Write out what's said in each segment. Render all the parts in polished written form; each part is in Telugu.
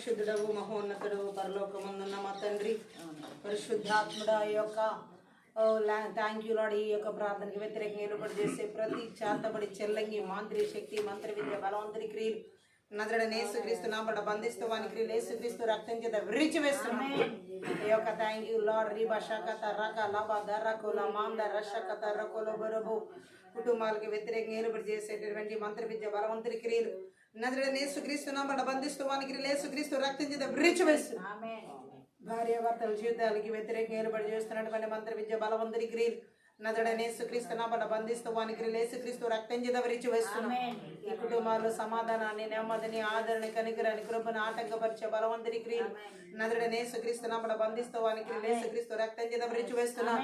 పరిశుద్ధుడవు మహోన్నతుడు పరలోకమందున్న మా తండ్రి పరిశుద్ధాత్ముడా ఈ యొక్క థ్యాంక్ యూ లాడ్. ఈ యొక్క ప్రార్థనకి వ్యతిరేకంగా నిలబడి చేసే ప్రతి చేతబడి చెల్లంగి మాంత్రి శక్తి మంత్ర విద్య బలవంతుని క్రియలు నజరుడైన యేసుక్రీస్తు నామమున బంధిస్తూ వాని క్రియలు యేసుక్రీస్తు రక్తం చేత విరిచి వేస్తున్నాం. ఈ యొక్క థ్యాంక్ యూ లాడ్. రీబా షకత రక లబ దరకుల మాంద రషకత రకుల బరబు కుటుంబాలకు వ్యతిరేకంగా నిలబడి చేసేటటువంటి మంత్ర విద్య బలవంతుని క్రియలు నజరుడైన యేసుక్రీస్తు నామమున బంధిస్తూ వాని క్రియలు యేసుక్రీస్తు రక్తం చేత విరిచి వేస్తున్నాం. భార్యాభర్తల జీవితాలకి వ్యతిరేకంగా నిలబడి చేస్తున్నటువంటి మంత్ర విద్య బలవంతుని క్రియలు నజరుడైన యేసుక్రీస్తు నామమున బంధిస్తూ వాని క్రియలు యేసుక్రీస్తు రక్తం చేత విరిచి వేస్తున్నాం. ఈ కుటుంబాల్లో సమాధానాన్ని నెమ్మదిని ఆదరణ కనికరాన్ని కృపను ఆటంకపరిచే బలవంతుని క్రియలు నజరుడైన యేసుక్రీస్తు నామమున బంధిస్తూ వాని క్రియలు యేసుక్రీస్తు రక్తం చేత విరిచి వేస్తున్నాం.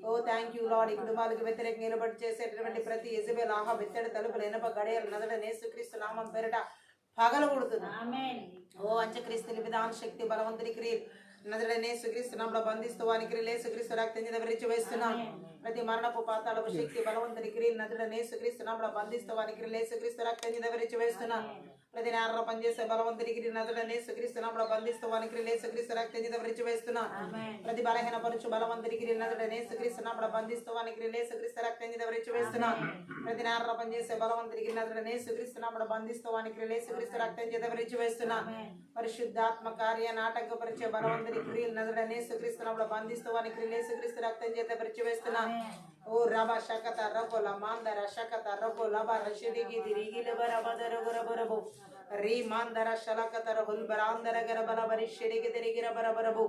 ఓ థ్యాంక్ యూ లార్డ్. ఈ కుటుంబాలకు వ్యతిరేకంగా నిలబడి చేసేటటువంటి ప్రతి యెజబెల్ ఆహా బెత్తడి తలుపులు ఎనప గడియలు నజరుడైన యేసుక్రీస్తు నామం పేరిట పగలగొడుతున్నాం. ఓ అంత్యక్రీస్తు విధాన శక్తి బలవంతుని క్రియలు నజరుడైన యేసుక్రీస్తు నామమున బంధిస్తూ వాని క్రియలు యేసుక్రీస్తు రక్తం చేత విరిచి వేస్తున్నాం. ప్రతి మరణపు పాతాళపు శక్తి బలవంతుని క్రియలు నజరుడైన యేసుక్రీస్తు నామమున బంధిస్తూ వాని క్రియలు యేసుక్రీస్తు రక్తం చేత విరిచి వేస్తున్నాం. ప్రతి నేర పనిచేసే బలవంతుని క్రియలు నజరుడైన యేసుక్రీస్తు నామమున బంధిస్తూ వాని క్రియలు యేసుక్రీస్తు రక్తం చేత విరిచి వేస్తున్నాం. ప్రతి బలహీన పరుచు బలవంతుని క్రియలు నజరుడైన యేసుక్రీస్తు నామమున బంధిస్తూ వాని క్రియలు యేసుక్రీస్తు రక్తం చేత విరిచి వేస్తున్నాం. ప్రతి నేర పనిచేసే బలవంతుని క్రియలు నజరుడైన యేసుక్రీస్తు నామమున బంధిస్తూ వాని క్రియలు యేసుక్రీస్తు రక్తం చేత విరిచి వేస్తున్నాం. పరిశుద్ధాత్మ కార్యాన్ని ఆటంకపరిచే బలవంతుని క్రియలు నజరుడైన యేసుక్రీస్తు నామమున బంధిస్తూ వాని క్రియలు యేసుక్రీస్తు రక్తం చేత విరిచి వేస్తున్నాం. ఓ రబా షకత రకోల మాందర షకత రకోల బర షడిగి దిరిగి లబర బదర గరబరబు రీ మాందర షలకత రహుల్ బరాందర గరబల బరి షడిగి దిరిగి రబరబరబు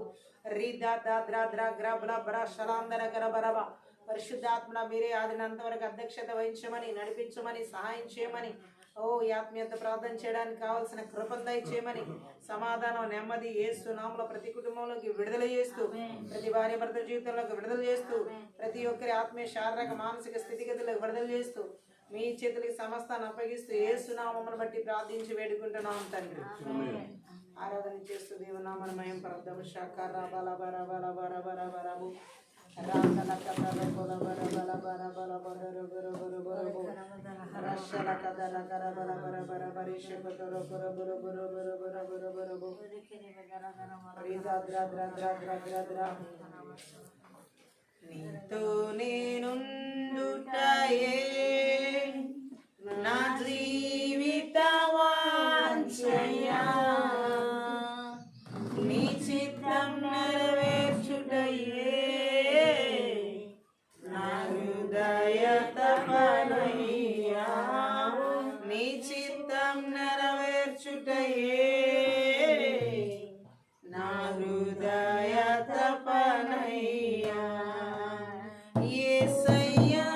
రీ దా దా ద్రా ద్రా గ్రబల బర షలాందర గరబరబ. పరిశుద్ధాత్మ మీరే ఆదినంత వరకు అధ్యక్షత వహించమని నడిపించమని సహాయం చేయమని ఓ ఆత్మీయత ప్రార్థన చేయడానికి కావాల్సిన కృపను దయచేయమని సమాధానం నెమ్మది యేసు నామములో ప్రతి కుటుంబంలోకి విడుదల చేస్తూ ప్రతి భార్య భర్త జీవితంలోకి విడుదల చేస్తూ ప్రతి ఒక్కరి ఆత్మీయ శారీరక మానసిక స్థితిగతులకు విడుదల చేస్తూ మీ చేతులకి సమస్తాన్ని అప్పగిస్తూ యేసు నామమును బట్టి ప్రార్థించి వేడుకుంటున్నాం తండ్రి. ఆరాధన చేస్తూ దేవునామన మయం ప్రార్థన శాఖ బల బర బల బర బర బరబు రాకల కథల బల బర బల బర బల బర బర బర బరబు రషల కథల కర బల బర బర బరిష కథల బర బర బర బర బర బర బరబు రీదా ద్రా ద్రా ద్రా ద్రా ద్రా ద్రా నీతో నేనుండుటయే నా జీవిత వాంఛయా నీ చిత్తం నెరవేర్చుటయే నా హృదయ తపనయ్యా నీ చిత్తం నెరవేర్చుటయే నా హృదయ తపనయ్యా యేసయ్యా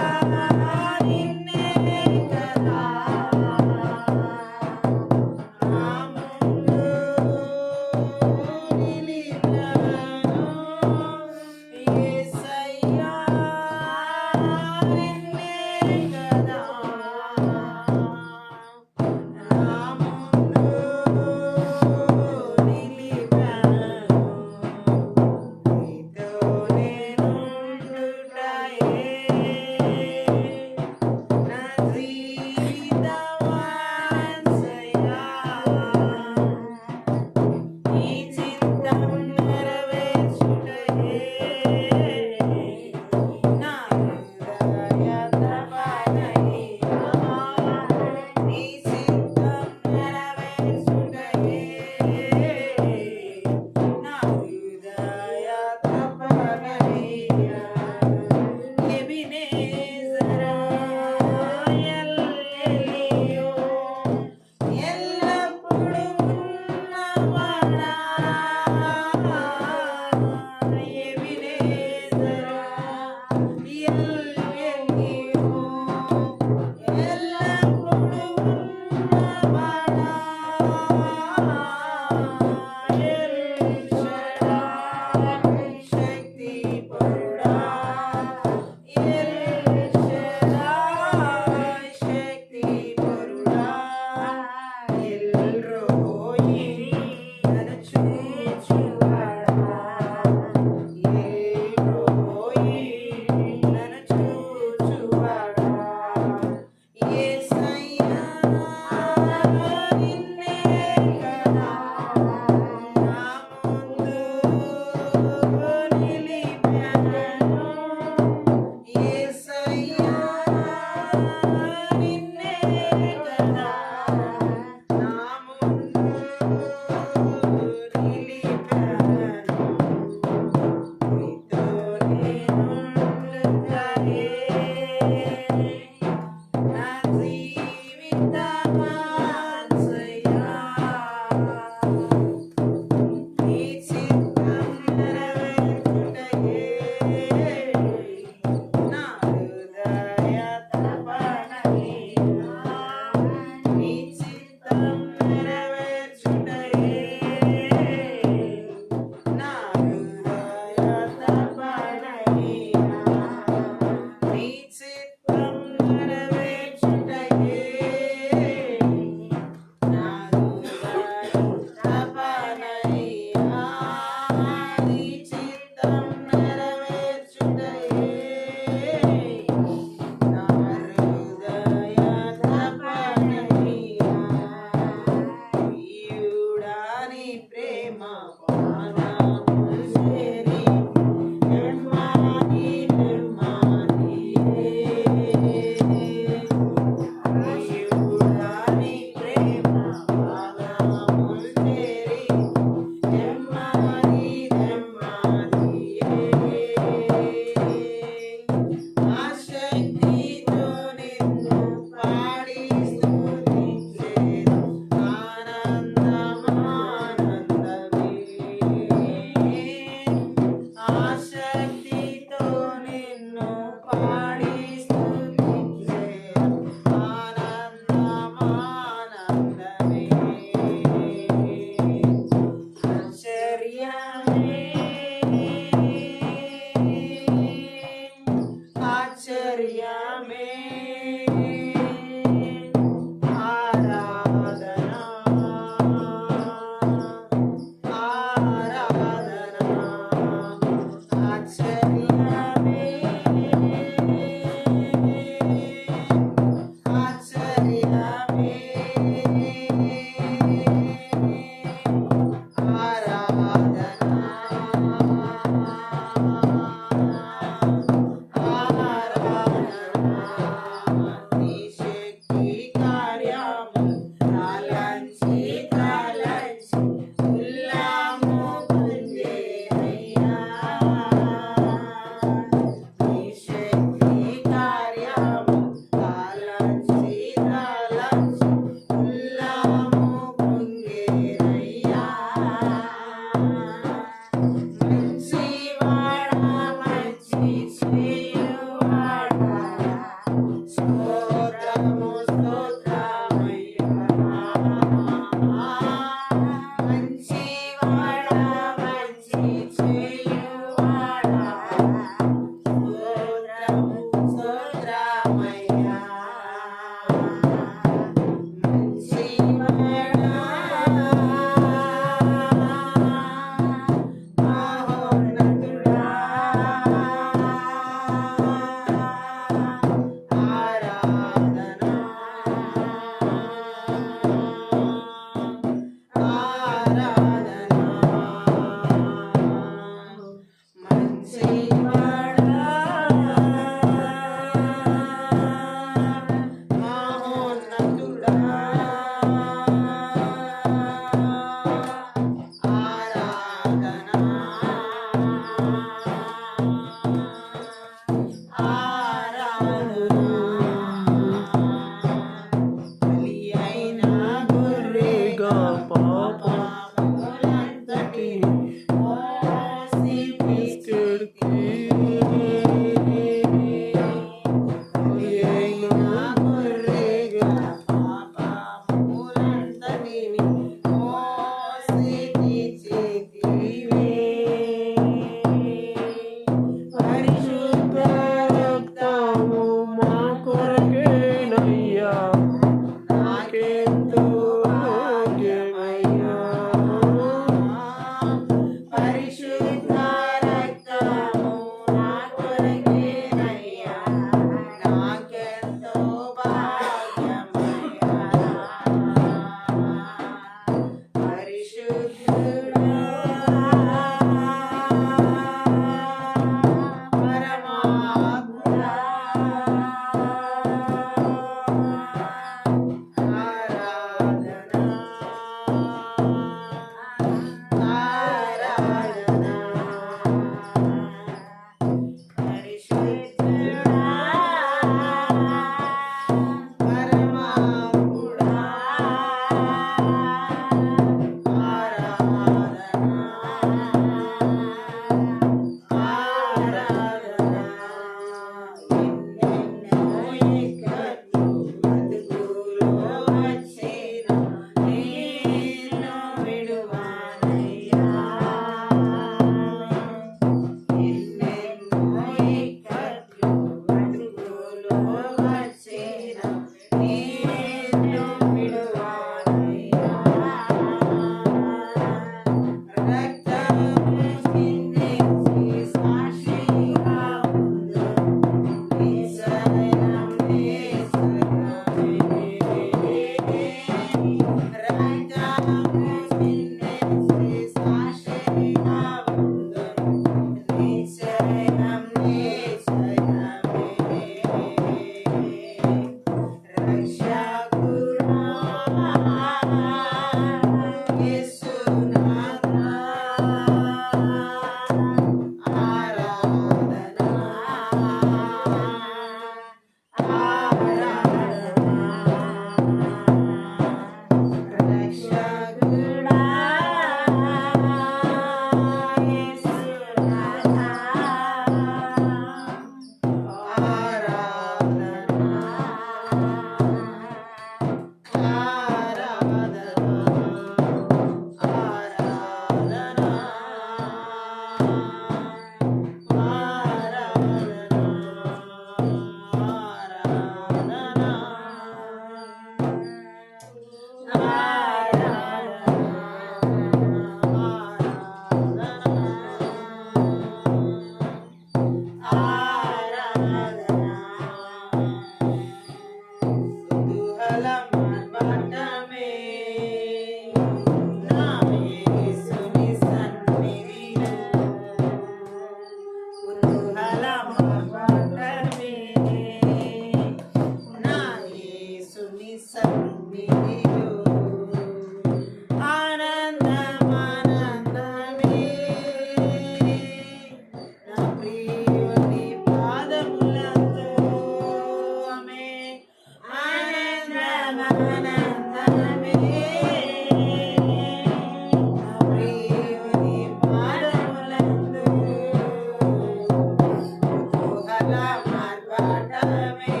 ఆర్భాటమే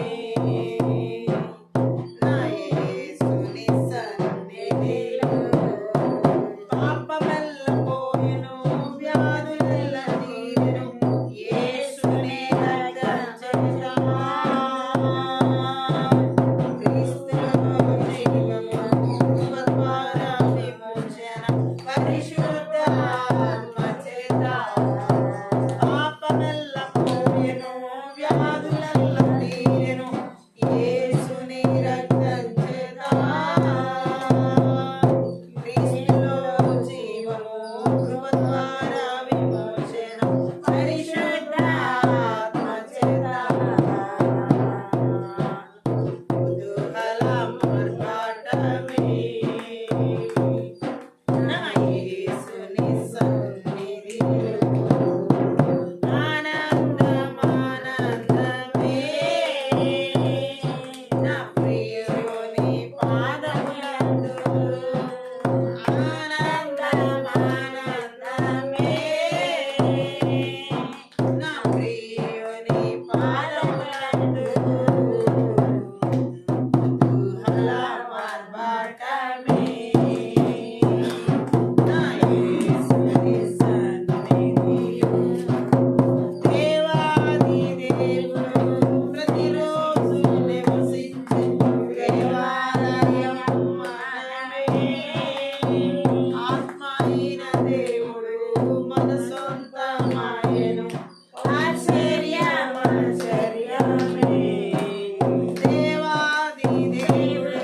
నా యేసుని సన్నిధిలో పాపమెల్ల పోయెను వ్యాధులెల్ల తీరెను యేసునే రక్షించెను క్రీస్తులో జీవము ద్వారా విమోచన పరిశుద్ధాత్మ చేత పాపమెల్ల పోయెను వ్యాధులెల్ల తీరెను యేసుని రక్తం చేత క్రీస్తులో జీవము కృప ద్వారా విమోచన పరిశుద్ధాత్మ చేత కుతూహలం ఆర్భాటమే నా యేసుని సన్నిధిలో ఆనందమానందమే నా ప్రియుని పాదములందు ఆనందమానందమే నా ప్రియుని పాదములందు కుతూహలం ఆర్భాటమే నా యేసుని సన్నిధిలో దేవాది దేవుడు ప్రతిరోజు నివసించే దేవాలయం మనమే ఆత్మ అయిన దేవుడు మన సొంతమాయెను ఆశ్చర్యం ఆశ్చర్యమే దేవాది దేవుడు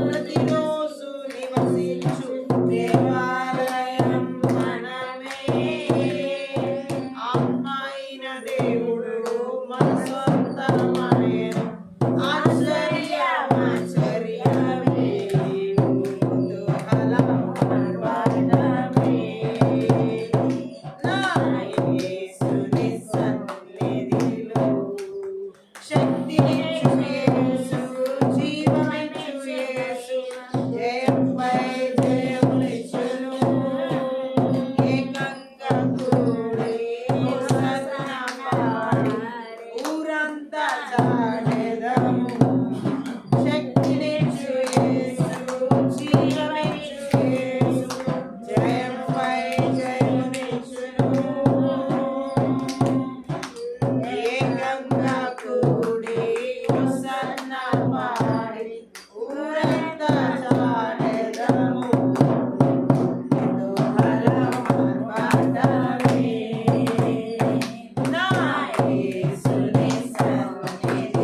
ప్రతిరోజు నివసించు దేవాలయం మనమే ఆత్మ అయిన దేవుడు మన సొంతమాయెను ఆశ్చర్యం ఆశ్చర్యమే కుతూహలం ఆర్భాటమే నా యేసుని సన్నిధిలో శక్తినిచ్చు యేసు జీవమిచ్చు యేసు జయంపై జయమునిచ్చును ఏకంగా కూడి హోసన్నా పాడి ఊరంతా చాటెదము శక్తినిచ్చు యేసు జీవమిచ్చు యేసు జయంపై జయమునిచ్చును ఏకంగా కూడి హోసన్నా పాడి ఊరంతా చాటెదము కుతూహలం ఆర్భాటమే నా యేసుని సన్నిధిలో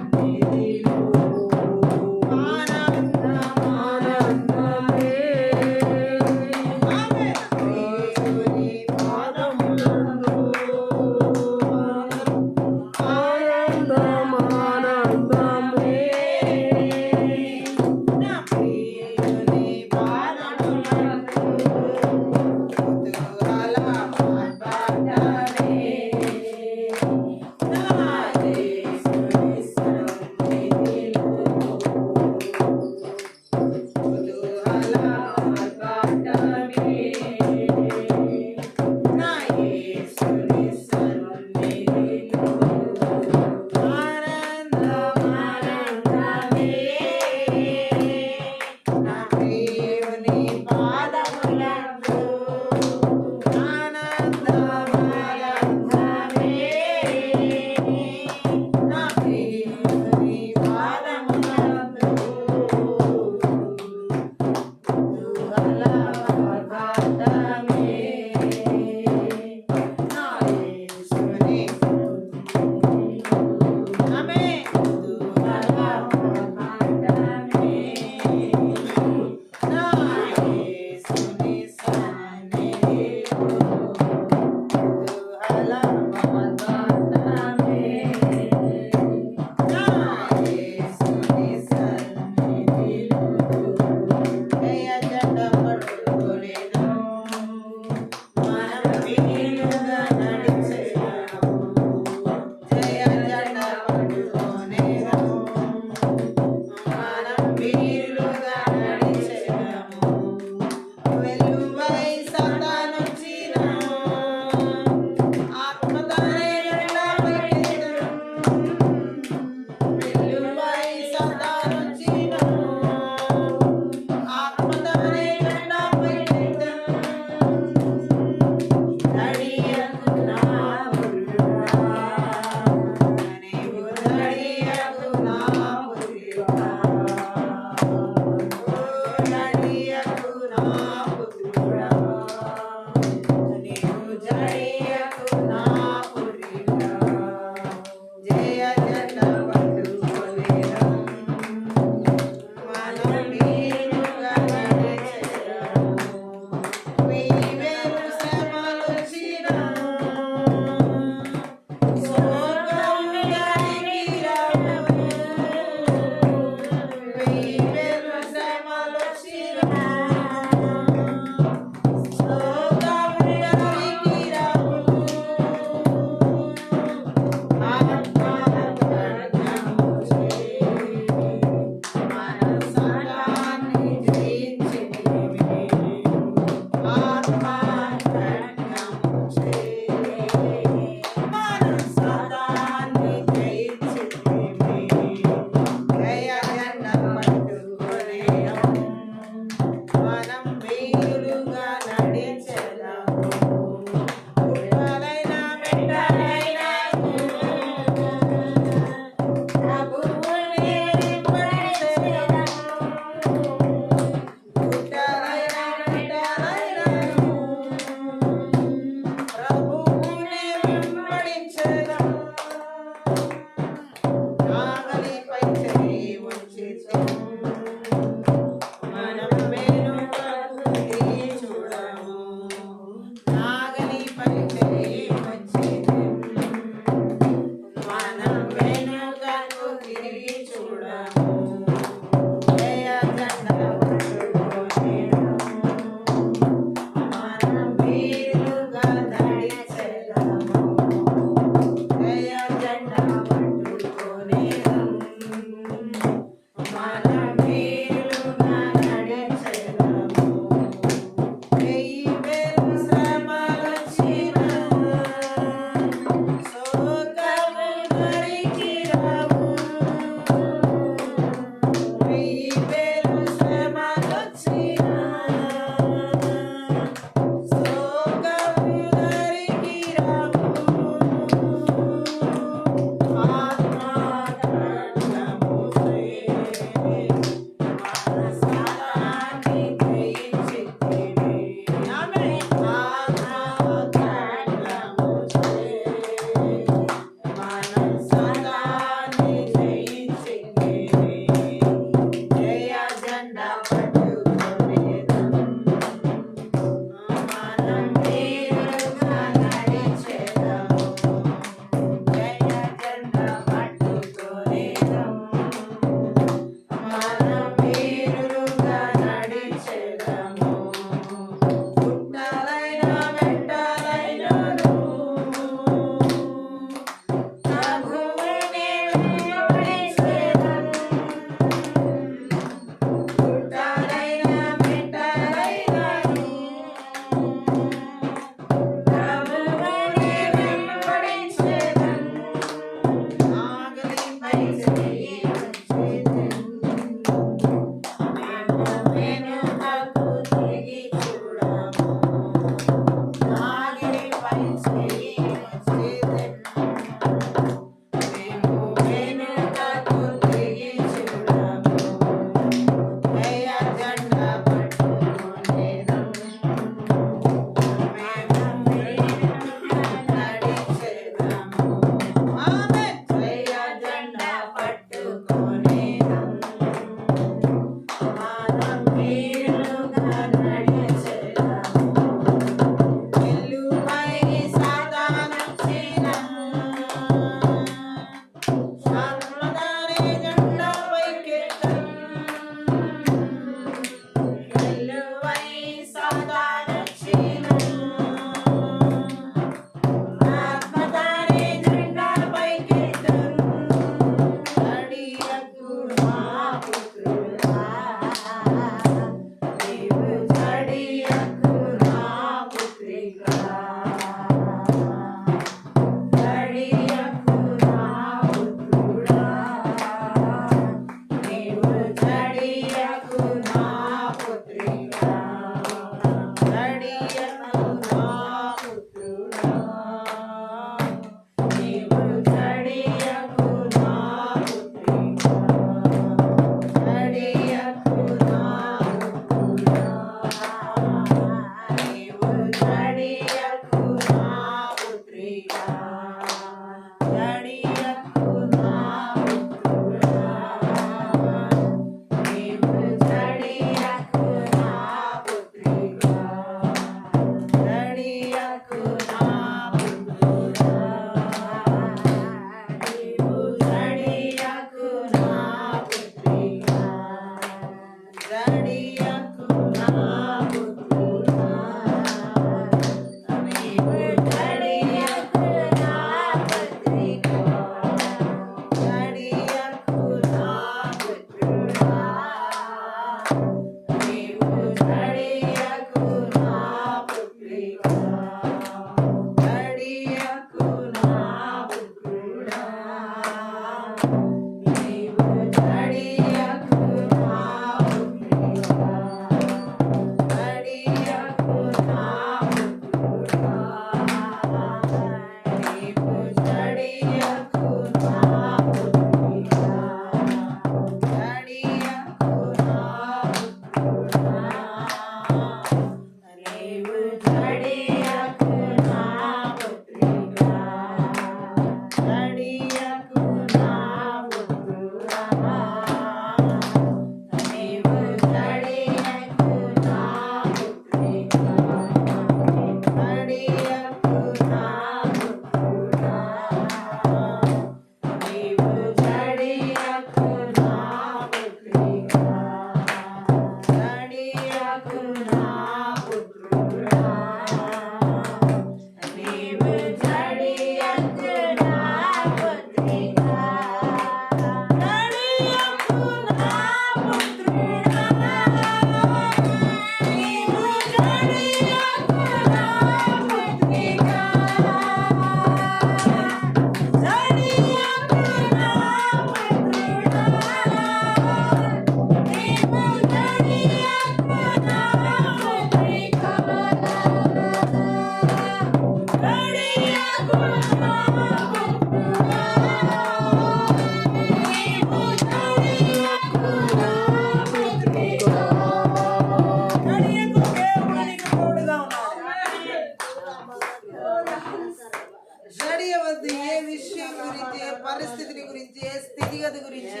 పరిస్థితిని గురించి, ఏ స్థితిగతి గురించి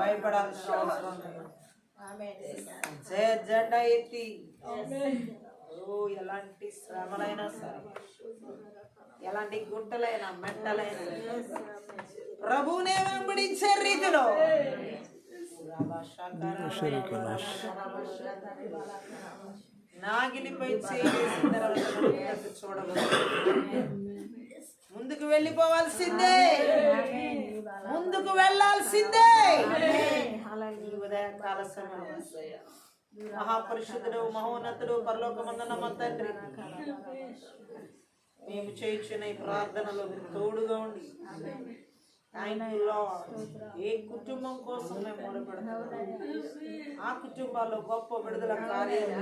భయపడాల్సిన అవసరం లేదు. జెండా ఎత్తి ఎలాంటి శ్రమలైనా సరే, ఎలాంటి గుట్టలైనా మెట్టలైనా ప్రభువునే వెంబడించే రీతిలో నాగిలిపై చేసిన తర్వాత చూడవచ్చు. ముందుకు వెళ్ళిపోవాల్సిందే, ముందుకు వెళ్ళాల్సిందే. ఉదయకాల సమయం మహాపరిశుద్ధుడు, మహోన్నతుడు, పరలోకమందున్న మా తండ్రి, మేము చేయించిన ఈ ప్రార్థనలో మీరు తోడుగా ఉండి థ్యాంక్ యూ లార్డ్. ఏ కుటుంబం కోసం మేము మొరపెడుతున్నాం ఆ కుటుంబాల్లో గొప్ప విడుదల కార్యాలు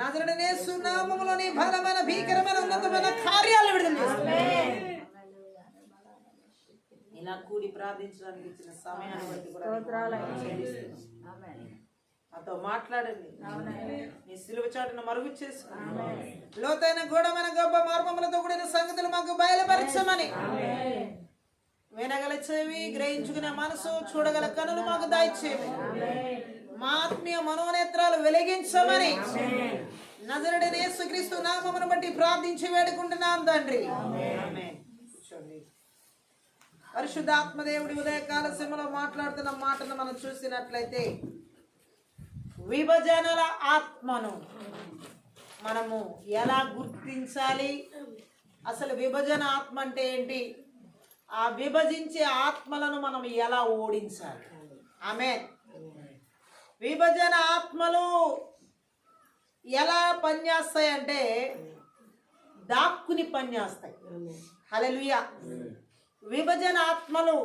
నజరుడైన యేసు నామములోని బలమైన భీకరమైన ఉన్నతమైన కార్యాలు విడుదల చేస్తున్నాం. ఇలా కూడి ప్రార్థించడానికి ఇచ్చిన సమయాన్ని బట్టి కూడా నాతో మాట్లాడండి. నీ సిలువ చాటును మరుగు చేసుకోండి. లోతైన గూఢమైన గొప్ప మార్గములతో కూడిన సంగతులు మాకు బయలుపరచమని వినగల చెవి, గ్రహించుకునే మనసు, చూడగల కనులు మాకు దయచేయమని, మా ఆత్మీయ మనోనేత్రాలు వెలిగించమని నజరుడైన యేసుక్రీస్తు నామమును బట్టి ప్రార్థించి వేడుకుంటున్నాం తండ్రి. కూర్చోండి. పరిశుద్ధాత్మదేవుడి ఉదయకాల సమయంలో మాట్లాడుతున్న మాటను మనం చూసినట్లయితే విభజనల ఆత్మను మనము ఎలా గుర్తించాలి, అసలు విభజన ఆత్మ అంటే ఏంటి, ఆ విభజించే ఆత్మలను మనం ఎలా ఓడించాలి. ఆమేన్. విభజన ఆత్మలు ఎలా పనిచేస్తాయి అంటే దాక్కుని పనిచేస్తాయి. హల్లెలూయా. విభజన ఆత్మలు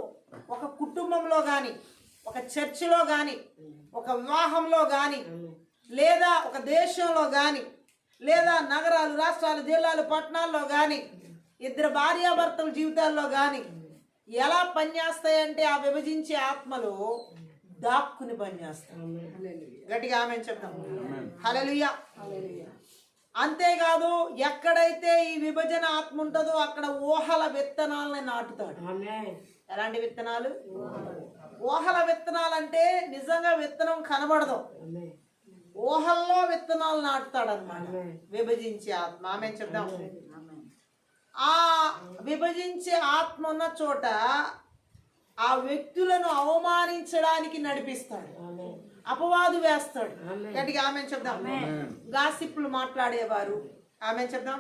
ఒక కుటుంబంలో కానీ, ఒక చర్చిలో కానీ, ఒక వివాహంలో కానీ, లేదా ఒక దేశంలో కానీ, లేదా నగరాలు, రాష్ట్రాలు, జిల్లాలు, పట్టణాల్లో కానీ, ఇద్దరు భార్యాభర్తల జీవితాల్లో కానీ ఎలా పనిచేస్తాయంటే ఆ విభజించే ఆత్మలు దాక్కుని పనిచేస్తాయి. గట్టిగా ఆమేన్ చెప్తాం. హల్లెలూయా. అంతేకాదు, ఎక్కడైతే ఈ విభజన ఆత్మ ఉంటుందో అక్కడ ఊహల విత్తనాలని నాటుతాడు. ఎలాంటి విత్తనాలు? ఊహల విత్తనాలు అంటే నిజంగా విత్తనం కనబడదు, ఊహల్లో విత్తనాలు నాటుతాడు అన్నమాట విభజించే ఆత్మ. ఆమేన్ చెప్దాం. ఆ విభజించే ఆత్మ ఉన్న చోట ఆ వ్యక్తులను అవమానించడానికి నడిపిస్తాడు, అపవాదు వేస్తాడు. గట్టిగా ఆమేన్ చెప్దాం. గాసిప్పులు మాట్లాడేవారు, ఆమేన్ చెప్దాం,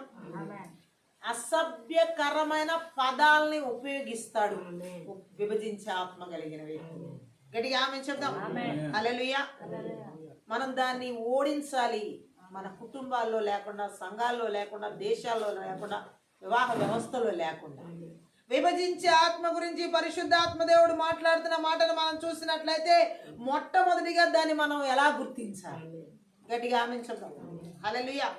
అసభ్యకరమైన పదాలని ఉపయోగిస్తాడు విభజించే ఆత్మ కలిగిన వ్యక్తి. గట్టిగా ఆమేన్ చెప్దాం. హల్లెలూయా. మనం దాన్ని ఓడించాలి. మన కుటుంబాల్లో లేకుండా, సంఘాల్లో లేకుండా, దేశాల్లో లేకుండా, వివాహ వ్యవస్థలో లేకుండా. విభజించే ఆత్మ గురించి పరిశుద్ధాత్మ దేవుడు మాట్లాడుతున్న మాటను మనం చూసినట్లయితే మొట్టమొదటిగా దాన్ని మనం ఎలా గుర్తించాలి? గట్టిగా ఆమేన్ చెప్దాం. హల్లెలూయా.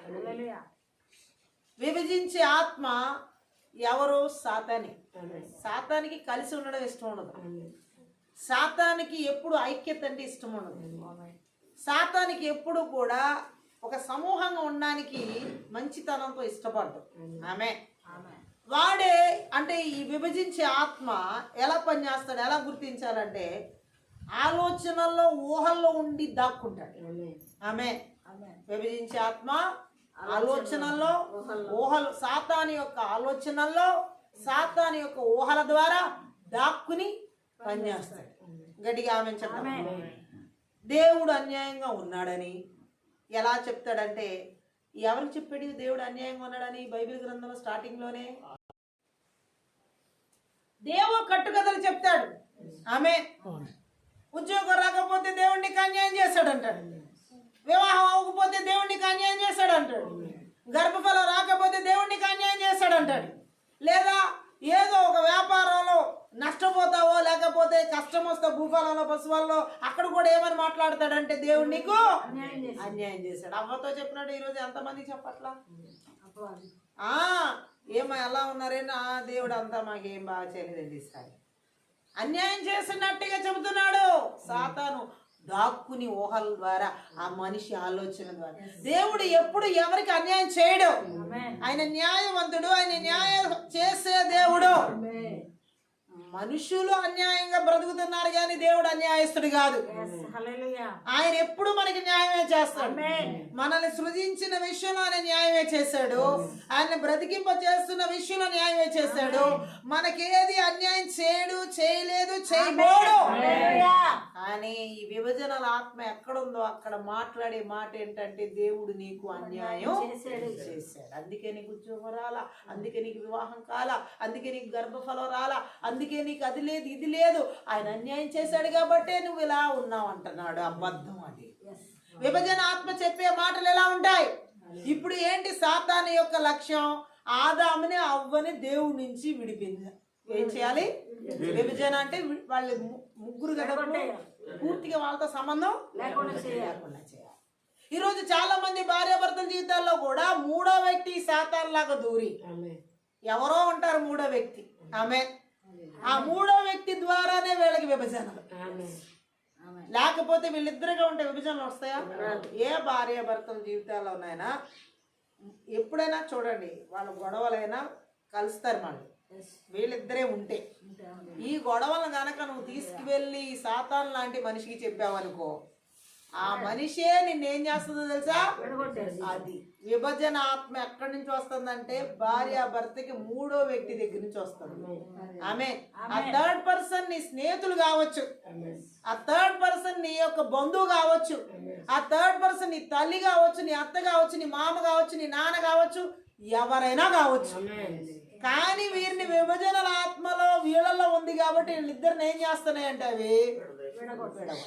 విభజించే ఆత్మ ఎవరు? సాతాని. సాతానికి కలిసి ఉండడం ఇష్టం ఉండదు. సాతానికి ఎప్పుడు ఐక్యత అంటే ఇష్టం ఉండదు. సాతానికి ఎప్పుడు కూడా ఒక సమూహంగా ఉండడానికి మంచితనంతో ఇష్టపడదు. ఆమె వాడే అంటే ఈ విభజించే ఆత్మ ఎలా పనిచేస్తాడు, ఎలా గుర్తించాలంటే ఆలోచనల్లో, ఊహల్లో ఉండి దాక్కుంటాడు. ఆమె విభజించే ఆత్మ ఆలోచనల్లో, ఊహలు, సాతాని యొక్క ఆలోచనల్లో, సాతాని యొక్క ఊహల ద్వారా దాక్కుని పనిచేస్తాడు. గట్టిగా ఆమె చెప్తాం. దేవుడు అన్యాయంగా ఉన్నాడని ఎలా చెప్తాడంటే, ఎవరికి చెప్పాడు దేవుడు అన్యాయంగా ఉన్నాడని? బైబిల్ గ్రంథంలో స్టార్టింగ్లోనే దేవుడు కట్టుకథలు చెప్తాడు. ఆమె ఉద్యోగం రాకపోతే దేవుడికి అన్యాయం చేశాడు అంటాడు, వివాహం అవ్వకపోతే దేవుడికి అన్యాయం చేశాడు అంటాడు, గర్భఫలం రాకపోతే దేవుడికి అన్యాయం చేశాడు అంటాడు, లేదా ఏదో ఒక వ్యాపారంలో నష్టపోతావో, లేకపోతే కష్టం వస్తే భూఫలంలో, పశువుల్లో, అక్కడ కూడా ఏమని మాట్లాడతాడంటే దేవుడు నీకు అన్యాయం చేశాడు. అవ్వతో చెప్పినట్టు ఈరోజు ఎంతమంది చెప్పట్లా? ఏమో ఎలా ఉన్నారేనా, దేవుడు అంతా మాకేం బాగా చేయలేదండి ఈసారి. అన్యాయం చేసినట్టుగా చెబుతున్నాడు సాతాను. దాక్కుని ఊహల ద్వారా, ఆ మనిషి ఆలోచన ద్వారా. దేవుడు ఎప్పుడు ఎవరికి అన్యాయం చేయడు. ఆయన న్యాయవంతుడు, ఆయన న్యాయం చేసే దేవుడు. మనుషులు అన్యాయంగా బ్రతుకుతున్నారు కానీ దేవుడు అన్యాయస్తుడు కాదు. ఆయన ఎప్పుడు మనకి న్యాయమే చేస్తాడు. మనల్ని సృజించిన విషయంలో ఆయన న్యాయమే చేశాడు. ఆయన బ్రతికింప చేస్తున్న విషయంలో న్యాయమే చేశాడు. మనకేది అన్యాయం చేయడు, చేయలేదు, చేయబోడు. కానీ ఈ విభజనల ఆత్మ ఎక్కడుందో అక్కడ మాట్లాడే మాట ఏంటంటే దేవుడు నీకు అన్యాయం చేశాడు. అందుకే నీకు ఉద్యోగం రాలా, అందుకే నీకు వివాహం కాలా, అందుకే నీకు గర్భఫలం రాలా, అందుకే నీకు అది లేదు, ఇది లేదు. ఆయన అన్యాయం చేశాడు కాబట్టే నువ్వు ఇలా ఉన్నావు అంటున్నాడు. అబద్ధం అది. విభజన ఆత్మ చెప్పే మాటలు ఎలా ఉంటాయి? ఇప్పుడు ఏంటి సాతాను యొక్క లక్ష్యం? ఆదాముని అవ్వని దేవుడి నుంచి విడిపించాలి. ఏం చేయాలి? విభజన అంటే వాళ్ళు ముగ్గురు కదా, పూర్తిగా వాళ్ళతో సంబంధం లేకుండా చేయాలి. ఈరోజు చాలా మంది భార్యాభర్తల జీవితాల్లో కూడా మూడో వ్యక్తి సాతాన్ లాగా దూరి ఎవరో ఉంటారు మూడో వ్యక్తి. ఆమె ఆ మూడో వ్యక్తి ద్వారానే వీళ్ళకి విభజనలు. లేకపోతే వీళ్ళిద్దరుగా ఉంటే విభజనలు వస్తాయా? ఏ భార్యాభర్తల జీవితాల్లోనైనా ఎప్పుడైనా చూడండి, వాళ్ళ గొడవలైనా కలుస్తారు. మళ్ళీ వీళ్ళిద్దరే ఉంటే ఈ గొడవలను గనక నువ్వు తీసుకువెళ్ళి సాతాన్ లాంటి మనిషికి చెప్పావనుకో, ఆ మనిషే నిన్నేం చేస్తుందో తెలుసా? అది విభజన ఆత్మ ఎక్కడి నుంచి వస్తుందంటే భార్య భర్తకి మూడో వ్యక్తి దగ్గర నుంచి వస్తుంది. ఆమె ఆ థర్డ్ పర్సన్ నీ స్నేహితులు కావచ్చు, ఆ థర్డ్ పర్సన్ నీ యొక్క బంధువు కావచ్చు, ఆ థర్డ్ పర్సన్ నీ తల్లి కావచ్చు, నీ అత్త కావచ్చు, నీ మామ కావచ్చు, నీ నాన్న కావచ్చు, ఎవరైనా కావచ్చు. కానీ వీరిని విభజనల ఆత్మలో వీళ్ళల్లో ఉంది కాబట్టి వీళ్ళిద్దరిని ఏం చేస్తున్నాయంటే అవి విడగొడతాయి.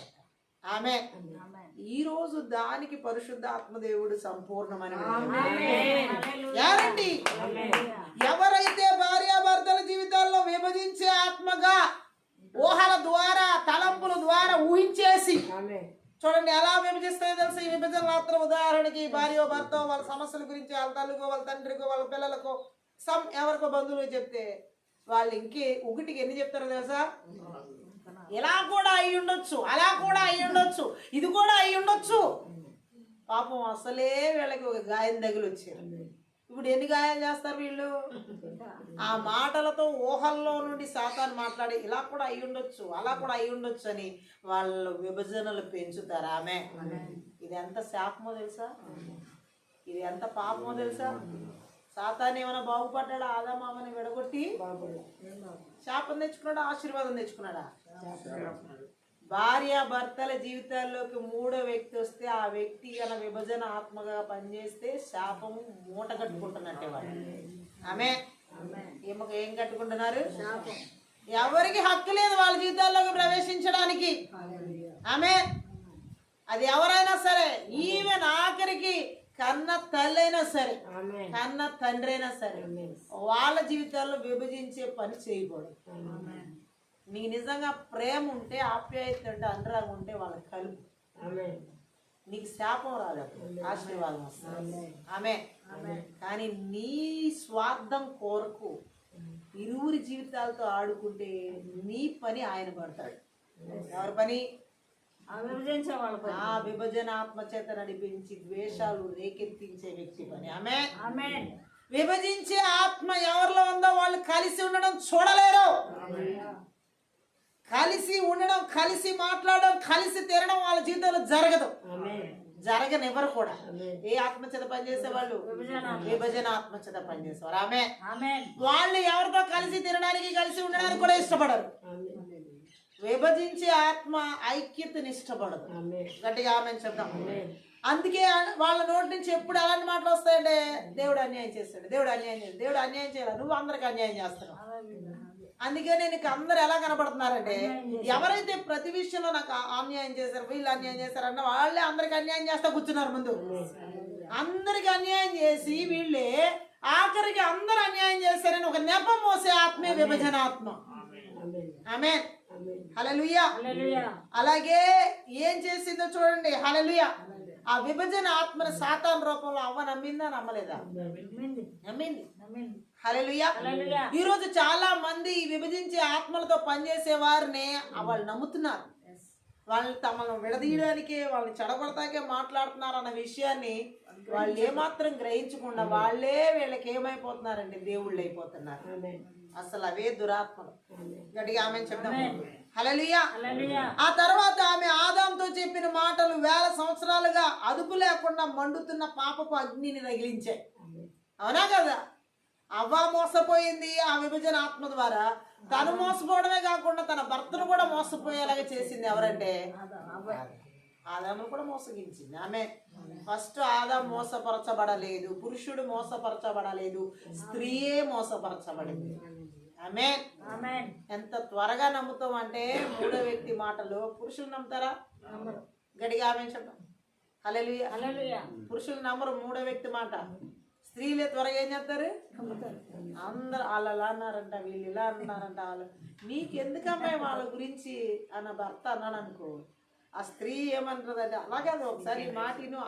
ఆమె ఈ రోజు దానికి పరిశుద్ధాత్మదేవుడు సంపూర్ణమైన గ్యారంటీ. ఎవరైతే భార్యాభర్తల జీవితాల్లో విభజించే ఆత్మగా ఊహల ద్వారా తలంపుల ద్వారా ఊహించేసి చూడండి ఎలా విభజిస్తాయో తెలుసు. ఈ విభజన మాత్రం ఉదాహరణకి భార్య భర్త వాళ్ళ సమస్యల గురించి వాళ్ళ తల్లికో వాళ్ళ తండ్రికో వాళ్ళ పిల్లలకో ఎవరికో బంధువులు చెప్తే వాళ్ళు ఒకటికి ఎన్ని చెప్తారో తెలుసా? ఇలా కూడా అయి ఉండొచ్చు, అలా కూడా అయి ఉండొచ్చు, ఇది కూడా అయి ఉండొచ్చు. పాపం అసలే వీళ్ళకి ఒక గాయం తగిలి వచ్చారు. ఇప్పుడు ఎన్ని గాయాలు చేస్తారు వీళ్ళు? ఆ మాటలతో ఊహల్లో నుండి సాతాను మాట్లాడి ఇలా కూడా అయి ఉండొచ్చు, అలా కూడా అయి ఉండొచ్చు అని వాళ్ళు విభజనలు పెంచుతారు. ఆమె ఇది ఎంత శాపమో తెలుసా? ఇది ఎంత పాపమో తెలుసా? సాతాను ఏమైనా బాగుపడ్డా? ఆదామామని విడగొట్టి శాపం తెచ్చుకున్నాడా? ఆశీర్వాదం తెచ్చుకున్నాడా? భార్య భర్తల జీవితాల్లోకి మూడో వ్యక్తి వస్తే ఆ వ్యక్తి గల విభజన ఆత్మగా పనిచేస్తే శాపము మూట కట్టుకుంటున్నట్టే వాళ్ళు. ఆమె ఏం కట్టుకుంటున్నారు? ఎవరికి హక్కు లేదు వాళ్ళ జీవితాల్లోకి ప్రవేశించడానికి. ఆమె అది ఎవరైనా సరే, ఈవెన్ ఆఖరికి కన్న తల్లి అయినా సరే, కన్న తండ్రి అయినా సరే, వాళ్ళ జీవితాల్లో విభజించే పని చేయకూడదు. నీకు నిజంగా ప్రేమ ఉంటే, ఆప్యాయత ఉంటే, అనురాగం ఉంటే వాళ్ళకి కలుపు. నీకు శాపం రాదు, ఆశీర్వాదం వస్తుంది. ఆమె కానీ నీ స్వార్థం కోరకు ఇరువురి జీవితాలతో ఆడుకుంటే నీ పని ఆయన పడతాడు. ఎవరి పని? ఆ విభజన ఆత్మచేత నడిపించి ద్వేషాలు రేకెత్తించే వ్యక్తి పని. ఆమె విభజించే ఆత్మ ఎవరిలో ఉందో వాళ్ళు కలిసి ఉండడం చూడలేరు. కలిసి ఉండడం, కలిసి మాట్లాడడం, కలిసి తినడం వాళ్ళ జీవితంలో జరగదు, జరగనివ్వరు కూడా. ఏ ఆత్మచేత పనిచేసే వాళ్ళు? విభజన ఆత్మచేత పనిచేసేవారు. ఆమె వాళ్ళు ఎవరితో కలిసి తినడానికి, కలిసి ఉండడానికి కూడా ఇష్టపడరు. విభజించే ఆత్మ ఐక్యతని ఇష్టపడదు. గట్టిగా ఆమె చెప్తాం. అందుకే వాళ్ళ నోటి నుంచి ఎప్పుడు అలాంటి మాటలు వస్తాయంటే, దేవుడు అన్యాయం చేస్తాడు, దేవుడు అన్యాయం చేస్తాడు, దేవుడు అన్యాయం చేయాలి, నువ్వు అందరికి అన్యాయం చేస్తున్నావు. అందుకే నీకు అందరు ఎలా కనపడుతున్నారంటే, ఎవరైతే ప్రతి విషయంలో నాకు అన్యాయం చేశారు, వీళ్ళు అన్యాయం చేశారన్న వాళ్ళే అందరికి అన్యాయం చేస్తా కూర్చున్నారు. ముందు అందరికి అన్యాయం చేసి వీళ్ళే ఆఖరికి అందరు అన్యాయం చేశారని ఒక నెపం మోసే ఆత్మే విభజన ఆత్మ. ఆమేన్, హల్లెలూయా. అలాగే ఏం చేసిందో చూడండి. హల్లెలూయా. ఆ విభజన ఆత్మను సాతాను రూపంలో అవ్వ నమ్మిందా? నమ్మలేదా? నమ్మింది. హల్లెలూయా. ఈ రోజు చాలా మంది విభజించే ఆత్మలతో పనిచేసే వారిని వాళ్ళు నమ్ముతున్నారు. వాళ్ళు తమను విడదీయడానికే, వాళ్ళని చెడగొడతాకే మాట్లాడుతున్నారు అన్న విషయాన్ని వాళ్ళు ఏమాత్రం గ్రహించకుండా వాళ్ళే వీళ్ళకి ఏమైపోతున్నారంటే దేవుళ్ళు అయిపోతున్నారు. అసలు అవే దురాత్మలు. గట్టిగా ఆమె చెప్తాం. హల్లెలూయా. ఆ తర్వాత ఆమె ఆదాంతో చెప్పిన మాటలు 1000 సంవత్సరాలుగా అదుపు లేకుండా మండుతున్న పాపపు అగ్నిని రగిలించాయి. అవునా కదా? అవ్వ మోసపోయింది ఆ విభజన ఆత్మ ద్వారా. తను మోసపోవడమే కాకుండా తన భర్తను కూడా మోసపోయేలాగా చేసింది ఎవరంటే ఆదామును కూడా మోసగించింది. ఆమె ఫస్ట్ ఆదాం మోసపరచబడలేదు, పురుషుడు మోసపరచబడలేదు, స్త్రీయే మోసపరచబడింది. ఆమె ఎంత త్వరగా నమ్ముతాం అంటే మూడో వ్యక్తి మాటలు. పురుషులు నమ్ముతారా? గట్టిగా ఆమె చెప్తాం. హల్లెలూయా. పురుషులు నమ్మరు మూడో వ్యక్తి మాట. స్త్రీలే త్వరగా ఏం చేస్తారు, అందరు వాళ్ళు అలా అన్నారంట, వీళ్ళు ఇలా అన్నారంట, వాళ్ళు నీకెందుకమ్మా వాళ్ళ గురించి అన్న భర్త అన్నాడు అనుకో, ఆ స్త్రీ ఏమంటుందంటే అలాగే అది ఒకసారి ఈ మాటను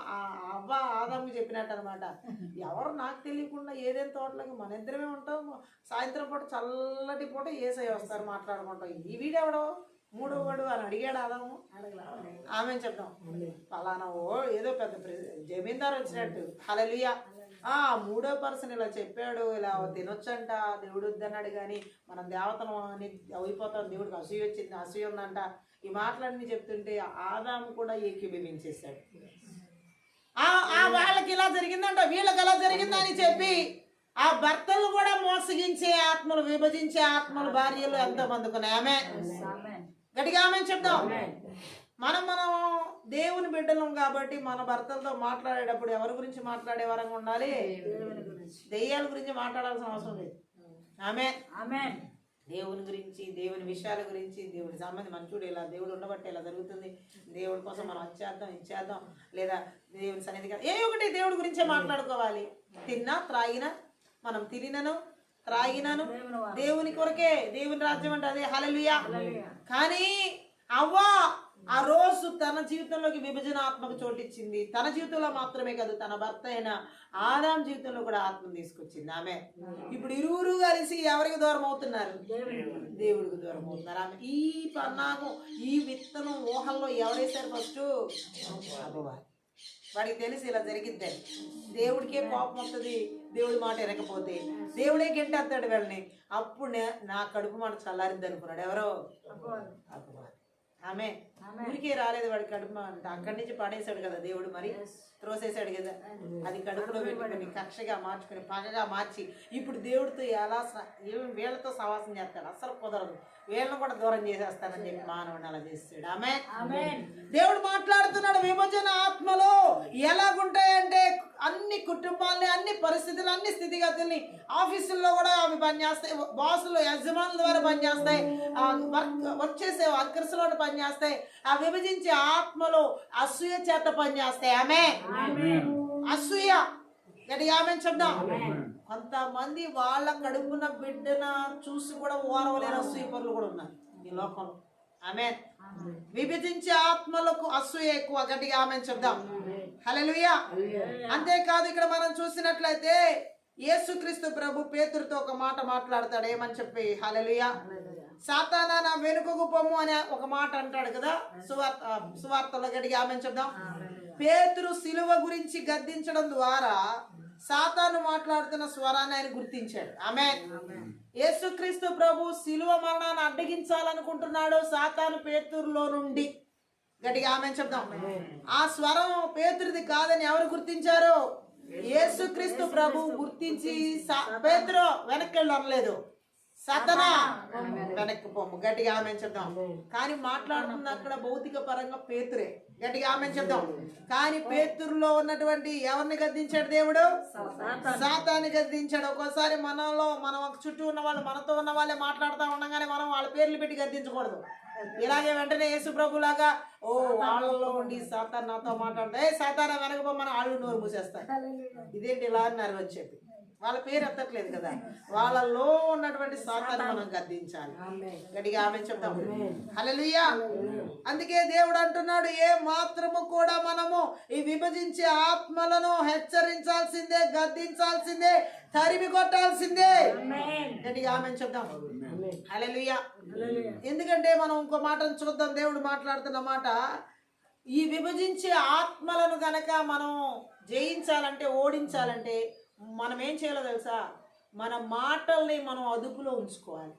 అవ్వ ఆదాముకి చెప్పినట్టు అనమాట. ఎవరు నాకు తెలియకుండా ఏదైనా తోటలోకి మన ఇద్దరమే ఉంటాం, సాయంత్రం పూట చల్లటి పూట ఏసై వస్తారు మాట్లాడుకుంటాం, ఈ వీడెవడో మూడో వాడు అని అడిగాడు ఆదాము. ఆమె చెప్తాం ఫలానా ఓ ఏదో పెద్ద జమీందారు వచ్చినట్టు హల్లెలూయా. మూడో పర్సన్ ఇలా చెప్పాడు, ఇలా తినొచ్చంట, దేవుడు వద్దన్నాడు, కానీ మనం దేవతను అయిపోతాం, దేవుడికి అసూయ వచ్చింది, అసూయ ఉందంట, ఈ మాటలన్నీ చెప్తుంటే ఆదాము కూడా ఏకీభవించేశాడు. వాళ్ళకి ఇలా జరిగిందంట, వీళ్ళకి ఎలా జరిగిందని చెప్పి ఆ భర్తలు కూడా మోసగించే ఆత్మలు, విభజించే ఆత్మలు భార్యలు ఎంతో మందికి ఉన్నాయి. ఆమె గట్టిగా ఆమె చెప్తాం. మనం దేవుని బిడ్డలం కాబట్టి మన భర్తలతో మాట్లాడేటప్పుడు ఎవరి గురించి మాట్లాడే వరంగా ఉండాలి, దెయ్యాల గురించి మాట్లాడాల్సిన అవసరం లేదు. ఆమె దేవుని గురించి, దేవుని విషయాల గురించి, దేవుడి సంబంధం మంచుడు ఇలా దేవుడు ఉండబట్టి ఇలా జరుగుతుంది, దేవుడి కోసం మనం వచ్చేద్దాం ఇచ్చేద్దాం, లేదా దేవుని సన్నిధిగా ఏ ఒకటి దేవుడి గురించే మాట్లాడుకోవాలి. తిన్నా త్రాగినా, మనం తిరిగినను త్రాగినాను దేవుని కొరకే, దేవుని రాజ్యం అంటే అదే హల్లెలూయా. కానీ అవ్వ ఆ రోజు తన జీవితంలోకి విభజన ఆత్మకు చోటిచ్చింది. తన జీవితంలో మాత్రమే కాదు, తన భర్త అయిన ఆదాం జీవితంలో కూడా ఆత్మను తీసుకొచ్చింది. ఆమె ఇప్పుడు ఇరువురు కలిసి ఎవరికి దూరం అవుతున్నారు, దేవుడికి దూరం అవుతున్నారు. ఆమె ఈ పన్నాగం, ఈ విత్తనం ఊహల్లో ఎవరేశారు ఫస్ట్, అబ్బవారు. వాడికి తెలిసి ఇలా జరిగిద్దని, దేవుడికే కోపం వస్తుంది దేవుడి మాట వినకపోతే, దేవుడే గెంటేస్తాడు వీళ్ళని. అప్పుడు నా కడుపు మాట చల్లారింది అనుకున్నాడు ఎవరో, అబ్బవారు. ఆమె ఊరికే రాలేదు వాడి కడుపు అంట, అక్కడి నుంచి పడేశాడు కదా దేవుడు, మరి త్రోసేసాడు కదా, అది కడుపులో పెట్టుకుని కక్షగా మార్చుకుని పగగా మార్చి ఇప్పుడు దేవుడితో ఎలా వీళ్ళతో సవాసం చేస్తాడు, అసలు కుదరదు, వీళ్ళని కూడా దూరం చేసేస్తానని చెప్పి మానవుని అలా చేస్తాడు. ఆమె దేవుడు మాట్లాడుతున్నాడు. విభజన ఆత్మలో ఎలాగుంటాయంటే అన్ని కుటుంబాలని, అన్ని పరిస్థితులు, అన్ని స్థితిగతుల్ని, ఆఫీసుల్లో కూడా అవి పనిచేస్తాయి, బాసులు యజమానుల ద్వారా పనిచేస్తాయి, వర్క్ చేసే వర్కర్స్ లో పనిచేస్తాయి. ఆ విభజించే ఆత్మలో అసూయ చేత పనిచేస్తాయి. ఆమె అసూయ గట్టిగా ఆమె చెప్దాం. కొంతమంది వాళ్ళ కడుపున బిడ్డన చూసి కూడా ఓరవలేని అసూయ పనులు కూడా ఉన్నారు ఈ లోకంలో. ఆమె విభజించే ఆత్మలకు అసూయ ఎక్కువ. గట్టిగా ఆమె చెప్దాం హల్లెలూయా. అంతేకాదు ఇక్కడ మనం చూసినట్లయితే యేసుక్రీస్తు ప్రభు పేతురుతో ఒక మాట మాట్లాడతాడు, ఏమని చెప్పి హల్లెలూయా. సాతానా నా వెనుకకు పొమ్ము అనే ఒక మాట అంటాడు కదా సువార్తలో. గట్టిగా ఆమె చెప్దాం. పేతురు సిలువ గురించి గద్దించడం ద్వారా సాతాను మాట్లాడుతున్న స్వరాన్ని ఆయన గుర్తించాడు. ఆమేన్. యేసుక్రీస్తు ప్రభు సిలువ మరణాన్ని అడ్డగించాలనుకుంటున్నాడు సాతాను పేతురులో నుండి. గట్టిగా ఆమేన్ చెప్దాం. ఆ స్వరం పేతురుది కాదని ఎవరు గుర్తించారు? యేసుక్రీస్తు ప్రభు గుర్తించి పేతురు వెనక్కి వెళ్ళి అనలేదు, సాతానా వెనక్కి పొమ్ము. గట్టిగా ఆమేన్ చెప్దాం. కానీ మాట్లాడుతున్న అక్కడ భౌతిక పరంగా పేతురే. గట్టిగా ఆమేన్ చెప్దాం. కానీ పేతురులో ఉన్నటువంటి ఎవరిని గద్దించాడు దేవుడు? సాతాన్ని గద్దించాడు. ఒక్కోసారి మనలో మనం చుట్టూ ఉన్న వాళ్ళు, మనతో ఉన్న వాళ్ళే మాట్లాడుతూ ఉండగానే మనం వాళ్ళ పేర్లు పెట్టి గద్దించకూడదు. ఇలాగే వెంటనే యేసు ప్రభు లాగా ఓ వాళ్ళలో ఉండి సాతాన్ నాతో మాట్లాడితే సాతాన వెనకపోమని వాళ్ళు నోరు మూసేస్తారు. ఇదేంటి ఇలా అన్నారు అని చెప్పి వాళ్ళ పేరు ఎత్తట్లేదు కదా, వాళ్ళలో ఉన్నటువంటి సాతాన్ని మనం గద్దించాలి. గట్టిగా ఆమె చెప్తాం హల్లెలూయా. అందుకే దేవుడు అంటున్నాడు, ఏ మాత్రము కూడా మనము ఈ విభజించే ఆత్మలను హెచ్చరించాల్సిందే, గద్దించాల్సిందే, తరిమి కొట్టాల్సిందే. గట్టిగా ఆమె చెప్తాం హల్లెలూయా. ఎందుకంటే మనం ఇంకో మాటను చూద్దాం. దేవుడు మాట్లాడుతున్న మాట, ఈ విభజించే ఆత్మలను గనక మనం జయించాలంటే, ఓడించాలంటే మనం ఏం చేయాలో తెలుసా? మన మాటల్ని మనం అదుపులో ఉంచుకోవాలి.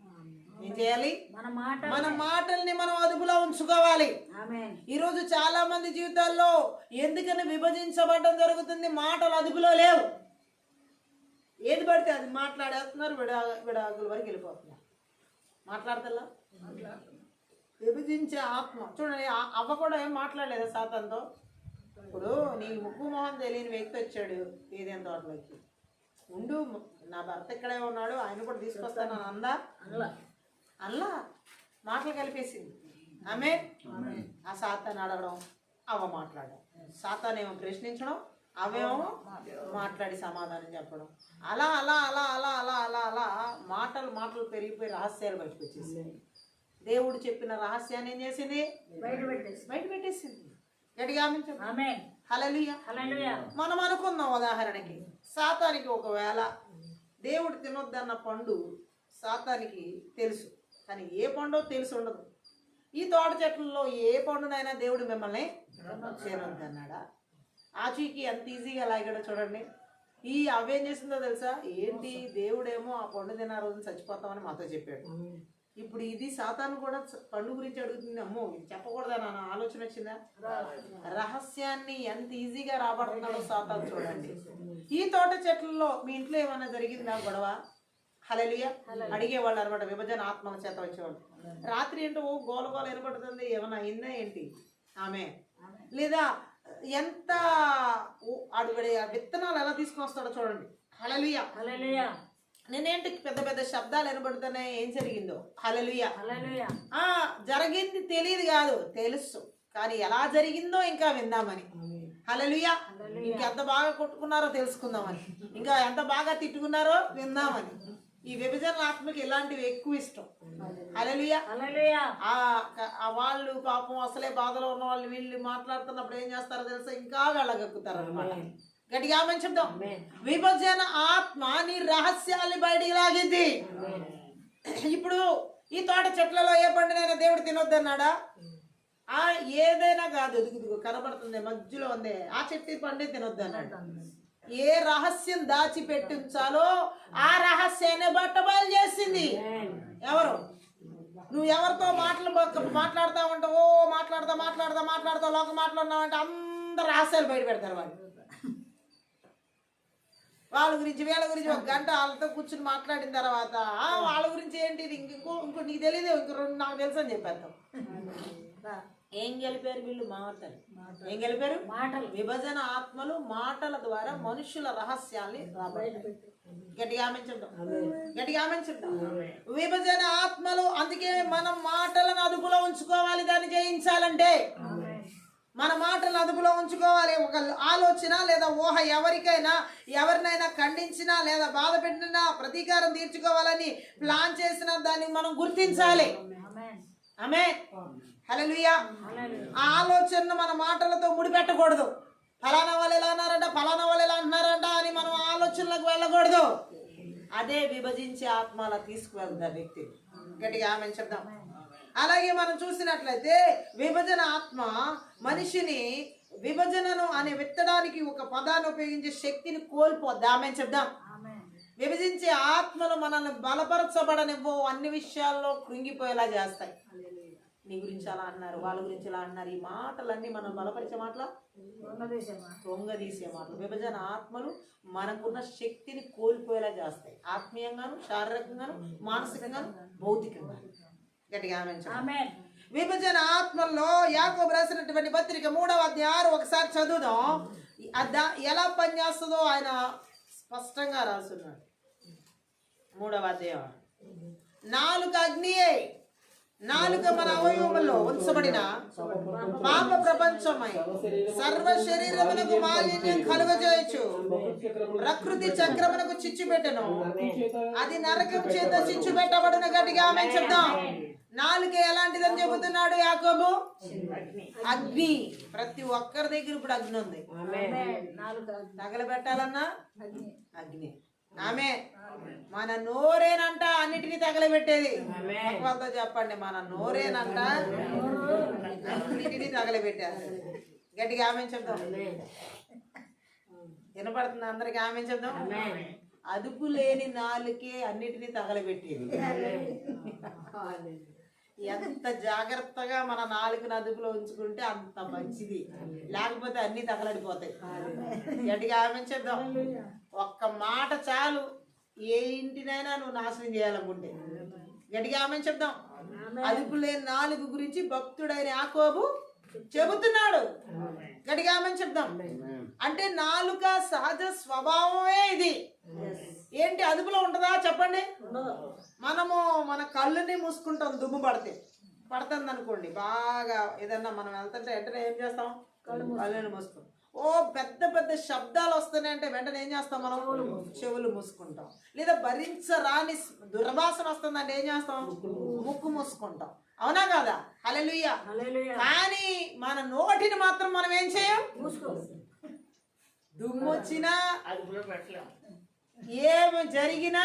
ఏం చేయాలి? మన మాటల్ని మనం అదుపులో ఉంచుకోవాలి. ఈరోజు చాలా మంది జీవితాల్లో ఎందుకని విభజించబడడం జరుగుతుంది? మాటలు అదుపులో లేవు. ఏది పడితే అది మాట్లాడేస్తున్నారు, విడాకుల వరకు వెళ్ళిపోతున్నారు. మాట్లాడతల్లా విభజించే ఆత్మ చూడండి. అవ్వ కూడా ఏం మాట్లాడలేదా సాతాన్తో? ఇప్పుడు నీ ముక్కు మొహం తెలియని వ్యక్తి వచ్చాడు ఏదేం తోటలోకి, ఉండు నా భర్త ఇక్కడే ఉన్నాడు, ఆయన కూడా తీసుకొస్తాను అందా? అల్లా మాటలు కలిపేసింది ఆమె. ఆ సాతాన్ని అడగడం, అవ్వ మాట్లాడడం, సాతాన్ ఏమో ప్రశ్నించడం, అవేమో మాట్లాడి సమాధానం చెప్పడం. అలా అలా అలా అలా అలా అలా అలా మాటలు పెరిగిపోయి రహస్యాలు బయటకు వచ్చేసింది. దేవుడు చెప్పిన రహస్యాన్ని ఏం చేసింది? బయట పెట్టేసింది. గట్టిగా హల్లెలూయా. మనం అనుకుందాం, ఉదాహరణకి సాతానికి ఒకవేళ దేవుడు తినొద్దన్న పండు సాతానికి తెలుసు, కానీ ఏ పండో తెలిసి ఉండదు. ఈ తోట చెట్లలో ఏ పండునైనా దేవుడు మిమ్మల్ని తినొద్దన్నాడా? ఆచూకి ఎంత ఈజీగా లాగాడో చూడండి. అవేం చేసిందో తెలుసా? ఏంటి, దేవుడేమో ఆ పండు తిన్న రోజున చచ్చిపోతామని మాతో చెప్పాడు. ఇప్పుడు ఇది సాతాను కూడా పండు గురించి అడుగుతుంది. అమ్మో ఇది చెప్పకూడదా నా ఆలోచన వచ్చిందా? రహస్యాన్ని ఎంత ఈజీగా రాబడుతున్నాడో సాతాను చూడండి. ఈ తోట చెట్లలో మీ ఇంట్లో ఏమైనా జరిగిందా గొడవ? హల్లెలూయా. అడిగేవాళ్ళు అనమాట, విభజన ఆత్మల చేత వచ్చేవాళ్ళు. రాత్రి ఏంటో గోల వినపడుతుంది, ఏమైనా అయిందా ఏంటి? ఆమె లేదా ఎంత అడుగుడే విత్తనాలు ఎలా తీసుకుని వస్తాడో చూడండి. హల్లెలూయా. నేనేంటి పెద్ద పెద్ద శబ్దాలు వినబడుతున్నాయి, ఏం జరిగిందో? హల్లెలూయా. జరిగింది తెలియదు కాదు, తెలుసు, కానీ ఎలా జరిగిందో ఇంకా విందామని. హల్లెలూయా. ఇంకెంత బాగా కొట్టుకున్నారో తెలుసుకుందామని, ఇంకా ఎంత బాగా తిట్టుకున్నారో విందామని. ఈ విభజన ఆత్మకి ఇలాంటివి ఎక్కువ ఇష్టం. హల్లెలూయా. వాళ్ళు పాపం అసలే బాధలో ఉన్న వాళ్ళు వీళ్ళు మాట్లాడుతున్నప్పుడు ఏం చేస్తారో తెలుసా? ఇంకా వెళ్ళగక్కుతారు అనమాట. గట్టిగా ఆమేన్ చెప్దాం. విభజన ఆత్మ నీ రహస్యాలు బయటికి లాగింది. ఇప్పుడు ఈ తోట చెట్లలో ఏ పండునైనా దేవుడు తినొద్దన్నాడా? ఏదైనా కాదు, ఎదుగుదుగు కనబడుతుంది మధ్యలో ఉంది, ఆ చెట్టు పండే తినొద్దు అన్నాడు. ఏ రహస్యం దాచి పెట్టించాలో ఆ రహస్యాన్ని బట్టబయలు చేసింది ఎవరు? నువ్వు ఎవరితో మాట్లాడుతా ఉంటావు, మాట్లాడతా లోక మాట్లాడినావు అంటే అందరు రహస్యాలు బయట పెడతారు. వాళ్ళ గురించి వీళ్ళ గురించి ఒక గంట వాళ్ళతో కూర్చుని మాట్లాడిన తర్వాత వాళ్ళ గురించి ఏంటి ఇంకో నీకు తెలియదు, ఇంకో రెండు నాకు తెలుసు అని చెప్పేస్తాం. ఏం గెలిపారు వీళ్ళు? మాటలు. ఏం గెలిపారు? మాటలు. విభజన ఆత్మలు మాటల ద్వారా మనుషుల రహస్యాల్ని గట్టిగా ఆమెంచుంటాం. విభజన ఆత్మలు. అందుకే మనం మాటలను అదుపులో ఉంచుకోవాలి. దాన్ని జయించాలంటే మన మాటలను అదుపులో ఉంచుకోవాలి. ఒక ఆలోచన లేదా ఊహ ఎవరినైనా ఖండించినా లేదా బాధ పెట్టినా ప్రతీకారం తీర్చుకోవాలని ప్లాన్ చేసిన దాన్ని మనం గుర్తించాలి. ఆమేన్. హల్లెలూయా. ఆ ఆలోచనను మన మాటలతో ముడిపెట్టకూడదు. ఫలానా వాళ్ళు ఎలా అన్నారంట, ఫలానా వాళ్ళు ఎలా అంటున్నారంట అని మనం ఆలోచనలకు వెళ్ళకూడదు. అదే విభజించే ఆత్మ అలా తీసుకువెళ్తారు వ్యక్తి. గట్టిగా ఆమేన్ చెప్దాం. అలాగే మనం చూసినట్లయితే విభజన ఆత్మ మనిషిని విభజనను అనే విత్తడానికి ఒక పదాన్ని ఉపయోగించే శక్తిని కోల్పోద్ది. ఆమేన్ చెప్దాం. విభజించే ఆత్మలు మనల్ని బలపరచబడనివ్వు, అన్ని విషయాల్లో కృంగిపోయేలా చేస్తాయి. నీ గురించి అలా అన్నారు, వాళ్ళ గురించి ఇలా అన్నారు, ఈ మాటలన్నీ మనం బలపరిచే మాటలు, కృంగదీసే మాటలు. విభజన ఆత్మలు మనకున్న శక్తిని కోల్పోయేలా చేస్తాయి, ఆత్మీయంగాను, శారీరకంగాను, మానసికంగాను, భౌతికంగా. గట్టిగా ఆమేన్. విభజన ఆత్మల్లో యాకోబు రాసినటువంటి పత్రిక 3వ అధ్యాయం ఒకసారి చదువుదాం. ఎలా పనిచేస్తుందో ఆయన స్పష్టంగా రాస్తున్నాడు. 3వ అధ్యాయం. నాలుక అగ్నియే, నాలుక మన అవయవములో ఉంచబడిన పాప ప్రపంచమై సర్వ శరీరమునకు మాలిన్యం కలుగజేయచ్చు. ప్రకృతి చక్రమునకు చిచ్చు పెట్టెను, అది నరకం చేత చిచ్చు పెట్టబడిన. గట్టిగా ఆమేన్ చెప్దాం. నాలుక ఎలాంటిదని చెబుతున్నాడు యాకోబు? అగ్ని. ప్రతి ఒక్కరి దగ్గర ఇప్పుడు అగ్ని ఉంది. తగలబెట్టాలన్నా అగ్ని. ఆమేన్. మన నోరేనంట అన్నిటినీ తగలబెట్టేది. వాళ్ళతో చెప్పండి, మన నోరేనంట అన్నిటినీ తగలబెట్టారు. గట్టిగా ఆమేన్ చెప్దాం. వినపడుతుంది అందరికి? ఆమేన్ చెప్దాం. అదుపు లేని నాలుకే అన్నిటినీ తగలబెట్టేది. ఎంత జాగ్రత్తగా మన నాలుకను అదుపులో ఉంచుకుంటే అంత మంచిది, లేకపోతే అన్ని తగలడిపోతాయి. గట్టిగా ఆమేన్ చెప్దాం. ఒక్క మాట చాలు ఏ ఇంటినైనా నువ్వు నాశనం చేయాలనుకుంటే. గట్టిగా ఆమేన్ చెప్దాం. అదుపు లేని నాలుగు గురించి భక్తుడైన యాకోబు చెబుతున్నాడు. గట్టిగా ఆమేన్ చెప్దాం. అంటే నాలుక సహజ స్వభావమే ఇది. ఏంటి అదుపులో ఉంటుందా చెప్పండి? మనము మన కళ్ళుని మూసుకుంటాం, దుమ్ము పడుతుంది అనుకోండి, బాగా ఏదన్నా మనం వెళ్తుంటే వెంటనే ఏం చేస్తాం? కళ్ళని మూసుకుంటాం. ఓ పెద్ద పెద్ద శబ్దాలు వస్తున్నాయి అంటే వెంటనే ఏం చేస్తాం మనం? చెవులు మూసుకుంటాం. లేదా భరించరాని దుర్వాసన వస్తుందంటే ఏం చేస్తాం? ముక్కు మూసుకుంటాం. అవునా కాదా? హల్లెలూయా. కానీ మన నోటిని మాత్రం మనం ఏం చేయం? దుమ్ము వచ్చినా ఏమి జరిగినా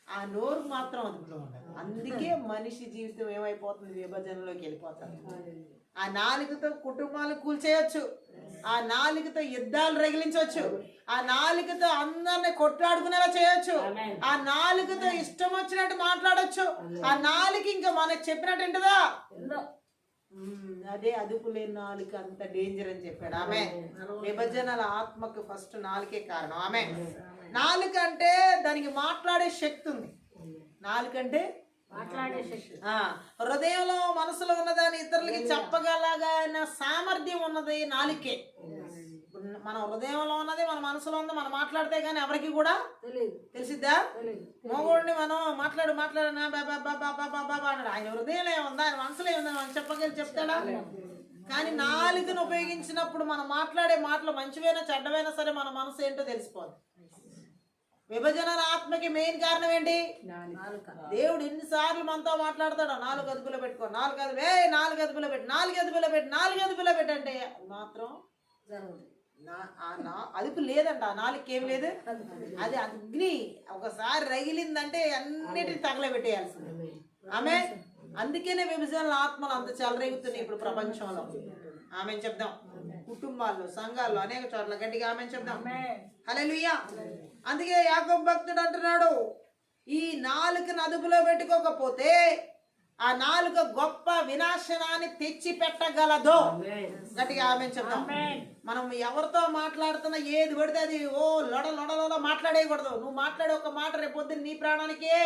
ఆ నోరు మాత్రం అదుపులో ఉండదు. అందుకే మనిషి జీవితం ఏమైపోతుంది? విభజనలోకి వెళ్ళిపోతాడు. ఆ నాలుకతో కుటుంబాలు కూల్చేయచ్చు, ఆ నాలుకతో యుద్ధాలు రగిలించవచ్చు, ఆ నాలుకతో అందరిని కొట్లాడుకునేలా చేయొచ్చు, ఆ నాలుకతో ఇష్టం వచ్చినట్టు మాట్లాడొచ్చు. ఆ నాలుక ఇంకా మనకు చెప్పినట్టు ఏంటదా? అదే అదుపు లేని నాలుక అంత డేంజర్ అని చెప్పాడు. ఆమె విభజనల ఆత్మకు ఫస్ట్ నాలుకే కారణం. ఆమె నాలుక అంటే దానికి మాట్లాడే శక్తి ఉంది. నాలుక అంటే మాట్లాడే శక్తి, హృదయంలో మనసులో ఉన్నదాన్ని ఇతరులకి చెప్పగలగాన సామర్థ్యం ఉన్నది నాలుకే. మన హృదయంలో ఉన్నది మన మనసులో ఉంది, మనం మాట్లాడితే గానీ ఎవరికి కూడా తెలిసిద్దా? మగోడిని మనం మాట్లాడినా బాబా అన్నాడు, ఆయన హృదయంలో ఏముందా, ఆయన మనసులో ఏముందా మనం చెప్తాడా? కానీ నాలుకను ఉపయోగించినప్పుడు మనం మాట్లాడే మాటలు మంచివైనా చెడ్డవైనా సరే మన మనసు ఏంటో తెలిసిపోదు. విభజన ఆత్మకి మెయిన్ కారణం ఏంటి? దేవుడు ఎన్నిసార్లు మనతో మాట్లాడతాడో, 4 అదుపులో పెట్టుకో, 4 అదుపులో పెట్టు అంటే మాత్రం అదుపు లేదంట. ఆ నాలుగుకి ఏం లేదు, అది అగ్ని. ఒకసారి రగిలిందంటే అన్నిటిని తగలబెట్టేయాల్సింది. ఆమె అందుకనే విభజనల ఆత్మలు అంత చెలరేగుతున్నాయి ఇప్పుడు ప్రపంచంలో. ఆమె చెప్దాం, కుటుంబాల్లో, సంఘాల్లో, అనేక చోట్ల గట్టిగా ఆమె చెప్దాం. హల్లెలూయా. అందుకే యాకోబు భక్తుడు అంటున్నాడు, ఈ నాలుకను అదుపులో పెట్టుకోకపోతే ఆ నాలుక గొప్ప వినాశనాన్ని తెచ్చి పెట్టగలదు. గట్టిగా ఆమె చెప్దాం. మనం ఎవరితో మాట్లాడుతున్నా ఏది పడితే అది లొడ మాట్లాడేయకూడదు. నువ్వు మాట్లాడే ఒక మాట రేపొద్దున నీ ప్రాణానికే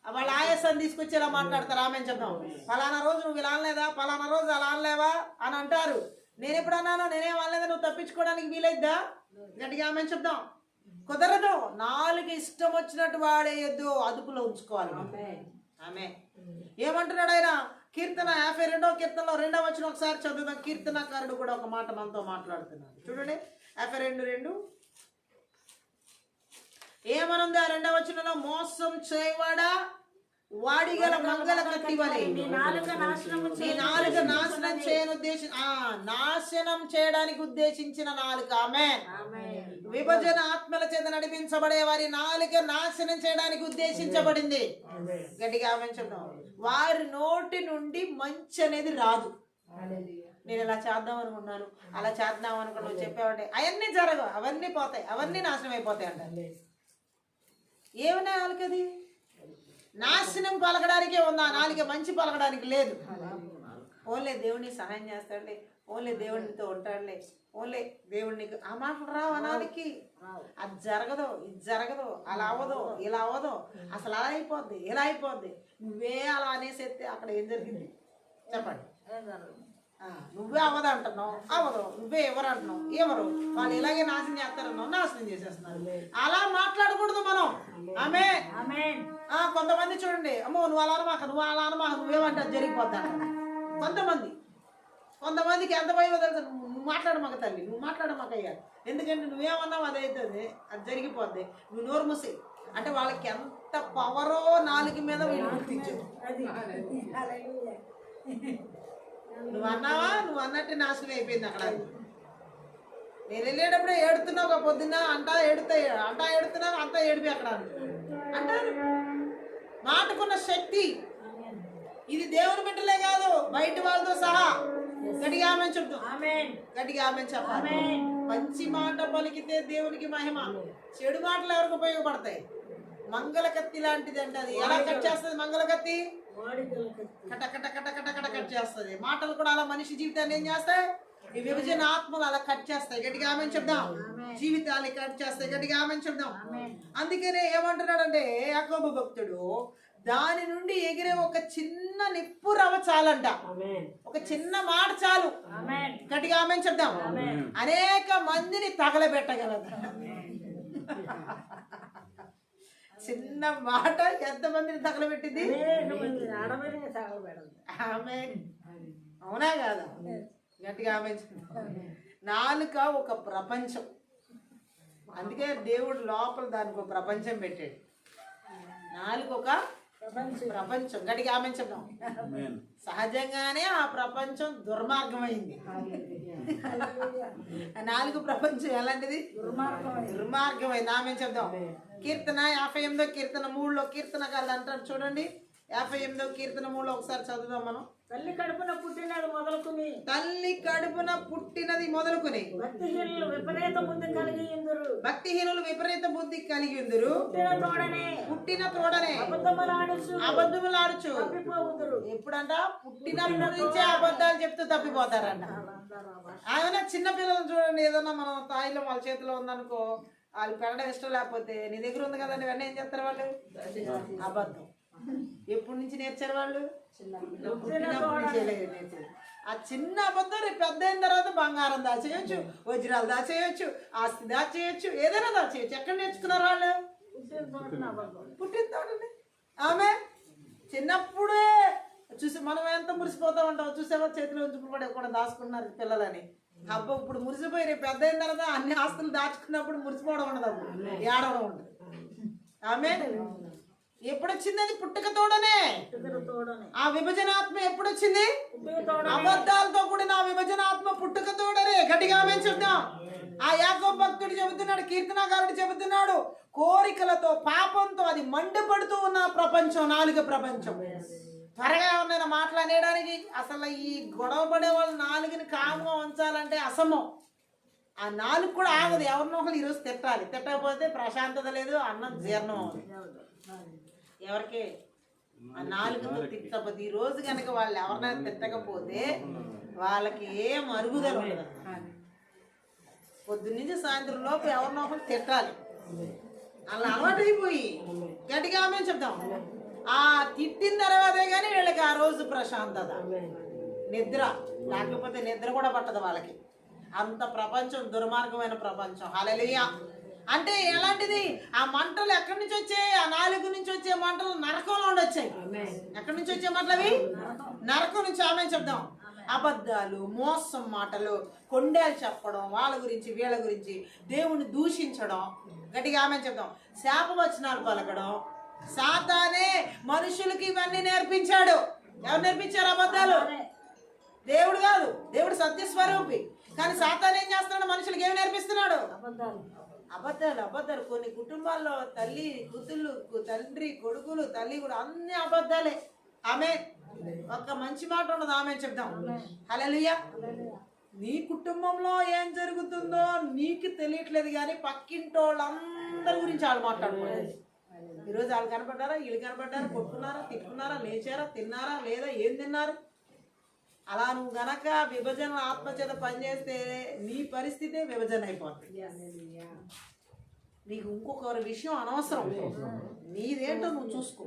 వాళ్ళ ఆయాసాన్ని తీసుకొచ్చేలా మాట్లాడతారు. ఆమె చెప్దాం. ఫలానా రోజు నువ్వు ఇలా అనలేదా, ఫలానా రోజు అలా అనలేవా అని అంటారు. నేను ఎప్పుడు అన్నానో, నేనేం అనలేదా, నువ్వు తప్పించుకోవడానికి వీలైద్దా? గట్టిగా ఆమె చెప్దాం. కుదరదు. నాలుగు ఇష్టం వచ్చినట్టు వాడేయద్దు, అదుపులో ఉంచుకోవాలి. ఆమె ఏమంటున్నాడు ఆయన? కీర్తన 52వ కీర్తనలో 2వ వచనం ఒకసారి చదువుదాం. కీర్తనకారుడు కూడా ఒక మాట మనతో మాట్లాడుతున్నాడు. చూడండి 52:2 ఏమనుంది? ఆ 2వ వచనంలో, మోసం చేయవాడా, వాడిగల మంగళ కత్తి వలె నీ నాలుక నాశనం చేయడానికి ఉద్దేశించిన నాలుక. ఆమేన్. విభజన ఆత్మల చేత నడిపించబడే వారి నాలుక నాశనం చేయడానికి ఉద్దేశించబడింది. గట్టిగా ఆమేన్ చెప్తాం. వారి నోటి నుండి మంచి అనేది రాదు. నేను ఇలా చేద్దాం అనుకున్నాను, అలా చేద్దాం అనుకున్నాను చెప్పేవాడే, అవన్నీ జరగవు, అవన్నీ పోతాయి, అవన్నీ నాశనం అయిపోతాయి అంట. ఏమన్నా నాలుకది నాశనం పలకడానికే ఉందా నాలుక, మంచి పలకడానికి లేదు. ఓన్లే దేవుడిని సహాయం చేస్తాడులే, ఓన్లే దేవుడితో ఉంటాడులే, ఓన్లే దేవుడికి ఆ మాటలు రావు అనాలికి. అది జరగదు, ఇది జరగదు, అలా అవ్వదు, ఇలా అవ్వదు, అసలు అలా అయిపోద్ది, ఇలా అయిపోద్ది. నువ్వే అలా అనేసేస్తే అక్కడ ఏం జరిగింది చెప్పండి? నువ్వే అవ్వదు అంటున్నావు, అవ్వదు. నువ్వే ఎవరు అంటున్నావు, ఎవరు? వాళ్ళు ఇలాగే నాశనం చేస్తారన్నావు, నాశనం చేసేస్తున్నారు. అలా మాట్లాడకూడదు మనం. ఆమె కొంతమంది చూడండి, అమ్మో నువ్వు అలా అనమాక, నువ్వు అలా అనమాక, నువ్వేమంటే అది జరిగిపోద్ది అంట. కొంతమందికి ఎంత భయమో తెలుసు. నువ్వు మాట్లాడమాక తల్లి, నువ్వు మాట్లాడమాక అయ్యా, ఎందుకంటే నువ్వేమన్నావు అది అవుతుంది, అది జరిగిపోద్ది, నువ్వు నోరు మూసి అంటే వాళ్ళకి ఎంత పవరో నాలుగు మీద వీళ్ళు గుర్తించు. నువ్వు అన్నావా, నువ్వు అన్నట్టు నాశనం అయిపోయింది అక్కడ. నేను వెళ్ళేటప్పుడే ఏడుతున్నావు ఒక పొద్దున్న, అంటా ఏడుతున్నావు, అంతా ఏడిపి అక్కడ అంటారు. మాటకున్న శక్తి ఇది దేవుని బిడ్డలే కాదు, బయట వాళ్ళతో సహా. గట్టిగా ఆమె చెప్తాం. గట్టిగా ఆమె చెప్పాలి. మంచి మాట పలికితే దేవునికి మహిమ, చెడు మాటలు ఎవరికి ఉపయోగపడతాయి? మంగళ కత్తి లాంటిది అంటే అది ఎలా కట్ చేస్తుంది? మంగళ కత్తి కట కట కట కట కట కట్ చేస్తుంది. మాటలు కూడా అలా మనిషి జీవితాన్ని ఏం చేస్తాయి? ఈ విభజన ఆత్మలు అలా కట్ చేస్తాయి. గట్టిగా ఆమె చెప్దాం. జీవితాన్ని కట్ చేస్తాయి. గట్టిగా ఆమె చెప్దాం. అందుకనే ఏమంటున్నాడంటే యాకోబు భక్తుడు, దాని నుండి ఎగిరే ఒక చిన్న నిప్పు రవ చాలంట, ఒక చిన్న మాట చాలు. గట్టిగా ఆమె చెప్దాం. అనేక మందిని తగలబెట్టగలదు. చిన్న మాట ఎంతమందిని తగలబెట్టింది? ఆమె అవునా కాదా? గట్టిగా ఆమె నాలుక ఒక ప్రపంచం. అందుకే దేవుడు లోపల దానికి ఒక ప్రపంచం పెట్టాడు. నాలుక ఒక ప్రపంచం. గట్టిగా ఆమె చెప్దాం. సహజంగానే ఆ ప్రపంచం దుర్మార్గమైంది. నాలుగు ప్రపంచం ఎలాంటిది? దుర్మార్గమైంది. ఆమె చెప్దాం. కీర్తన 58వ కీర్తన 3లో కీర్తనకారులు అంటారు చూడండి. 58వ కీర్తన 3లో ఒకసారి చదువుదాం మనం. తల్లి కడుపున పుట్టినది మొదలుకుని భక్తిహీనులు విపరీత బుద్ధి కలిగి ఉందురు. పుట్టిన తోడనే అబద్ధములాడుచు ఎప్పుడంట? పుట్టినప్పటి నుంచే అబద్ధాలు చెప్తూ తప్పిపోతారంట. ఆయన చిన్నపిల్లలు చూడండి, ఏదన్నా మనం తాయిలో వాళ్ళ చేతిలో ఉందనుకో, వాళ్ళు పెరగడం ఇష్టం లేకపోతే నీ దగ్గర ఉంది కదండి, ఇవన్నీ ఏం చేస్తారు వాళ్ళు? అబద్ధం. ఎప్పటి నుంచి నేర్చారు వాళ్ళు? పుట్టినప్పటి నుంచి నేర్చారు. ఆ చిన్న అబద్ధం రేపు పెద్ద అయిన తర్వాత బంగారం దాచేయచ్చు, వజ్రాలు దాచేయచ్చు, ఆస్తి దాచేయచ్చు, ఏదైనా దాచేయచ్చు. ఎక్కడ నేర్చుకున్నారు వాళ్ళు? పుట్టిన తోటనే. ఆమె చిన్నప్పుడే చూసి మనం ఎంత మురిసిపోతా ఉంటాం. చూసేవా చేతిలో ఉంచుకుని కూడా దాచుకున్నారు పిల్లలని. అబ్బా ఇప్పుడు మురిసిపోయి రేపు పెద్ద అయిన తర్వాత అన్ని ఆస్తులు దాచుకున్నప్పుడు మురిసిపోవడం ఉండదు, అప్పుడు ఏడవడం ఉండదు. ఆమె ఎప్పుడొచ్చింది? అది పుట్టుక తోడనే. ఆ విభజనాత్మ ఎప్పుడొచ్చింది? అబద్ధాలతో కూడిన ఆ విభజనాత్మ పుట్టుక తోడనే. గట్టిగా ఆమె చెప్తాం. ఆ యాకోబు భక్తుడు చెబుతున్నాడు, కీర్తనాకారుడు చెబుతున్నాడు, కోరికలతో పాపంతో అది మండిపడుతూ ఉన్న ప్రపంచం, నాలుగు ప్రపంచం. త్వరగా ఎవరినైనా మాట్లాడేయడానికి అసలు ఈ గొడవ పడే వాళ్ళు నాలుగుని కాముగా ఉంచాలంటే అసమం. ఆ నాలుగు కూడా ఆగదు. ఎవరినో ఒకరు ఈరోజు తిట్టాలి. తిట్టకపోతే ప్రశాంతత లేదు, అన్నం జీర్ణం అవుతుంది. ఎవరికి? ఆ నాలుగుతో తిట్టకపోతే ఈ రోజు కనుక వాళ్ళు ఎవరినైనా తిట్టకపోతే వాళ్ళకి ఏం అరుగుదల ఉండదు. పొద్దున్నుంచి సాయంత్రం లోపు ఎవరినో ఒకరు తిట్టాలి. అలా అలవాటైపోయి గట్టిగా ఆమె చెప్తాం. ఆ తిట్టిన తర్వాతే కానీ వీళ్ళకి ఆ రోజు ప్రశాంతత, నిద్ర లేకపోతే నిద్ర కూడా పట్టదు వాళ్ళకి. అంత ప్రపంచం దుర్మార్గమైన ప్రపంచం. హల్లెలూయా. అంటే ఎలాంటిది? ఆ మంటలు ఎక్కడి నుంచి వచ్చాయి? ఆ నాలుగు నుంచి వచ్చే మంటలు నరకంలో ఉండి వచ్చాయి. ఎక్కడి నుంచి వచ్చే మంటలు అవి? నరకం నుంచి. ఆమె చెప్దాం. అబద్ధాలు, మోసం మాటలు, కొండేలు చెప్పడం, వాళ్ళ గురించి వీళ్ళ గురించి, దేవుని దూషించడం. గట్టిగా ఆమె చెప్దాం. శాపవచనాలు పలకడం. సాతానే మనుషులకి ఇవన్నీ నేర్పించాడు. ఎవరు నేర్పించారు అబద్ధాలు? దేవుడు కాదు. దేవుడు సత్యస్వరూపి. కానీ సాతాను ఏం చేస్తున్నాడు? మనుషులకి ఏమి నేర్పిస్తున్నాడు? అబద్ధాలు. అబద్ధాలు. కొన్ని కుటుంబాల్లో తల్లి కూతుళ్ళు, తండ్రి కొడుకులు, తల్లి కూడా అన్ని అబద్ధాలే. ఆమె ఒక్క మంచి మాట ఉండదు. ఆమె చెప్దాం. హల్లెలూయా. నీ కుటుంబంలో ఏం జరుగుతుందో నీకు తెలియట్లేదు, కానీ పక్కింటి వాళ్ళందరి గురించి వాళ్ళు మాట్లాడుకోలేదు. ఈరోజు వాళ్ళు కనపడ్డారా, వీళ్ళు కనపడ్డారా, కొట్టుకున్నారా, తిట్టుకున్నారా, లేచారా, తిన్నారా లేదా, ఏం తిన్నారు? అలా నువ్వు గనక విభజన ఆత్మచేత పనిచేస్తే నీ పరిస్థితే విభజన అయిపోతుంది. నీకు ఇంకొకరి విషయం అనవసరం. నీదేంటో నువ్వు చూసుకో.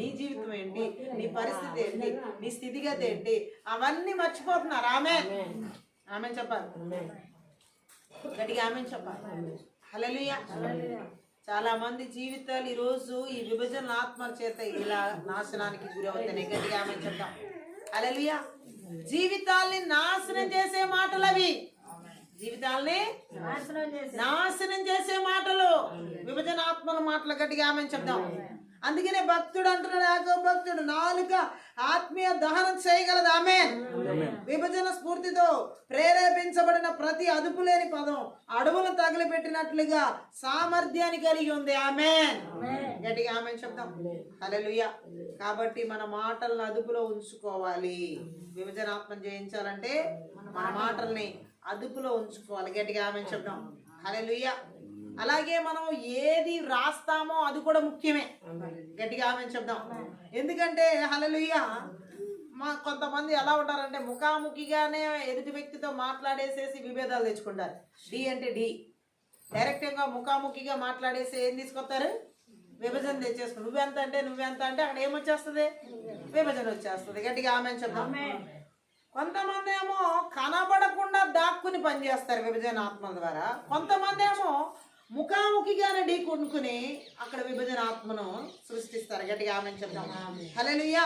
నీ జీవితం ఏంటి, నీ పరిస్థితి ఏంటి, నీ స్థితిగతి ఏంటి, అవన్నీ మర్చిపోతున్నారు. ఆమె చెప్పాలి. గట్టిగా ఆమె చెప్పాలి. హల్లెలూయా. చాలా మంది జీవితాలు ఈరోజు ఈ విభజన ఆత్మ చేత ఇలా నాశనానికి గురి అవుతాయి. గట్టిగా ఆమె చెప్తాం. హల్లెలూయా. జీవితాల్ని నాశనం చేసే మాటలు అవి. జీవితాల్ని నాశనం చేసే మాటలు విభజన ఆత్మల మాటలు. గట్టిగా ఆమె చెప్తాం. అందుకనే భక్తుడు అంటున్నాడు, యాకోబు భక్తుడు, నాలుక ఆత్మీయ దహనం చేయగలదు. ఆమేన్. విభజన స్ఫూర్తితో ప్రేరేపించబడిన ప్రతి అదుపు లేని పదం అడవులు తగిలిపెట్టినట్లుగా సామర్థ్యాన్ని కలిగి ఉంది. ఆమేన్. గట్టిగా ఆమేన్ చెప్తాం. హల్లెలూయా. కాబట్టి మన మాటలను అదుపులో ఉంచుకోవాలి. విభజన ఆత్మ జయించాలంటే మన మాటల్ని అదుపులో ఉంచుకోవాలి. గట్టిగా ఆమేన్ చెప్తాం. హల్లెలూయా. అలాగే మనం ఏది రాస్తామో అది కూడా ముఖ్యమే. గట్టిగా ఆమేన్ చెప్దాం. ఎందుకంటే హల్లెలూయా, కొంతమంది ఎలా ఉంటారంటే ముఖాముఖిగానే ఎదుటి వ్యక్తితో మాట్లాడేసేసి విభేదాలు తెచ్చుకుంటారు. డి అంటే డి, డైరెక్ట్గా ముఖాముఖిగా మాట్లాడేసి ఏం తీసుకొస్తారు? విభజన తెచ్చేసుకుని. నువ్వెంత అంటే అక్కడ ఏమొచ్చేస్తుంది? విభజన వచ్చేస్తుంది. గట్టిగా ఆమేన్ చెప్దాం. కొంతమంది ఏమో కనబడకుండా దాక్కుని పనిచేస్తారు విభజన ఆత్మల ద్వారా. కొంతమంది ఏమో ముఖాముఖిగానే ఢీ కొనుక్కుని అక్కడ విభజన ఆత్మను సృష్టిస్తారు. గట్టిగా ఆమెను చెప్తాం. హల్లెలూయా.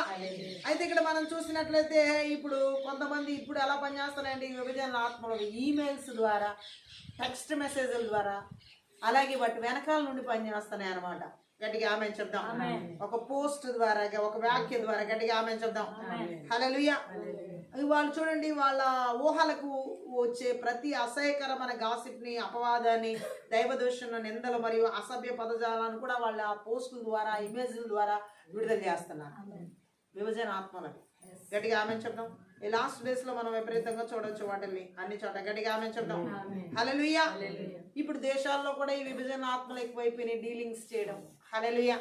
అయితే ఇక్కడ మనం చూసినట్లయితే ఇప్పుడు కొంతమంది ఇప్పుడు ఎలా పనిచేస్తున్నాయండి ఈ విభజన ఆత్మలు? ఈమెయిల్స్ ద్వారా, టెక్స్ట్ మెసేజ్ల ద్వారా, అలాగే వాటి వెనకాల నుండి పనిచేస్తున్నాయి అన్నమాట. గట్టిగా ఆమెను చెప్దాం. ఒక పోస్ట్ ద్వారా, ఒక వాక్య ద్వారా గట్టిగా ఆమెను చెప్దాం. హల్లెలూయా. వాళ్ళు చూడండి, వాళ్ళ ఊహలకు వచ్చే ప్రతి అసహ్యకరమైన గాసిప్ని, అపవాదాన్ని, దైవదోషణ, నిందలు మరియు అసభ్య పదజాలను కూడా వాళ్ళ పోస్టుల ద్వారా, ఇమేజ్ల ద్వారా విడుదల చేస్తున్నారు విభజన ఆత్మలను. గట్టిగా ఆమెను చెప్దాం. ఈ లాస్ట్ డేస్ లో మనం విపరీతంగా చూడొచ్చు వాటిని అన్ని చోట. గట్టిగా ఆమెను చెప్దాం. హల్లెలూయా. ఇప్పుడు దేశాల్లో కూడా ఈ విభజన ఆత్మలు ఎక్కువైపోయినాయి, డీలింగ్స్ చేయడం. హల్లెలూయా.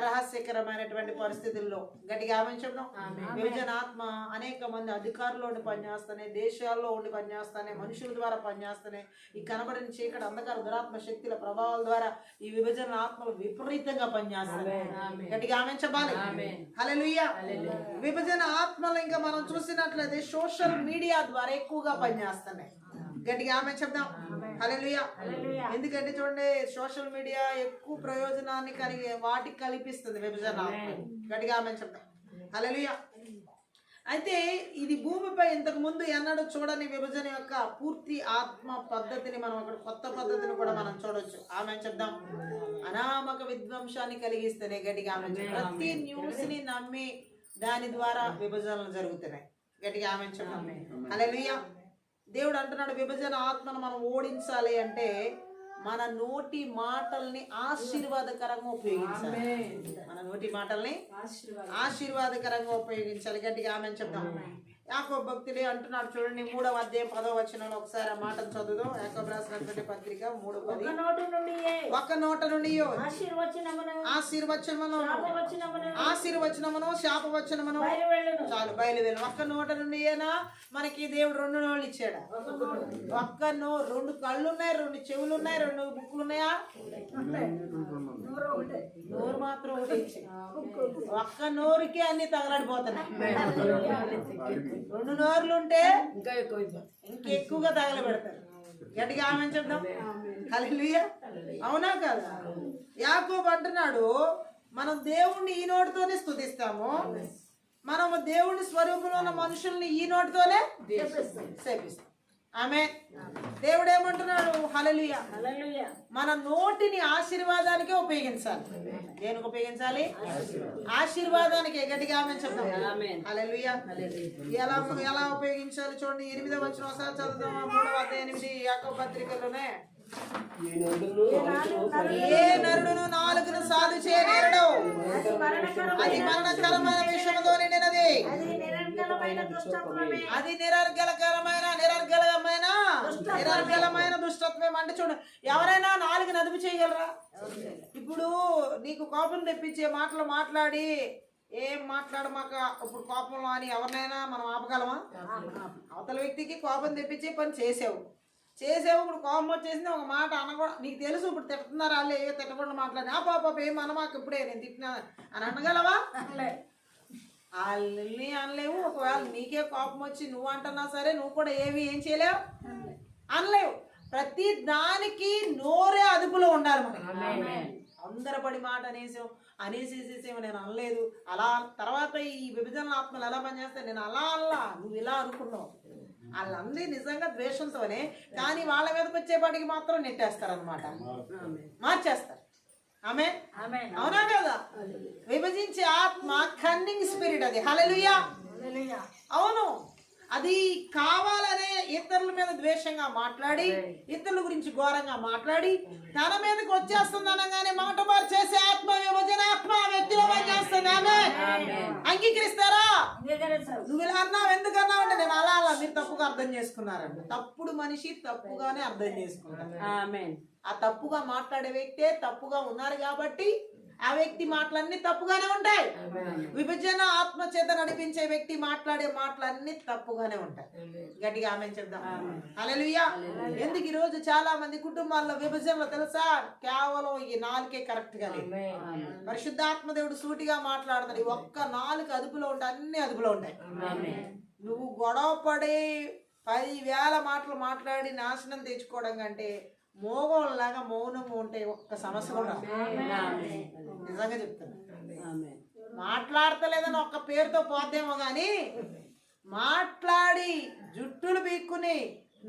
రహస్యకరమైనటువంటి పరిస్థితుల్లో గట్టిగా ఆమెను చెప్దాం. విభజన ఆత్మ అనేక మంది అధికారుల్లో ఉండి పనిచేస్తానే, దేశాల్లో ఉండి పనిచేస్తానే, మనుషుల ద్వారా పనిచేస్తానే, ఈ కనబడిన చీకటి అంధకార దురాత్మ శక్తుల ప్రభావాల ద్వారా ఈ విభజన ఆత్మలు విపరీతంగా పనిచేస్తాయి. గట్టిగా ఆమెను చెప్పాలి. హల్లెలూయా. విభజన ఆత్మలు ఇంకా మనం చూసినట్లయితే సోషల్ మీడియా ద్వారా ఎక్కువగా పనిచేస్తున్నాయి. గట్టిగా ఆమె చెప్దాం. హల్లెలూయా. ఎందుకంటే చూడండి, సోషల్ మీడియా ఎక్కువ ప్రయోజనాన్ని వాటికి కల్పిస్తుంది విభజన ఆత్మ. గట్టిగా ఆమె చెప్దాం. హల్లెలూయా. అయితే ఇది భూమిపై ఇంతకు ముందు ఎన్నడూ చూడని విభజన యొక్క పూర్తి ఆత్మ పద్ధతిని మనం అక్కడ కొత్త పద్ధతిని కూడా మనం చూడొచ్చు. ఆమె చెప్దాం. అనామక విధ్వంసాన్ని కలిగిస్తేనే. గట్టిగా ఆమె ప్రతి న్యూస్ ని నమ్మి దాని ద్వారా విభజనలు జరుగుతున్నాయి. గట్టిగా ఆమె చెప్దాం. హల్లెలూయా. దేవుడు అంటున్నాడు, విభజన ఆత్మను మనం ఓడించాలి అంటే మన నోటి మాటల్ని ఆశీర్వాదకరంగా ఉపయోగించాలి. మన నోటి మాటల్ని ఆశీర్వాదకరంగా ఉపయోగించాలి. గట్టిగా ఆమెను చెప్దాం. యాకోబు భక్తులే అంటున్నాడు చూడండి, 3వ అధ్యాయం 10వ వచనంలో ఒకసారి ఆ మాటను చదువుదాం. యాకోబు రాసినటువంటి పత్రిక 3:10. ఒక్క నోట నుండి ఆశీర్వచనమును శాపవచనమును చాలు బయలువెళ్ళను. ఒక్క నోట నుండి మనకి దేవుడు 2 నోళ్ళు ఇచ్చాడు. ఒక్క 2 కళ్ళు ఉన్నాయి, 2 చెవులు ఉన్నాయి, 2 ముక్కులు ఉన్నాయా? నోరు మాత్రం ఒకటి ఇచ్చి ఒక్క నోరుకే అన్ని తగలడిపోతున్నాయి. 2 నోర్లు ఉంటే ఇంకెక్కువగా తగలబెడతారు. గట్టిగా ఆమెను చెప్దాం. హల్లెలూయా. అవునా కదా? యాకోబు అంటున్నాడు, మనం దేవుణ్ణి ఈ నోటితోనే స్తుతిస్తాము, మనము దేవుని స్వరూపంలో ఉన్న మనుషుల్ని ఈ నోటితోనే సేపిస్తాం. ఆమె దేవుడు ఏమంటున్నాడు? హల్లెలూయా. మన నోటిని ఆశీర్వాదానికే ఉపయోగించాలి. దేనికి ఉపయోగించాలి? ఆశీర్వాదానికే. గట్టిగా ఆమె చెప్తాం. హల్లెలూయా. ఎలా ఉపయోగించాలి చూడండి. 8వ వచనం ఒకసారి చదువుతాం. 3వ అధ్యాయం 8 యాకోబు పత్రికలోనే. ఏ నరుడును 4ను సాధు చేయనేరడు, అది మరణకరమైన విషయముతో నిండినది, అది నిరర్గళమైన దుష్టత్వం. అంటే చూడు, ఎవరైనా 4ని అదుపు చేయగలరా? ఇప్పుడు నీకు కోపం తెప్పించే మాటలు మాట్లాడి ఏం మాట్లాడమాక ఇప్పుడు కోపంలో అని ఎవరినైనా మనం ఆపగలమా? అవతల వ్యక్తికి కోపం తెప్పించే పని చేసావు, ఇప్పుడు కోపం వచ్చేసింది, ఒక మాట అనకూడదు. నీకు తెలుసు ఇప్పుడు తిట్టుతున్నారు వాళ్ళు, ఏ తిట్టకుండా మాట్లాడి ఆ పాప ఏం అనమాక ఇప్పుడే నేను తిట్టినా అని అనగలవా? వాళ్ళని అనలేవు. ఒకవేళ నీకే కోపం వచ్చి నువ్వు అంటున్నా సరే నువ్వు కూడా ఏం చేయలేవు, అనలేవు. ప్రతి దానికి నోరే అదుపులో ఉండాలి. మనకి అందరపడి మాట అనేసేసేమో నేను అనలేదు అలా. తర్వాత ఈ విభజన ఆత్మలు ఎలా పనిచేస్తాయి? నేను అలా నువ్వు ఇలా అనుకున్నావు. వాళ్ళందరూ నిజంగా ద్వేషంతోనే, కానీ వాళ్ళ మీదకి వచ్చేపాటికి మాత్రం నెట్టేస్తారు అనమాట, మార్చేస్తారు. ఆమె అవునా కదా? విభజించే ఆత్మ కన్నింగ్ స్పిరిట్ అది. హల్లెలూయా. అవును, అది కావాలనే ఇతరుల మీద ద్వేషంగా మాట్లాడి, ఇతరుల గురించి ఘోరంగా మాట్లాడి తన మీదకి వచ్చేస్తుంది అనగానే మాట మార్చేసే ఆత్మ, విభజన ఆత్మ వ్యక్తిలో పనిచేస్తుంది. ఆమె అంగీకరిస్తారా? నువ్వు ఇలా అన్నావు, ఎందుకన్నావు అంటే నేను అలా మీరు తప్పుగా అర్థం చేసుకున్నారండి. తప్పుడు మనిషి తప్పుగానే అర్థం చేసుకున్నారు. ఆ తప్పుగా మాట్లాడే వ్యక్తే తప్పుగా ఉన్నారు కాబట్టి ఆ వ్యక్తి మాటలన్నీ తప్పుగానే ఉంటాయి. విభజన ఆత్మ చేత నడిపించే వ్యక్తి మాట్లాడే మాటలన్నీ తప్పుగానే ఉంటాయి. గట్టిగా ఆమెను చెప్దాం. హల్లెలూయా. ఎందుకు ఈ రోజు చాలా మంది కుటుంబాల్లో విభజనలో తెలుసా? కేవలం ఈ 4కే కరెక్ట్ గా లేదు. పరిశుద్ధాత్మ దేవుడు సూటిగా మాట్లాడుతాడు. ఒక్క 4 అదుపులో ఉంటాయి, అన్ని అదుపులో ఉంటాయి. నువ్వు గొడవ పడి 10,000 మాటలు మాట్లాడి నాశనం తెచ్చుకోవడం కంటే మోగోళ్ళలాగా మౌనంగా ఉంటే ఒక్క సమస్య కూడా రాదు. నిజంగా చెప్తాను. మాట్లాడతలేదని ఒక్క పేరుతో పోద్దేమో కానీ మాట్లాడి జుట్టులు పీక్కుని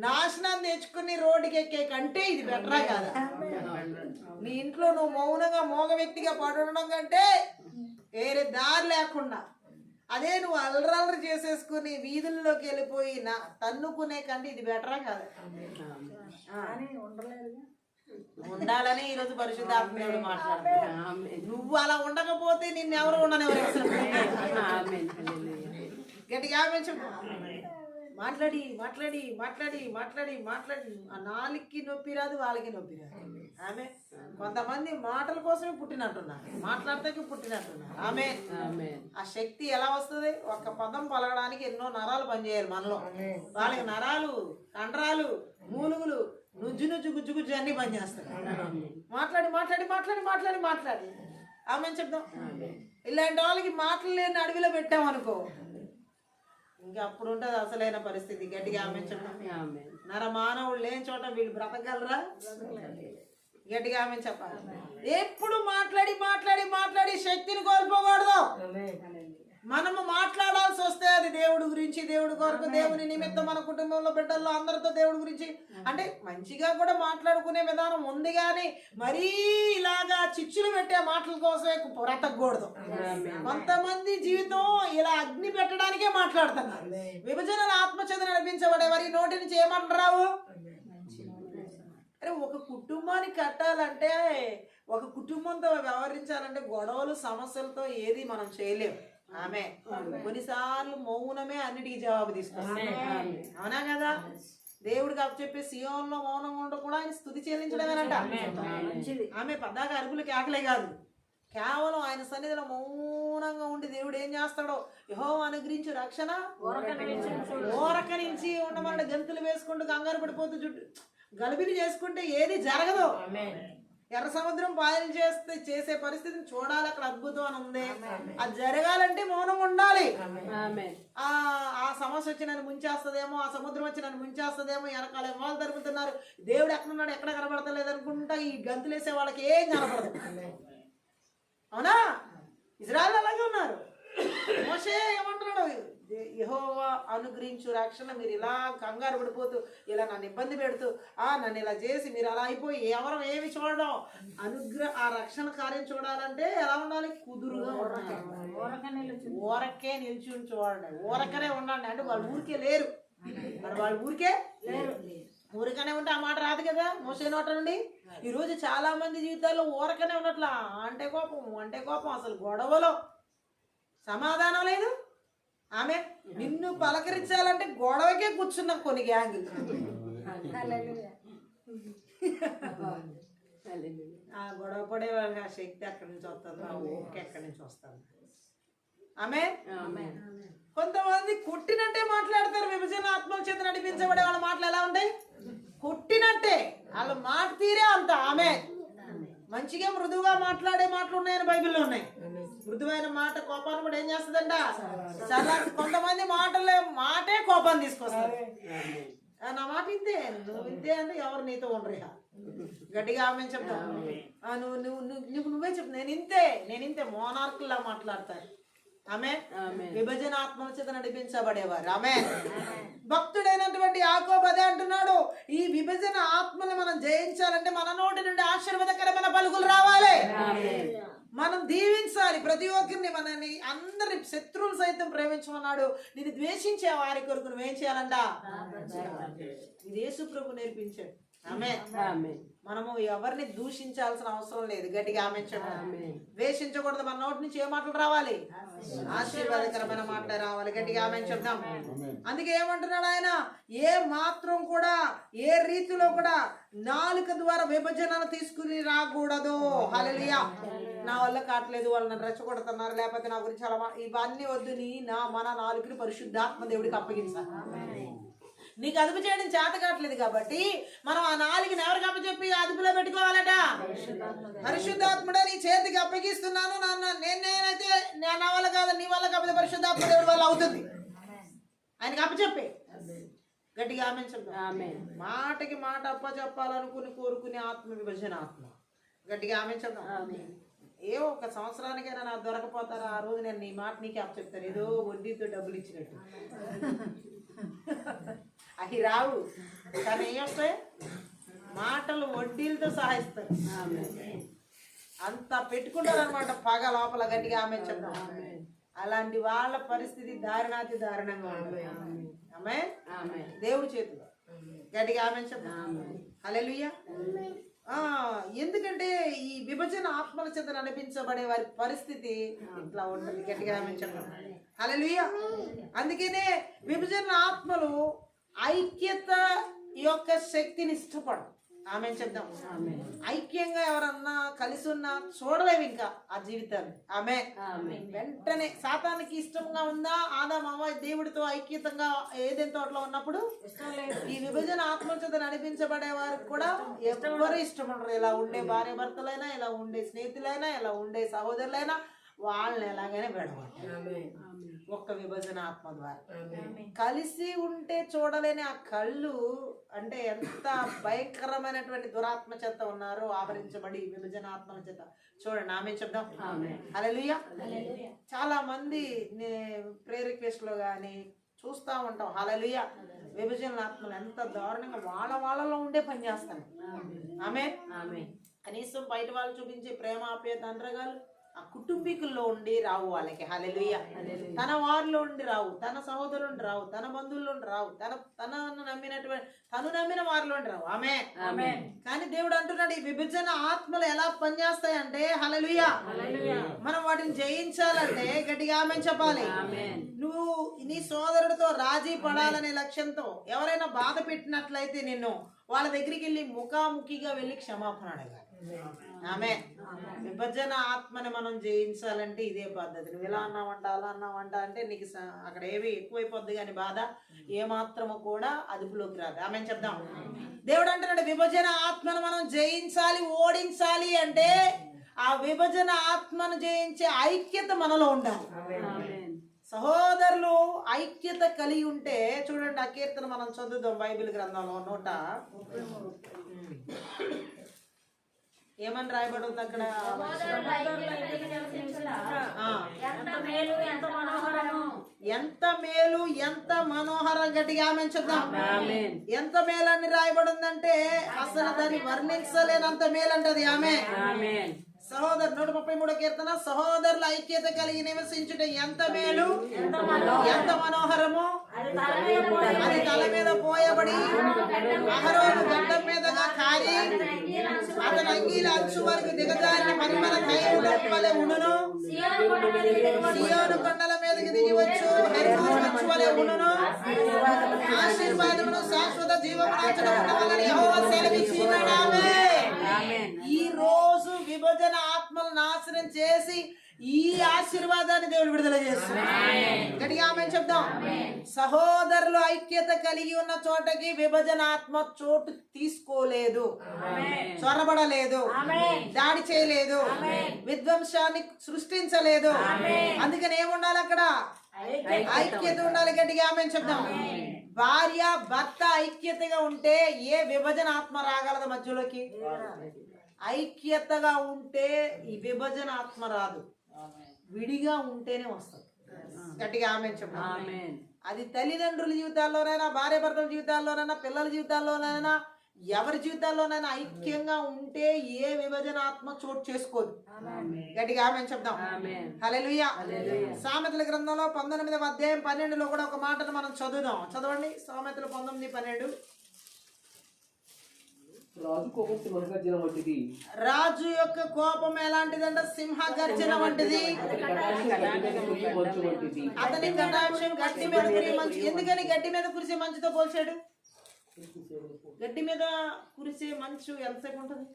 నాశనం తెచ్చుకుని రోడ్డుకి ఎక్కే కంటే ఇది బెటరా కాదా? నీ ఇంట్లో నువ్వు మౌనంగా మోగ వ్యక్తిగా పడడం కంటే వేరే దారి లేకుండా అదే నువ్వు అల్లరల్లరి చేసేసుకుని వీధుల్లోకి వెళ్ళిపోయి తన్నుకునే కంటే ఇది బెటరా కాదా? ఉండాలని ఈరోజు పరిశుద్ధాత్మడు మాట్లాడుతున్నాడు. నువ్వు అలా ఉండకపోతే నిన్ను ఎవరు ఉండనివ్వరు. గట్టిగా మాట్లాడి మాట్లాడి మాట్లాడి మాట్లాడి మాట్లాడి ఆ నాలుగుకి నొప్పి రాదు, వాళ్ళకి నొప్పి రాదు. ఆమె కొంతమంది మాటల కోసమే పుట్టినట్టున్నారు, మాట్లాడతాకి పుట్టినట్టున్నారు. ఆమె ఆ శక్తి ఎలా వస్తుంది? ఒక్క పదం పలకడానికి ఎన్నో నరాలు పనిచేయాలి మనలో. వాళ్ళకి నరాలు, కండరాలు, మూలుగులు, నుజ్జు నుజ్జు గుజ్జు గుజ్జు అన్ని పనిచేస్తాయి. మాట్లాడి మాట్లాడి మాట్లాడి మాట్లాడి మాట్లాడి ఆమె చెప్దాం. ఇలాంటి వాళ్ళకి మాటలు లేని అడవిలో పెట్టామనుకో, ఇంకా అప్పుడు ఉంటుంది అసలైన పరిస్థితి. గట్టిగా ఆమె చెప్పడం. నర మానవుడు లేని చోట వీళ్ళు బ్రతకగలరా? గట్టిగా ఆమె చెప్పాలి. ఎప్పుడు మాట్లాడి మాట్లాడి మాట్లాడి శక్తిని కోల్పోకూడదు. మనము మాట్లాడాల్సి వస్తే అది దేవుడి గురించి, దేవుడి కొరకు, దేవుని నిమిత్తం, మన కుటుంబంలో బిడ్డల్లో అందరితో దేవుడి గురించి అంటే మంచిగా కూడా మాట్లాడుకునే విధానం ఉంది. కానీ మరీ ఇలాగా చిచ్చులు పెట్టే మాటల కోసమే బ్రతకూడదు. కొంతమంది జీవితం ఇలా అగ్ని పెట్టడానికే మాట్లాడుతున్నారు. విభజనలు ఆత్మచేత నడిపించబడే వారి నోటి నుంచి ఏమంటారు? అరే ఒక కుటుంబాన్ని కట్టాలంటే, ఒక కుటుంబంతో వ్యవహరించాలంటే గొడవలు సమస్యలతో ఏది మనం చేయలేము. ఆమె కొన్నిసార్లు మౌనమే అన్నిటికీ జవాబు తీసుకొస్తాం. అవునా కదా? దేవుడికి అప్పచెప్పే సియోన్లో మౌనంగా ఉండ కూడా ఆయన స్తుతి చెల్లించడమేనంట. ఆమె పద్దాక అరుపులు కేకలే కాదు, కేవలం ఆయన సన్నిధిలో మౌనంగా ఉండి దేవుడు ఏం చేస్తాడో యెహోవా అనుగ్రహించు రక్షణ ఓరక నుంచి ఉండమన్న గంతులు వేసుకుంటూ కంగారు పడిపోతూ జుట్టు గలిబిలి చేసుకుంటే ఏది జరగదు. ఎర్ర సముద్రం పాయలు చేసే పరిస్థితిని చూడాలి. అక్కడ అద్భుతం అని ఉంది. అది జరగాలంటే మౌనం ఉండాలి. ఆ సమస్య వచ్చి నన్ను ముంచేస్తుందేమో, ఆ సముద్రం వచ్చి నన్ను ముంచేస్తుందేమో, వెనకాల ఎవరు తరుగుతున్నారు, దేవుడు ఎక్కడున్నాడు, ఎక్కడ కనబడతలేదు అనుకుంటా ఈ గంతులు వేసే వాళ్ళకి ఏం కనపడదు. అవునా? ఇజ్రాయెల్ అలాగే ఉన్నారు. మోషే ఏమంటున్నాడు? యెహోవా అనుగ్రహించు రక్షణ. మీరు ఇలా కంగారు పడిపోతూ ఇలా నన్ను ఇబ్బంది పెడుతూ నన్ను ఇలా చేసి మీరు అలా అయిపోయి ఎవరు ఏమి చూడడం, ఆ రక్షణ కార్యం చూడాలంటే ఎలా ఉండాలి? కుదురుగా ఉండాలి. ఊరకే నిల్చుని చూడండి, ఊరకనే ఉండండి. అంటే వాళ్ళు ఊరికే లేరు, వాళ్ళు ఊరికే లేరు. ఊరికనే ఉంటే ఆ మాట రాదు కదా మోసే నోట నుండి. ఈరోజు చాలా మంది జీవితాల్లో ఊరకనే ఉన్నట్లా, అంటే కోపం అసలు గొడవలో సమాధానం లేదు. ఆమె నిన్ను పలకరించాలంటే గొడవకే కూర్చున్నాం కొన్ని గ్యాంగులు. ఆ గొడవ పడే వాళ్ళకి ఆ శక్తి ఎక్కడి నుంచి వస్తుంది, ఆ ఓపిక ఎక్కడి నుంచి వస్తుంది? ఆమె కొంతమంది కొట్టినట్టే మాట్లాడతారు. విభజన ఆత్మల చేత నడిపించబడే వాళ్ళ మాటలు ఎలా ఉంటాయి? కొట్టినట్టే, వాళ్ళ మాట తీరే అంత. ఆమె మంచిగా మృదువుగా మాట్లాడే మాటలు ఉన్నాయని బైబిల్లో ఉన్నాయి. మృదువైన మాట కోపాన్ని కూడా ఏం చేస్తుందంట? చాలా కొంతమంది మాటే కోపాన్ని తీసుకొస్తారు. నా మాట ఇంతే, నువ్వు ఇంతే అంటే ఎవరు నీతో ఉండరు. గట్టిగా ఆమె చెప్తాను. నువ్వే చెప్పు, నేను ఇంతే మోనార్కుల్లా మాట్లాడతారు. ఆమె విభజన ఆత్మల చేత నడిపించబడేవారు. ఆమె భక్తుడైనటువంటి యాకోబు అదే అంటున్నాడు. ఈ విభజన ఆత్మను మనం జయించాలంటే మన నోటి నుండి ఆశీర్వాదకరమైన పలుకులు రావాలి. మనం దీవించాలి ప్రతి ఒక్కరిని. మనని అందరి శత్రువులు సైతం ప్రేమించమన్నాడు. నేను ద్వేషించే వారి కొరకు నువ్వేం చేయాలంట? ఇది యేసు ప్రభు నేర్పించాడు. మనము ఎవరిని దూషించాల్సిన అవసరం లేదు. గట్టిగా ఆమె ద్వేషించకూడదు. మన నోటి నుంచి ఏ మాటలు రావాలి? ఆశీర్వాదకరమైన మాటలు రావాలి. గట్టిగా ఆమె చెప్దాం. అందుకే ఏమంటున్నాడు ఆయన? ఏ మాత్రం కూడా ఏ రీతిలో కూడా నాలుక ద్వారా విభజనను తీసుకుని రాకూడదు. హల్లెలూయా. నా వల్ల కావట్లేదు, వాళ్ళు నన్ను రెచ్చగొడుతున్నారు, లేకపోతే నా గురించి అలా ఇవన్నీ వద్దు. మన నాలుగుని పరిశుద్ధాత్మ దేవుడికి అప్పగించాలి. నీకు అదుపు చేయడం చేత కావట్లేదు కాబట్టి మనం ఆ నాలుగుని ఎవరికి అప్పచెప్పి అదుపులో పెట్టుకోవాలట? పరిశుద్ధాత్ముడే నీ చేతికి అప్పగిస్తున్నాను, నేనైతే నా వల్ల కాదు, నీ వల్ల కాకపోతే పరిశుద్ధాత్మ దేవుడి వల్ల అవుతుంది. ఆయనకి అప్పచెప్పే. గట్టిగా ఆమె చెప్తాం. మాటకి మాట అప్ప చెప్పాలనుకుని కోరుకునే ఆత్మ విభజన ఆత్మ. గట్టిగా ఆమె చెప్తాం. ఏ ఒక సంవత్సరానికైనా నాకు దొరకపోతారా, ఆ రోజు నేను నీ మాట నీకే అప్ప చెప్తాను, ఏదో వడ్డీతో డబ్బులు ఇచ్చినట్టు. అవి రావు, కానీ ఏం వస్తాయి, మాటలు వడ్డీలతో సహాయిస్తారు. అంత పెట్టుకుంటారు అనమాట పగ లోపల. గట్టిగా ఆమె చెప్తాం. అలాంటి వాళ్ళ పరిస్థితి దారుణాతి దారుణంగా ఉంటుంది. ఆమె దేవుడి చేతిలో. గట్టిగా ఆమె చెప్తాం. హల్లెలూయా. ఎందుకంటే ఈ విభజన ఆత్మల చేత నడిపించబడే వారి పరిస్థితి ఇట్లా ఉంటుంది. గట్టిగా ఆమె చెప్తాం. హల్లెలూయా. అందుకనే విభజన ఆత్మలు ఐక్యత యొక్క శక్తిని ఇష్టపడరు. ఆమె చెప్దాం. ఐక్యంగా ఎవరన్నా కలిసి ఉన్నా చూడలేవు ఇంకా ఆ జీవితాన్ని. ఆమె వెంటనే సాతానికి ఇష్టంగా ఉందా ఆదాము అవ్వ దేవుడితో ఐక్యతంగా ఏదైనా తోటలో ఉన్నప్పుడు ఈ విభజన ఆత్మ చేత నడిపించబడే వారికి కూడా ఎవరు ఇష్టం ఉండరు. ఇలా ఉండే భార్య భర్తలైనా, ఇలా ఉండే స్నేహితులైనా, ఇలా ఉండే సహోదరులైనా వాళ్ళని ఎలాగైనా పెడవాలి ఒక్క విభజన ఆత్మ ద్వారా. కలిసి ఉంటే చూడలేని ఆ కళ్ళు అంటే ఎంత భయంకరమైనటువంటి దురాత్మ చేత ఉన్నారో ఆవరించబడి విభజన ఆత్మల చేత. చూడండి ఆమె చెప్దాం. హల్లెలూయా. చాలా మంది ప్రేయర్ రిక్వెస్ట్ లో గానీ చూస్తూ ఉంటాం. హల్లెలూయా. విభజన ఆత్మలు ఎంత దారుణంగా వాళ్ళలో ఉండే పని చేస్తాను. ఆమె కనీసం బయట వాళ్ళు చూపించే ప్రేమ ఆప్యాయత అనురాగాలు ఆ కుటుంబీకుల్లో ఉండి రావు వాళ్ళకి. హల్లెలూయా. తన వారిలో ఉండి రావు, తన సహోదరులు ఉండి రావు, తన బంధువుల్లో ఉండి రావు, తను నమ్మిన వారిలో ఉండి రావు. ఆమె కానీ దేవుడు అంటున్నాడు ఈ విభజన ఆత్మలు ఎలా పనిచేస్తాయంటే, హల్లెలూయా, మనం వాటిని జయించాలంటే గట్టిగా ఆమె చెప్పాలి. నువ్వు నీ సోదరుడితో రాజీ పడాలనే లక్ష్యంతో ఎవరైనా బాధ పెట్టినట్లయితే నిన్ను వాళ్ళ దగ్గరికి వెళ్ళి ముఖాముఖిగా వెళ్ళి క్షమాపణ అడగాలి. ఆమె విభజన ఆత్మని మనం జయించాలంటే ఇదే పద్ధతి. నువ్వు ఇలా అన్నావంట, అలా అన్నావంట అంటే నీకు అక్కడ ఏవి ఎక్కువైపోద్ది కానీ బాధ ఏమాత్రము కూడా అదుపులోకి రాదు. ఆమె చెప్దాం. దేవుడు అంటున్నాడు విభజన ఆత్మను మనం జయించాలి, ఓడించాలి అంటే ఆ విభజన ఆత్మను జయించే ఐక్యత మనలో ఉండాలి. సహోదరులు ఐక్యత కలిగి ఉంటే చూడండి, ఆ కీర్తన మనం చదువుదాం బైబిల్ గ్రంథంలో 100 ఏమని రాయబడి ఉంది అక్కడ? ఎంత మేలు ఎంత మనోహరం. గట్టిగా ఆమె చూద్దాం. ఎంత మేలు అని రాయబడి ఉందంటే అసలు దాన్ని వర్ణించలేనంత మేలు అంటది ఆమె. సహోదరు 133 కీర్తన, సహోదరుల ఐక్యత కలిగి నివసించుట ఎంత మేలు ఎంత మనోహరము. అది తల మీద పోయబడి అహరోను గడ్డం మీదగా కారి అతని అంగీల అంచు వరకు దిగజారిన పరిమళ తైలం వలె ఉండును. సియోను కొండల మీదకి దిగి వచ్చు హెర్మోను మంచు వలె ఉండును. ఆశీర్వాదమును శాశ్వత జీవమును యెహోవా సెలవిచ్చినాడు. ఈ రోజు విభజన ఆత్మలు నాశనం చేసి ఈ ఆశీర్వాదాన్ని దేవుడు విడుదల చేస్తున్నాడు. గట్టిగా ఆమె చెప్దాం. సహోదరులు ఐక్యత కలిగి ఉన్న చోటకి విభజన ఆత్మ చోటు తీసుకోలేదు, చొరబడలేదు, దాడి చేయలేదు, విధ్వంసాన్ని సృష్టించలేదు. అందుకని ఏముండాలి అక్కడ? ఐక్యత ఉండాలి. గట్టిగా ఆమె చెప్దాం. భార్య భర్త ఐక్యతగా ఉంటే ఏ విభజన ఆత్మ రాగలదు మధ్యలోకి? ఐక్యతగా ఉంటే ఈ విభజన ఆత్మ రాదు, విడిగా ఉంటేనే వస్తుంది. గట్టిగా ఆమె చెప్పాలి. అది తల్లిదండ్రుల జీవితాల్లోనైనా, భార్య భర్తల జీవితాల్లోనైనా, పిల్లల జీవితాల్లోనైనా, ఎవరి జీవితాల్లోనైనా ఐక్యంగా ఉంటే ఏ విభజన ఆత్మ చోటు చేసుకోదు. గట్టిగా ఆమె చెప్దాం. హల్లెలూయా. సామెతల గ్రంథంలో 19వ అధ్యాయం 12లో కూడా ఒక మాటను మనం చదువుదాం. చదవండి. సామెతలు 19:12. రాజు యొక్క కోపం ఎలాంటిదంట? సింహ గర్జన వంటిది. అతని కటాక్షం గడ్డి మీద కురిసే మంచు. ఎందుకని గడ్డి మీద కురిసే మంచుతో పోల్చాడు? గడ్డి మీద కురిసే మంచు ఎంతసేపు ఉంటుంది?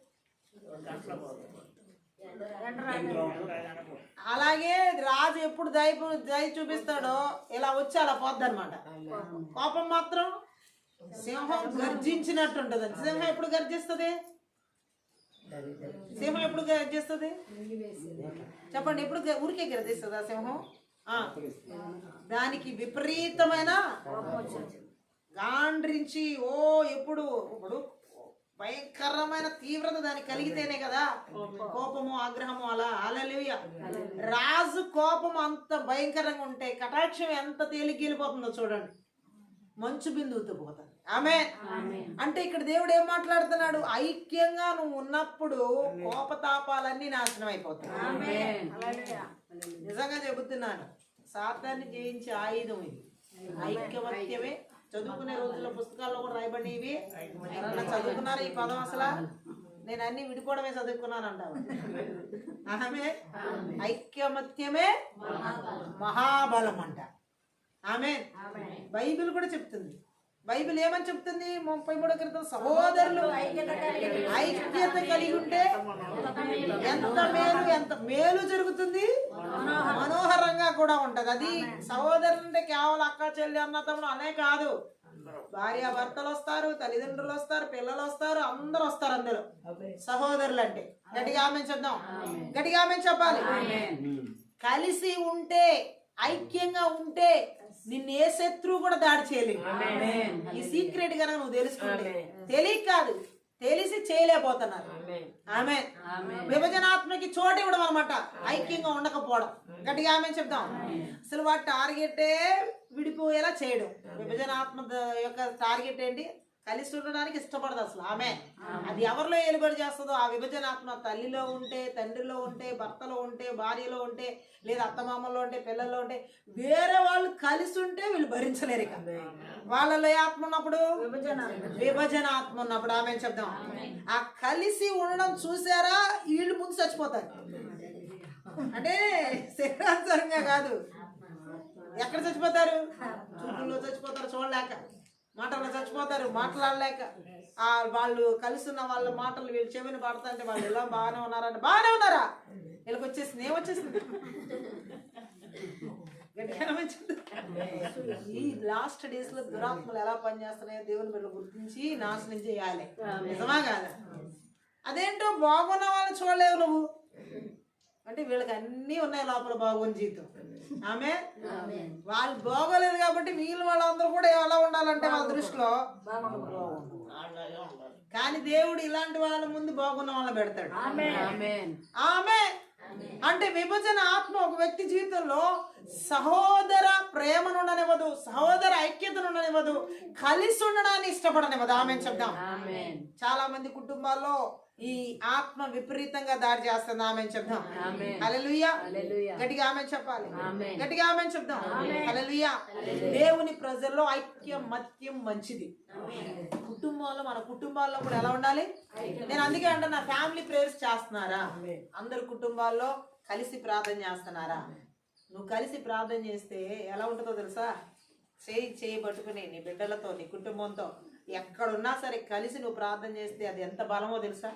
అలాగే రాజు ఎప్పుడు దయ చూపిస్తాడో ఇలా వచ్చి అలా పోద్ది అనమాట. కోపం మాత్రం సింహం గర్జించినట్టు ఉంటుంది. సింహం ఎప్పుడు గర్జిస్తుంది? సింహం ఎప్పుడు గర్జిస్తుంది చెప్పండి? ఎప్పుడు ఊరికే గర్జిస్తుందా సింహం? దానికి విపరీతమైన గాండ్రించి ఇప్పుడు భయంకరమైన తీవ్రత దానికి కలిగితేనే కదా కోపము ఆగ్రహము అలా. హల్లెలూయా. రాజు కోపం అంత భయంకరంగా ఉంటే కటాక్షం ఎంత తేలిగ్గా వెళ్ళిపోతుందో చూడండి, మంచు బిందువుతో పోతుంది. ఆమేన్. అంటే ఇక్కడ దేవుడు ఏం మాట్లాడుతున్నాడు, ఐక్యంగా నువ్వు ఉన్నప్పుడు కోపతాపాలన్నీ నాశనం అయిపోతాయి. నిజంగా చెబుతున్నాను, సాతాన్ని జయించే ఆయుధం ఇది ఐక్యమత్యమే. చదువుకునే రోజుల్లో పుస్తకాల్లో కూడా రాయబడినవి. ఎవరన్నా చదువుకున్నారు ఈ పదం? అసలు నేను అన్ని విడిపోవడమే చదువుకున్నాను అంటావు. ఆమె ఐక్యమత్యమే మహాబలం అంట. ఆమె బైబిల్ కూడా చెప్తుంది. బైబిల్ ఏమని చెప్తుంది? 33 క్రితం సహోదరులు ఐక్యత కలిగి ఉంటే ఎంత మేలు జరుగుతుంది, మనోహరంగా కూడా ఉంటది. అది సహోదరులు అంటే కేవలం అక్క చెల్లి అన్న తమ్ముడు అనే కాదు, భార్య భర్తలు వస్తారు, తల్లిదండ్రులు వస్తారు, పిల్లలు వస్తారు, అందరు వస్తారు అందులో సహోదరులు అంటే. గట్టిగా ఆమె చెప్దాం, గట్టిగా ఆమె చెప్పాలి. కలిసి ఉంటే, ఐక్యంగా ఉంటే నిన్ను ఏ శత్రువు కూడా దాడి చేయలేదు. ఈ సీక్రెట్ కనుక నువ్వు తెలుసుకుంటే, తెలియక కాదు తెలిసి చేయలేకపోతున్నారు. ఆమె విభజనాత్మకి చోటు ఇవ్వడం అనమాట, ఐక్యంగా ఉండకపోవడం. గట్టిగా ఆమె చెప్దాం. అసలు వాటి టార్గెటే విడిపోయేలా చేయడం. విభజనాత్మ యొక్క టార్గెట్ ఏంటి? కలిసి ఉండడానికి ఇష్టపడదు అసలు ఆమె. అది ఎవరిలో ఏలుబడి చేస్తుందో ఆ విభజనాత్మ తల్లిలో ఉంటే, తండ్రిలో ఉంటే, భర్తలో ఉంటే, భార్యలో ఉంటే, లేదా అత్తమామల్లో ఉంటే, పిల్లల్లో ఉంటే, వేరే వాళ్ళు కలిసి ఉంటే వీళ్ళు భరించలేరు. ఇక వాళ్ళలో ఏ ఆత్మ ఉన్నప్పుడు? విభజన ఆత్మ ఉన్నప్పుడు. ఆమె చెప్దాం. ఆ కలిసి ఉండడం చూసారా, వీళ్ళు ముందు చచ్చిపోతారు. అంటే శరీరాంతరంగా కాదు, ఎక్కడ చచ్చిపోతారు? చూపుల్లో చచ్చిపోతారు, చూడలేక. మాటల్లో చచ్చిపోతారు, మాట్లాడలేక. వాళ్ళు కలిసి ఉన్న వాళ్ళ మాటలు వీళ్ళు చెవిని పడతా అంటే వాళ్ళు ఎలా బాగానే ఉన్నారంటే బాగానే ఉన్నారా, వీళ్ళకి వచ్చేసింది ఏమొచ్చేసింది. ఈ లాస్ట్ డేస్ లో దురాత్మలు ఎలా పనిచేస్తున్నాయో దేవుని బిడ్డలు గుర్తించి నాశనం చేయాలి. నిజమా కాదా? అదేంటో బాగున్న వాళ్ళు చూడలేవు నువ్వు అంటే, వీళ్ళకి అన్నీ ఉన్నాయి లోపల బాగున్న జీవితం. ఆమె వాళ్ళు బాగోలేదు కాబట్టి మిగిలిన వాళ్ళందరూ కూడా ఎలా ఉండాలంటే వాళ్ళ దృష్టిలో కానీ దేవుడు ఇలాంటి వాళ్ళ ముందు బాగున్న వాళ్ళని పెడతాడు. ఆమె అంటే విభజన ఆత్మ ఒక వ్యక్తి జీవితంలో సహోదర ప్రేమను ఉండనివ్వదు, సహోదర ఐక్యతను ఉండనివ్వదు, కలిసి ఉండడాన్ని ఇష్టపడనివ్వదు. ఆమె చెప్దాం. చాలా మంది కుటుంబాల్లో ఈ ఆత్మ విపరీతంగా దాడి చేస్తుంది. ఆమె చెప్దాం. హల్లెలూయా. గట్టిగా ఆమె చెప్పాలి, గట్టిగా ఆమె చెప్దాం. హల్లెలూయా. దేవుని ప్రజల్లో ఐక్యమత్యం మంచిది. కుటుంబంలో, మన కుటుంబాల్లో కూడా ఎలా ఉండాలి? నేను అందుకే అంటే నా ఫ్యామిలీ ప్రేయర్స్ చేస్తున్నారా? అందరు కుటుంబాల్లో కలిసి ప్రార్థన చేస్తున్నారా? నువ్వు కలిసి ప్రార్థన చేస్తే ఎలా ఉంటుందో తెలుసా? చేయి పట్టుకుని నీ బిడ్డలతో, నీ కుటుంబంతో ఎక్కడున్నా సరే కలిసి నువ్వు ప్రార్థన చేస్తే అది ఎంత బలమో తెలుసా?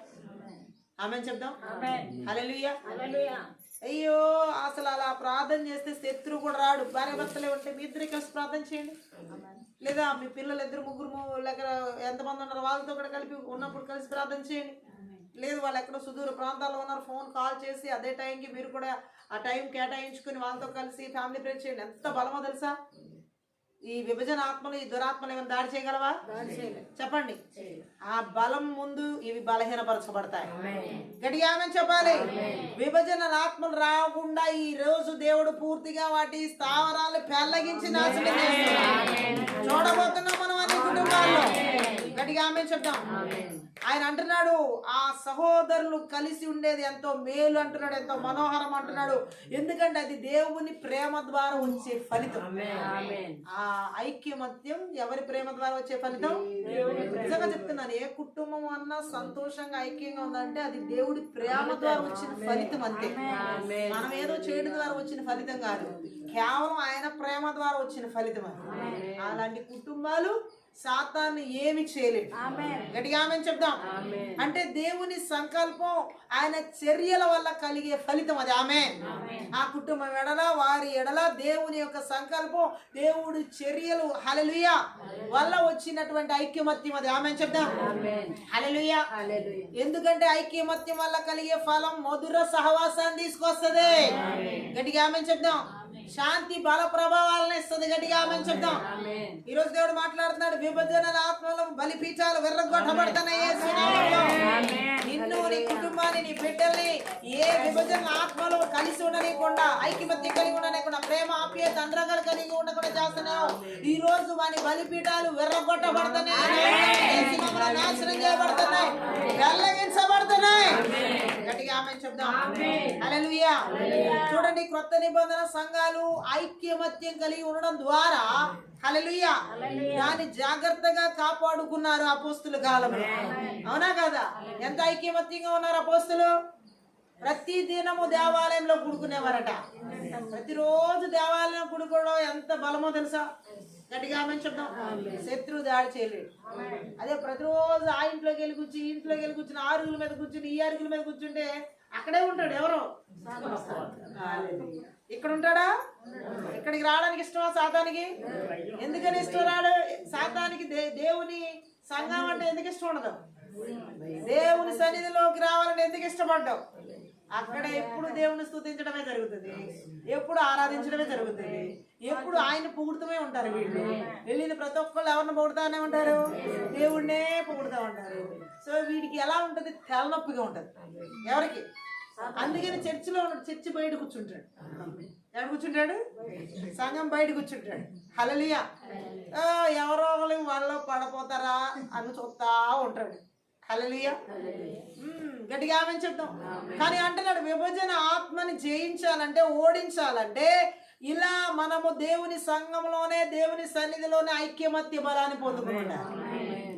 ఆమె చెప్దాం. హల్లెలూయా. అయ్యో అసలు అలా ప్రార్థన చేస్తే శత్రువు కూడా రాడు. భార్య భర్తలే ఉంటే మీ ఇద్దరు కలిసి ప్రార్థన చేయండి, లేదా మీ పిల్లలు ఇద్దరు ముగ్గురు లేక ఎంతమంది ఉన్నారు వాళ్ళతో కూడా కలిపి ఉన్నప్పుడు కలిసి ప్రార్థన చేయండి. లేదు వాళ్ళు ఎక్కడో సుదూర ప్రాంతాల్లో ఉన్నారు, ఫోన్ కాల్ చేసి అదే టైంకి మీరు కూడా ఆ టైం కేటాయించుకుని వాళ్ళతో కలిసి ఫ్యామిలీ ప్రేయర్ చేయండి. ఎంత బలమో తెలుసా? ఈ విభజన ఆత్మలు, ఈ దురాత్మలు ఏమైనా దాడి చేయగలవా? చెప్పండి. ఆ బలం ముందు ఇవి బలహీనపరచబడతాయి. గట్టిగా ఆమె చెప్పాలి. విభజన ఆత్మలు రాకుండా ఈ రోజు దేవుడు పూర్తిగా వాటి స్థావరాలు పెళ్లగించి నాశనం చేస్తున్నాడు. చూడబోతున్నాం మనం అన్ని కుటుంబాల్లో. గట్టిగా ఆమె చెప్తాం. ఆయన అంటున్నాడు ఆ సహోదరులు కలిసి ఉండేది ఎంతో మేలు అంటున్నాడు, ఎంతో మనోహరం అంటున్నాడు. ఎందుకంటే అది దేవుని ప్రేమ ద్వారా వచ్చే ఫలితం. ఆ ఐక్యమత్యం ఎవరి ప్రేమ ద్వారా వచ్చే ఫలితం? నిజంగా చెప్తున్నాను, ఏ కుటుంబం అన్నా సంతోషంగా ఐక్యంగా ఉందంటే అది దేవుడి ప్రేమ ద్వారా వచ్చిన ఫలితం అంతే. మనం ఏదో చేయడం ద్వారా వచ్చిన ఫలితం కాదు, కేవలం ఆయన ప్రేమ ద్వారా వచ్చిన ఫలితం అది. అలాంటి కుటుంబాలు సాతాన్ని ఏమి చేయలేదు. గట్టిగా ఆమె చెప్దాం. అంటే దేవుని సంకల్పం, ఆయన చర్యల వల్ల కలిగే ఫలితం అది. ఆమె ఆ కుటుంబం ఎడల, వారి ఎడల దేవుని యొక్క సంకల్పం, దేవుడి చర్యలు హల్లెలూయా వల్ల వచ్చినటువంటి ఐక్యమత్యం అది. ఆమె చెప్దాం. హల్లెలూయా. ఎందుకంటే ఐక్యమత్యం వల్ల కలిగే ఫలం మధుర సహవాసాన్ని తీసుకొస్తుంది. గట్టిగా ఆమె చెప్దాం. శాంతి బల ప్రభావాలను ఇస్తుంది. గట్టిగా ఆమేన్ చెప్దాం. ఈ రోజు దేవుడు మాట్లాడుతున్నాడు, విభజనల ఆత్మలు బలిపీఠాలు విర్రగొట్టబడుతున్నాయి. నిన్ను, నీ కుటుంబాన్ని, నీ బిడ్డల్ని ఏ విభజన ఆత్మలు కలిసి ఉండనీయకుండా, ఐక్యమత్యం కలిగి ఉండనీయకుండా, ప్రేమ ఆప్యాయత అనురాగాలు కలిగి ఉండకుండా చేస్తున్నావు. ఈ రోజు వాని బలిపీఠాలు విర్రగొట్టబడుతున్నాయి, నాశనం చేయబడుతున్నాయి, వెల్లగించబడుతున్నాయి. గట్టిగా ఆమేన్ చెప్దాం. హల్లెలూయా. చూడండి, క్రొత్త నిబంధన సంఘాలు ఐక్యమత్యం కలిగి ఉండడం ద్వారా హల్లెలూయా దాన్ని జాగ్రత్తగా కాపాడుకున్నారు అపోస్తుల కాలంలో. అవునా కదా? ఎంత ఐక్యమత్యంగా ఉన్నారు అపోస్తులు? ప్రతి దినము దేవాలయంలో కూడుకునేవారట. ప్రతిరోజు దేవాలయం కూడుకోవడం ఎంత బలమో తెలుసా? గట్టిగా ఆమేన్ చెప్దాం. శత్రువు దాడి చేయలేడు. అదే ప్రతిరోజు ఆ ఇంట్లోకి వెళ్ళి కూర్చుని, ఇంట్లోకి వెళ్ళి కూర్చుని, ఆరుగుల మీద కూర్చుని, ఈ ఆరుగుల మీద కూర్చుంటే అక్కడే ఉంటాడు. ఎవరో ఇక్కడ ఉంటాడా? ఇక్కడికి రావడానికి ఇష్టమా సాతానికి? ఎందుకని ఇష్టం రాడు సాతానికి? దేవుని సంఘం అంటే ఎందుకు ఇష్టం ఉండదు? దేవుని సన్నిధిలోకి రావాలంటే ఎందుకు ఇష్టపడ్డావు? అక్కడ ఎప్పుడు దేవుని స్తుతించడమే జరుగుతుంది, ఎప్పుడు ఆరాధించడమే జరుగుతుంది, ఎప్పుడు ఆయన పొగుడుతూనే ఉంటారు. వీళ్ళు వెళ్ళిన ప్రతి ఒక్కళ్ళు ఎవరిని పొగుడుతానే ఉంటారు? దేవుడినే పొగుడుతూ ఉంటారు. సో వీడికి ఎలా ఉంటుంది? తలనొప్పిగా ఉంటుంది. ఎవరికి? అందుకని చర్చిలో ఉన్నాడు, చర్చి బయట కూర్చుంటాడు. ఎక్కడ కూర్చుంటాడు? సంఘం బయట కూర్చుంటాడు. హల్లెలూయా. ఎవరో వాళ్ళు పడపోతారా అని చూస్తా ఉంటాడు. హల్లెలూయా. గట్టిగా ఆమేన్ చెప్తాం. కానీ అంటున్నాడు, విభజన ఆత్మని జయించాలంటే, ఓడించాలంటే ఇలా మనము దేవుని సంఘంలోనే, దేవుని సన్నిధిలోనే ఐక్యమత్య బలాన్ని పొందుకుంటాం.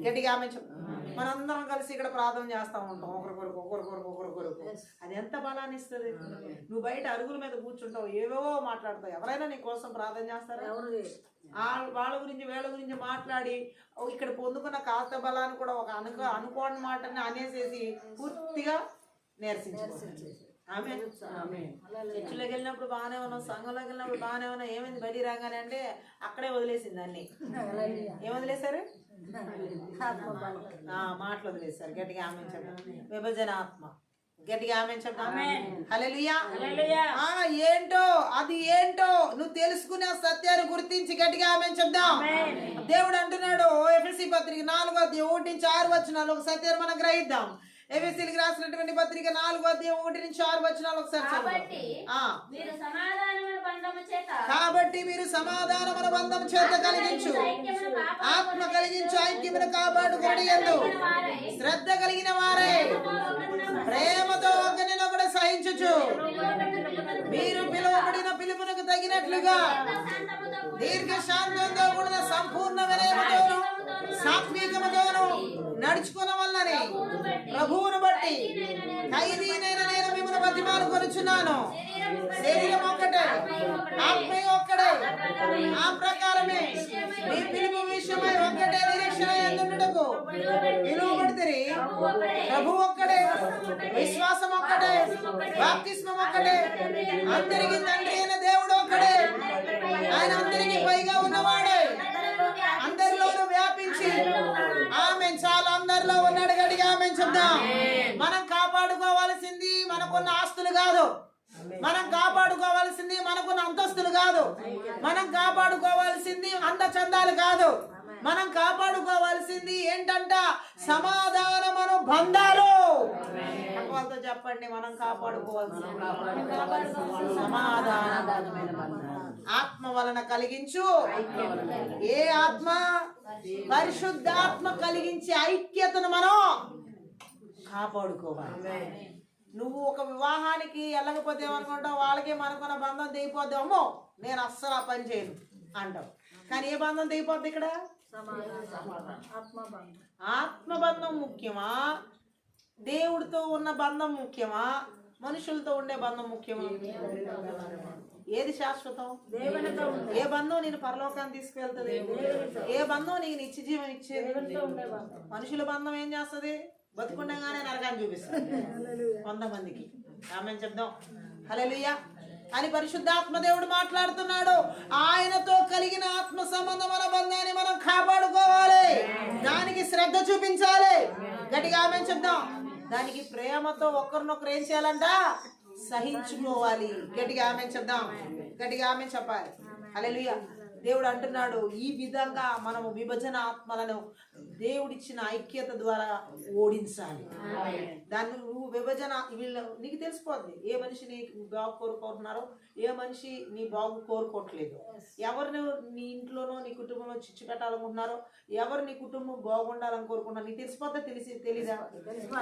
గట్టిగా ఆమేన్ చెప్తాం. మనందరం కలిసి ఇక్కడ ప్రార్థన చేస్తూ ఉంటాం, ఒకరికొరకు. అది ఎంత బలాన్ని ఇస్తుంది? నువ్వు బయట అరుగుల మీద కూర్చుంటావు, ఏవేవో మాట్లాడతావు. ఎవరైనా నీ కోసం ప్రార్థన చేస్తారా? వాళ్ళ గురించి వీళ్ళ గురించి మాట్లాడి ఇక్కడ పొందుకున్న కాస్త బలాన్ని కూడా ఒక అనుకోని మాటని అనేసేసి పూర్తిగా నీరసించారు. చర్చిలోకి వెళ్ళినప్పుడు బాగానే ఉన్నాం, సంఘంలోకి వెళ్ళినప్పుడు బాగానే ఉన్నాం, ఏమైంది బయటికి రాగానే అంటే అక్కడే వదిలేసింది అన్ని. ఏం వదిలేశారు? మాటలు వదిలేశారు. గట్టిగా ఆమేన్ చెప్తాం. విభజన ఆత్మ. గట్టిగా ఆమేన్ చెప్తాం. హల్లెలూయా. ఏంటో అది ఏంటో నువ్వు తెలుసుకునే సత్యాన్ని గుర్తించి గట్టిగా ఆమేన్ చెప్దాం. దేవుడు అంటున్నాడు ఎఫెసీ పత్రిక 4:1-6 ఒక సత్యాన్ని మనం గ్రహిద్దాం. ఎఫెసీలకు రాసినటువంటి పత్రిక 4:1-6 ఒకసారి కాబట్టి మీరు సమాధానమున బంధము చేత కలిగించు ఆత్మ కలిగించు ఐక్యమును కాపాడుకొనుడి యందు శ్రద్ధ కలిగిన వారే ప్రేమతో ఒకరినొకడు సహించుచు మీరు పిలువబడిన పిలుపునకు తగినట్లుగా దీర్ఘ శాంతంతో కూడిన సంపూర్ణ వినయముతోను సాత్వికముతోను నడుచుకున్న వల్లనే ప్రభువును బట్టి ఖైదీనైన నేను మిమ్మల్ని బతిమాలుకొనుచున్నాను. శరీరం ఒక్కటే, ఆత్మ ఒక్కడే, ఆ ప్రకారమే మీ పిలుపు విషయమై ఒక్కటే నిరీక్షణ ఎందుకు పిలువబడితిరి. ప్రభు ఒక్కడే, విశ్వాసం ఒక్కటే, బాప్తిస్మం ఒక్కటే, అందరికి తండ్రి అయిన దేవుడు ఒక్కడే, ఆయన అందరికి పైగా ఉన్నవాడే, అందరిలోనూ వ్యాపించి ఆమేన్ చాలా అందరిలో ఉన్నాడు. గట్టిగా ఆమేన్ చెప్దాం. మనం కాపాడుకోవాల్సింది మనకున్న ఆస్తులు కాదు, మనం కాపాడుకోవాల్సింది మనకున్న అంతస్తులు కాదు, మనం కాపాడుకోవాల్సింది అందచందాలు కాదు, మనం కాపాడుకోవాల్సింది ఏంటంట? సమాధానమను బంధాలు. వాళ్ళతో చెప్పండి, మనం కాపాడుకోవాల్సింది సమాధానమైన బంధాలు. ఆత్మ వలన కలిగించు. ఏ ఆత్మ? పరిశుద్ధాత్మ కలిగించే ఐక్యతను మనం కాపాడుకోవాలి. నువ్వు ఒక వివాహానికి వెళ్ళకపోతే ఏమనుకుంటావు? వాళ్ళకి మనకున్న బంధం తెగిపోద్ది, అమ్మో నేను అస్సలు ఆ పని చేయను అంటావు. కానీ ఏ బంధం తెగిపోద్ది ఇక్కడ? ఆత్మబంధం ముఖ్యమా? దేవుడితో ఉన్న బంధం ముఖ్యమా? మనుషులతో ఉండే బంధం ముఖ్యమా? ఏది శాశ్వతం? ఏ బంధం నేను పరలోకాన్ని తీసుకువెళ్తుంది? ఏ బంధం నీకు నిత్య జీవం ఇచ్చేది? మనుషుల బంధం ఏం చేస్తుంది? బతుకుండగానే నరకాన్ని చూపిస్తుంది కొంతమందికి. ఆమేన్ చెప్దాం. హల్లెలూయా అని పరిశుద్ధాత్మ దేవుడు మాట్లాడుతున్నాడు. ఆయనతో కలిగిన ఆత్మ సంబంధమైన బంధాన్ని మనం కాపాడుకోవాలి, దానికి శ్రద్ధ చూపించాలి. గట్టిగా ఆమేన్ చెప్దాం. దానికి ప్రేమతో ఒకరినొకరు ఏం చేయాలంట? సహించుకోవాలి. గట్టిగా ఆమె చెప్దాం, గట్టిగా ఆమె చెప్పాలి. హల్లెలూయా. దేవుడు అంటున్నాడు ఈ విధంగా మనము విభజన ఆత్మలను దేవుడిచ్చిన ఐక్యత ద్వారా ఓడించాలి. దాన్ని నువ్వు విభజన నీకు తెలిసిపోద్ది ఏ మనిషి నీ బాగు కోరుకుంటున్నారో ఏ మనిషి నీ బాగు కోరుకోవట్లేదు. ఎవరిని నీ ఇంట్లోనో నీ కుటుంబంలో చిచ్చు పెట్టాలనుకుంటున్నారో ఎవరు నీ కుటుంబం బాగుండాలని కోరుకుంటున్నారు నీకు తెలిసిపోద్దా? తెలీదా?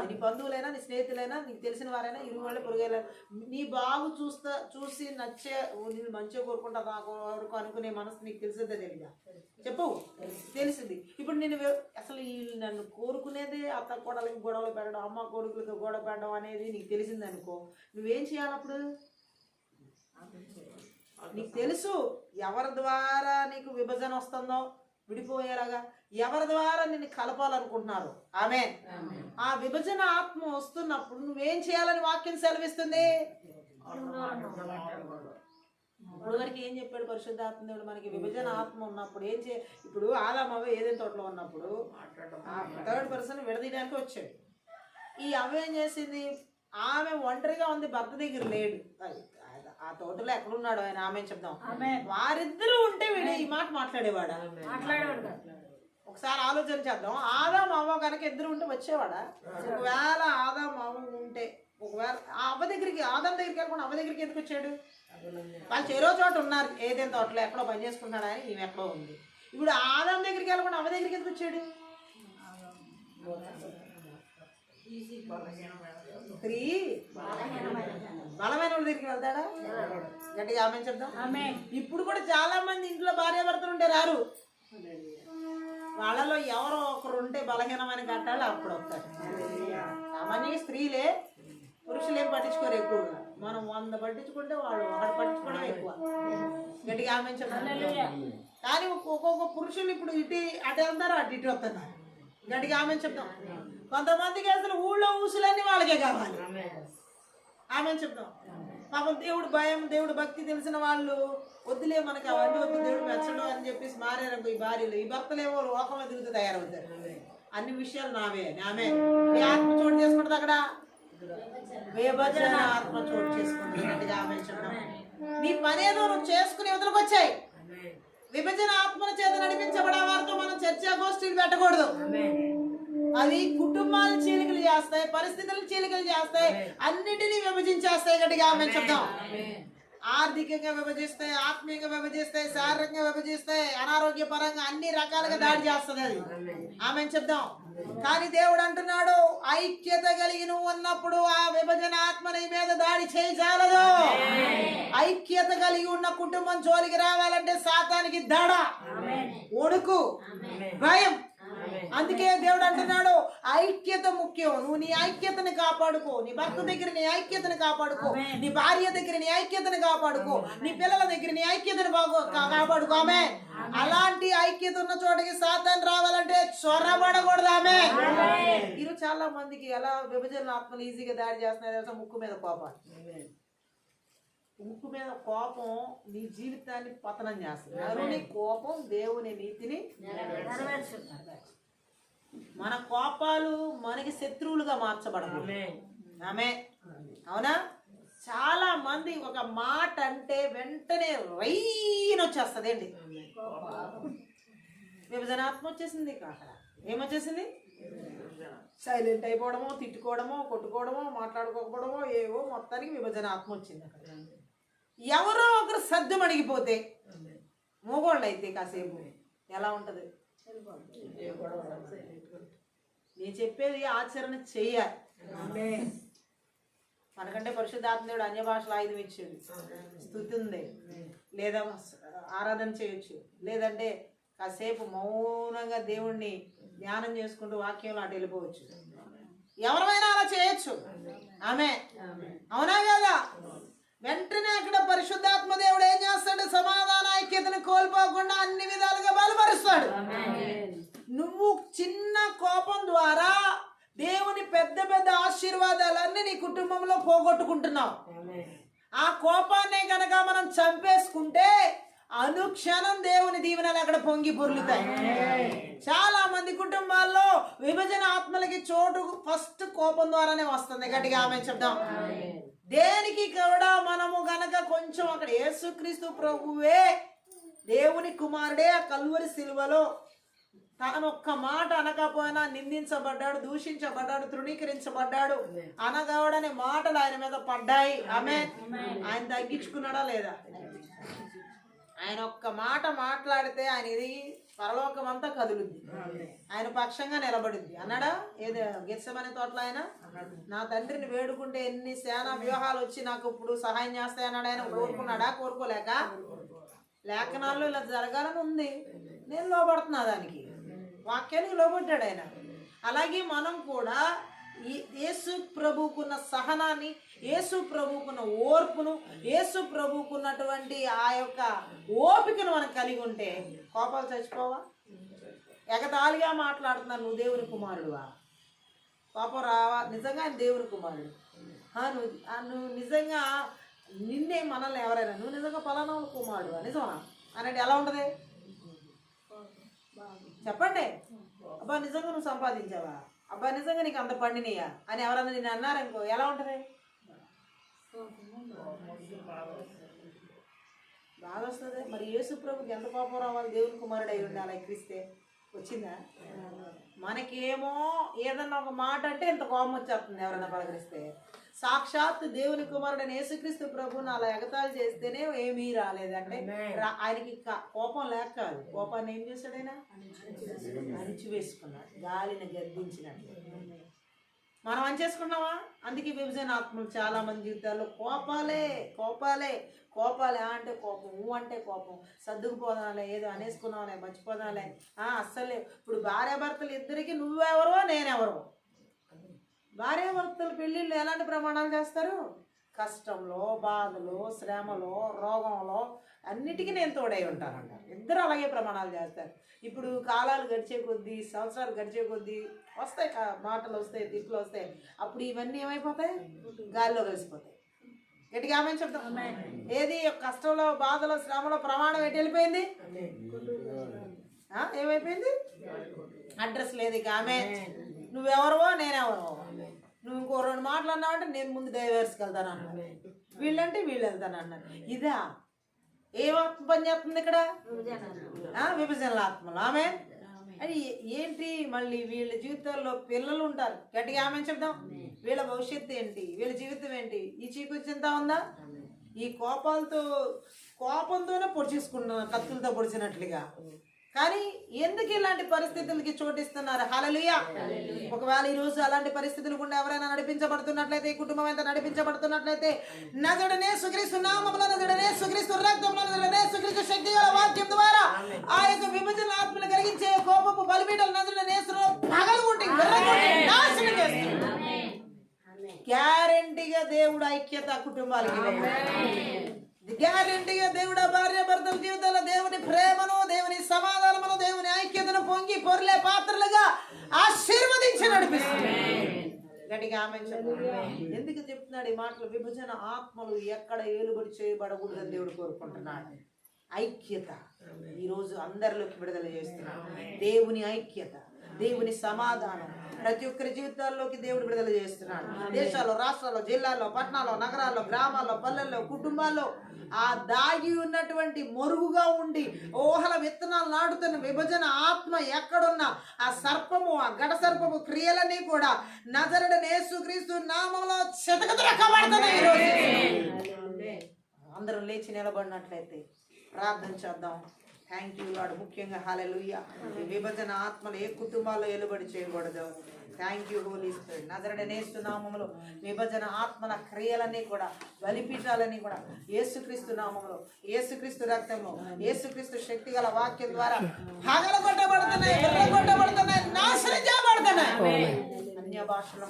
నీ బంధువులైనా నీ స్నేహితులైనా నీకు తెలిసిన వారైనా ఇరుగు వాళ్ళ పొరుగైనా నీ బాగు చూసి నచ్చే నేను మంచిగా కోరుకుంటా నాకు అనుకునే మనసు నీకు తెలిసిందే తెలీదా? చెప్పు. తెలిసింది. ఇప్పుడు నేను అసలు వీళ్ళు నన్ను కోరుకునేదే అత్త కోడలకి గొడవలు పెట్టడం అమ్మ కొడుకులకి గొడవ పెట్టడం అనేది నీకు తెలిసింది అనుకో, నువ్వేం చేయాలప్పుడు? నీకు తెలుసు ఎవరి ద్వారా నీకు విభజన వస్తుందో విడిపోయేలాగా ఎవరి ద్వారా నిన్ను కలపాలనుకుంటున్నారు. ఆమె ఆ విభజన ఆత్మ వస్తున్నప్పుడు నువ్వేం చేయాలని వాక్యం సెలవిస్తుంది. ఇప్పుడు వరకు ఏం చెప్పాడు పరిశుద్ధాత్మ దేవుడు మనకి? విభజన ఆత్మ ఉన్నప్పుడు ఏం ఇప్పుడు ఆదామవ్వ ఏదైనా తోటలో ఉన్నప్పుడు థర్డ్ పర్సన్ విడదీయడానికి వచ్చాడు. ఈ అవ్వ ఏం చేసింది? ఆమె ఒంటరిగా ఉంది, భర్త దగ్గర లేడు. ఆ తోటలో ఎక్కడున్నాడు ఆయన? ఆమె చెప్దాం. వారిద్దరూ ఉంటే వీడు ఈ మాట మాట్లాడేవాడా? ఒకసారి ఆలోచన చేద్దాం. ఆదాం అవ్వ కనుక ఇద్దరు ఉంటే వచ్చేవాడా? ఒకవేళ ఆదాం అవ్వ ఉంటే ఒకవేళ ఆ అవ్వ దగ్గరికి ఆదాం దగ్గరికి వెళ్ళకుండా అవ్వ దగ్గరికి ఎందుకు వచ్చాడు? వాళ్ళు చెరో చోట ఉన్నారు ఏదైనా తోటలో ఎక్కడో పని చేసుకుంటాడు అని ఈమె ఎక్కడో ఉంది. ఇప్పుడు ఆదాం దగ్గరికి వెళ్ళకుండా అవ్వ దగ్గరికి ఎందుకు వచ్చాడు? స్త్రీ బలమైన వాళ్ళ దగ్గరికి వెళ్తాడా? గట్టిగా ఆమె చెప్దాం. ఇప్పుడు కూడా చాలా మంది ఇంట్లో భార్య భర్తలు ఉంటే రారు. వాళ్ళలో ఎవరో ఒకరు ఉంటే బలహీనమైన కట్టాలి అప్పుడు వస్తారు. సామాన్యంగా స్త్రీలే, పురుషులు ఏం పట్టించుకోరు ఎక్కువగా. మనం 100 పట్టించుకుంటే వాళ్ళు 1 పట్టించుకోవడం ఎక్కువ. గట్టిగా ఆమె చెప్తాం. కానీ ఒక్కొక్క పురుషులు ఇప్పుడు ఇటు అటు వెళ్తారు అటు ఇటు వస్తున్నారు. గట్టిగా ఆమె చెప్తాం. కొంతమందికి అసలు ఊళ్ళో ఊసులన్నీ వాళ్ళకే కావాలి. ఆమె చెప్తాం. పాపం దేవుడు భయం దేవుడు భక్తి తెలిసిన వాళ్ళు వద్దులే మనకి అవన్నీ వద్దు దేవుడు మెచ్చడం అని చెప్పేసి మారారు. ఈ భార్యలు ఈ భర్తలేమో లోకంలో తిరుగుతూ తయారవుతారు. అన్ని విషయాలు నావే ఆత్మ చోటు చేసుకుంటుంది అక్కడ. విభజన ఆత్మ చోటు చేసుకుంటున్నట్టుగా ఆమె చెప్పడం. నీ పని ఏదో నువ్వు చేసుకుని వదిలికి వచ్చాయి. విభజన ఆత్మల చేత నడిపించబడే వారితో మనం చర్చా గోష్ఠీలు పెట్టకూడదు. అవి కుటుంబాలు చీలికలు చేస్తాయి, పరిస్థితులు చీలికలు చేస్తాయి, అన్నిటినీ విభజించేస్తాయి. గట్టిగా ఆమె చెప్తాం. ఆర్థికంగా విభజిస్తాయి, ఆత్మీయంగా విభజిస్తాయి, శారీరకంగా విభజిస్తాయి, అనారోగ్యపరంగా అన్ని రకాలుగా దాడి చేస్తుంది అది. ఆమె చెప్దాం. కానీ దేవుడు అంటున్నాడు ఐక్యత కలిగి నువ్వు ఉన్నప్పుడు ఆ విభజన ఆత్మ నీ మీద దాడి చేయజాలదు. ఐక్యత కలిగి ఉన్న కుటుంబం జోలికి రావాలంటే సాతానికి దడ, ఒడుకు, భయం. అందుకే దేవుడు అంటున్నాడు ఐక్యత ముఖ్యం. నువ్వు నీ ఐక్యతను కాపాడుకో. నీ భర్త దగ్గర నీ ఐక్యతను కాపాడుకో. నీ భార్య దగ్గర నీ ఐక్యతను కాపాడుకో. నీ పిల్లల దగ్గర నీ ఐక్యతను కాపాడుకో. ఆమె అలాంటి ఐక్యత ఉన్న చోటకి సాతాను రావాలంటే చొరబడకూడదు. ఆమె ఈరోజు చాలా మందికి ఎలా విభజన ఆత్మలు ఈజీగా దాడి చేస్తున్నాయి తెలుసా? ముక్కు మీద కోపం. ముక్కు మీద కోపం నీ జీవితాన్ని పతనం చేస్తుంది. దేవుని కోపం దేవుని నీతిని మన కోపాలు మనకి శత్రువులుగా మార్చబడదు. ఆమె అవునా? చాలా మంది ఒక మాట అంటే వెంటనే రైన్ వచ్చేస్తుంది అండి. విభజనాత్మ వచ్చేసింది. అక్కడ ఏమొచ్చేసింది? సైలెంట్ అయిపోవడమో, తిట్టుకోవడమో, కొట్టుకోవడమో, మాట్లాడుకోకపోవడమో, ఏవో మొత్తానికి విభజనాత్మ వచ్చింది అక్కడ. ఎవరో ఒకరు సర్దు అడిగిపోతే మోగోళ్ళు అయితే కాసేపు ఎలా ఉంటది? నేను చెప్పేది ఆచరణ చెయ్యాలి. మనకంటే పరిశుద్ధాత్మ దేవుడు అన్య భాషల ఆయుధం ఇచ్చాడు. స్తుతి ఉంది, లేదా ఆరాధన చేయొచ్చు, లేదంటే కాసేపు మౌనంగా దేవుణ్ణి ధ్యానం చేసుకుంటూ వాక్యంలో అటు వెళ్ళిపోవచ్చు. ఎవరైనా అలా చేయొచ్చు. ఆమె అవునా కదా? వెంటనే అక్కడ పరిశుద్ధాత్మ దేవుడు ఏం చేస్తాడు? సమాధాన ఐక్యతను కోల్పోకుండా అన్ని విధాలుగా బలపరుస్తాడు. నువ్వు చిన్న కోపం ద్వారా దేవుని పెద్ద పెద్ద ఆశీర్వాదాలన్నీ నీ కుటుంబంలో పోగొట్టుకుంటున్నావు. ఆ కోపాన్ని కనుక మనం చంపేసుకుంటే అనుక్షణం దేవుని దీవెనలు అక్కడ పొంగి పొర్లుతాయి. చాలా మంది కుటుంబాల్లో విభజన ఆత్మలకి చోటు ఫస్ట్ కోపం ద్వారానే వస్తుంది. గట్టిగా ఆమె చెప్దాం. దేనికి కూడా మనము గనక కొంచెం అక్కడ యేసుక్రీస్తు ప్రభువే దేవుని కుమారుడే ఆ కల్వరి సిలువలో తాను ఒక్క మాట అనకపోయినా నిందించబడ్డాడు, దూషించబడ్డాడు, తృణీకరించబడ్డాడు. అనగాడనే మాటలు ఆయన మీద పడ్డాయి. ఆమె ఆయన తగ్గించుకున్నాడా లేదా? ఆయన ఒక్క మాట మాట్లాడితే ఆయన ఇది పరలోకం అంతా కదులుద్ది, ఆయన పక్షంగా నిలబడుద్ది అన్నాడా? ఏదో గెత్సెమనే తోటలో ఆయన నా తండ్రిని వేడుకుంటే ఎన్ని సేనా వ్యూహాలు వచ్చి నాకు ఇప్పుడు సహాయం చేస్తాయన్నాడు. ఆయన కోరుకున్నాడా? కోరుకోలేక లేఖనాల్లో ఇలా జరగాలని ఉంది, నేను లోబడుతున్నా దానికి, వాక్యానికి లోబడ్డాడు ఆయన. అలాగే మనం కూడా ఈ యేసు ప్రభువుకున్న సహనాన్ని, యేసు ప్రభువుకున్న ఓర్పును, యేసు ప్రభువుకున్నటువంటి ఆ యొక్క ఓపికను మనం కలిగి ఉంటే కోపాలు చచ్చిపోవా? ఎగతాళిగా మాట్లాడుతున్నాను, నువ్వు దేవుని కుమారుడువా? కోపం రావా? నిజంగా ఆయన దేవుని కుమారుడు. నువ్వు నిజంగా నిన్నే మనల్ని ఎవరైనా నువ్వు నిజంగా పలానా కుమారుడువా నిజమా అనేది ఎలా ఉంటుంది చెప్పండి? అబ్బా నిజంగా నువ్వు సంపాదించావా? అబ్బా నిజంగా నీకు అంత పండినయ్యా అని ఎవరన్నా నేను అన్నారనుకో ఎలా ఉంటుంది? బాగా వస్తుంది. మరి యేసు ప్రభుకి ఎంత కోపం రావాలి? దేవుని కుమారుడు అయి ఉండాలి. ఎక్కిస్తే వచ్చిందా? మనకేమో ఏదన్నా ఒక మాట అంటే ఇంత కోపం వచ్చేస్తుంది ఎవరైనా పలకరిస్తే. సాక్షాత్ దేవుని కుమారుడైన యేసుక్రీస్తు ప్రభుని అలా ఎగతాళి చేస్తేనే ఏమీ రాలేదంటే ఆయనకి కోపం లేక కాదు. కోపాన్ని ఏం చేశాడు? ఆయన అణిచివేసుకున్నాడు, గాలిని గద్దించినట్టు. మనం అంచేసుకున్నావా? అందుకే విభజన ఆత్మలు చాలా మంది జీవితాల్లో కోపాలే కోపాలే కోపాలే. అంటే కోపం, అంటే కోపం, సర్దుకుపోదాలే, ఏదో అనేసుకున్నావులే, మర్చిపోదాలే. అస్సలే ఇప్పుడు భార్యాభర్తలు ఇద్దరికి నువ్వెవరో నేనెవరో. భార్యాభర్తలు పెళ్ళిళ్ళు ఎలాంటి ప్రమాణాలు చేస్తారు? కష్టంలో, బాధలో, శ్రమలో, రోగంలో అన్నిటికీ నేను తోడై ఉంటానంటారు. ఇద్దరు అలాగే ప్రమాణాలు చేస్తారు. ఇప్పుడు కాలాలు గడిచే కొద్దీ, సంవత్సరాలు గడిచే కొద్దీ వస్తాయి మాటలు వస్తాయి, తిట్లు వస్తాయి. అప్పుడు ఇవన్నీ ఏమైపోతాయి? గాలిలో కలిసిపోతాయి. గట్టిగా ఆమె చెప్తాం. ఏది కష్టంలో, బాధలో, శ్రమలో ప్రమాణం ఎటు వెళ్ళిపోయింది? ఏమైపోయింది? అడ్రస్ లేదు ఇక. ఆమె నువ్వెవరవో నేనెవరో. నువ్వు ఇంకో 2 మాటలు అన్నావంటే నేను ముందు డైవర్స్కి వెళ్తాను అన్నాను, వీళ్ళంటే వీళ్ళు వెళ్తాను అన్నారు. ఇదా ఏం ఆత్మ పని చేస్తుంది ఇక్కడ? విభజనల ఆత్మలు. ఆమె అది ఏంటి? మళ్ళీ వీళ్ళ జీవితాల్లో పిల్లలు ఉంటారు. గట్టిగా ఆమె చెప్దాం. వీళ్ళ భవిష్యత్తు ఏంటి? వీళ్ళ జీవితం ఏంటి? ఈ చీకు చింత ఉందా? ఈ కోపంతోనే పొడిచేసుకుంటున్నారు, కత్తులతో పొడిచినట్లుగా. కానీ ఎందుకు ఇలాంటి పరిస్థితులకి చోటిస్తున్నారు? హల్లెలూయా. ఒకవేళ ఈ రోజు అలాంటి పరిస్థితులు గుండా ఎవరైనా నడిపించబడుతున్నట్లయితే, ఈ కుటుంబం ఎంత నడిపించబడుతున్నట్లయితే, నజరుడనే యేసుక్రీస్తు నామములో, నజరుడనే యేసుక్రీస్తు రక్తంలో, నజరుడనే యేసుక్రీస్తు శక్తి గల వాక్యం ద్వారా ఆ యొక్క విభజన ఆత్మలు కలిగించే కోపపు బలిపీఠాలు నజరుడనే యేసులో పగలగొట్టి నాశనం చేస్తున్నారు. గ్యారెంటీగా దేవుడు ఐక్యత కుటుంబాలకి, గ్యారెంటీగా దేవుడు భార్య భర్తల జీవితంలో దేవుని ప్రేమను, దేవుని సమాధానమును, దేవుని ఐక్యతను పొంగి పొర్లే పాత్రలుగా ఆశీర్వదించి నడిపిస్తుంది. గట్టిగా ఆమె ఎందుకు చెప్తున్నాడు ఈ మాటలు? విభజన ఆత్మలు ఎక్కడ ఏలుబడి చేయబడకూడదని దేవుడు కోరుకుంటున్నాడు. ఐక్యత ఈరోజు అందరిలోకి విడుదల చేస్తున్నాడు. దేవుని ఐక్యత, దేవుని సమాధానం ప్రతి ఒక్కరి జీవితాల్లోకి దేవుడు విడుదల చేస్తున్నాడు. దేశాల్లో, రాష్ట్రాల్లో, జిల్లాల్లో, పట్టణాల్లో, నగరాల్లో, గ్రామాల్లో, పల్లెల్లో, కుటుంబాల్లో ఆ దాగి ఉన్నటువంటి మొరుగుగా ఉండి ఊహల విత్తనాలు నాటుతున్న విభజన ఆత్మ ఎక్కడున్నా ఆ సర్పము, ఆ గడ సర్పము క్రియలన్నీ కూడా నజరుడైన యేసుక్రీస్తు నామములో చితకబడుతున్నాయి. అందరం లేచి నిలబడినట్లయితే ప్రార్థన చేద్దాం. Thank you Lord. ముఖ్యంగా హల్లెలూయా. ఈ విభజన ఆత్మలు ఏ కుటుంబాల్లో ఎలుబడి చేయకూడదు. Thank you Holy Spirit. నజరుడైన యేసు నామములో విభజన ఆత్మల క్రియలన్నీ కూడా, బలిపీఠాలన్నీ కూడా యేసుక్రీస్తు నామములో, యేసుక్రీస్తు రక్తంలో, యేసుక్రీస్తు శక్తి గల వాక్యం ద్వారా పగలగొట్టబడుతున్నాయి, విరగొట్టబడుతున్నాయి, నాశనం చేయబడుతున్నాయి. అన్య భాషలో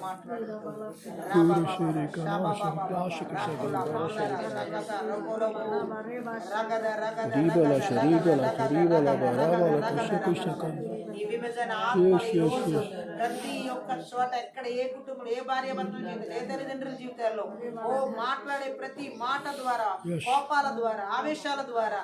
ఈ విభజన ప్రతి ఒక్క చోట ఎక్కడ ఏ కుటుంబంలో ఏ భార్య భర్తల జీవితాలు ఏ తల్లిదండ్రుల జీవితాల్లో మాట్లాడే ప్రతి మాట ద్వారా కోపాల ద్వారా ఆవేశాల ద్వారా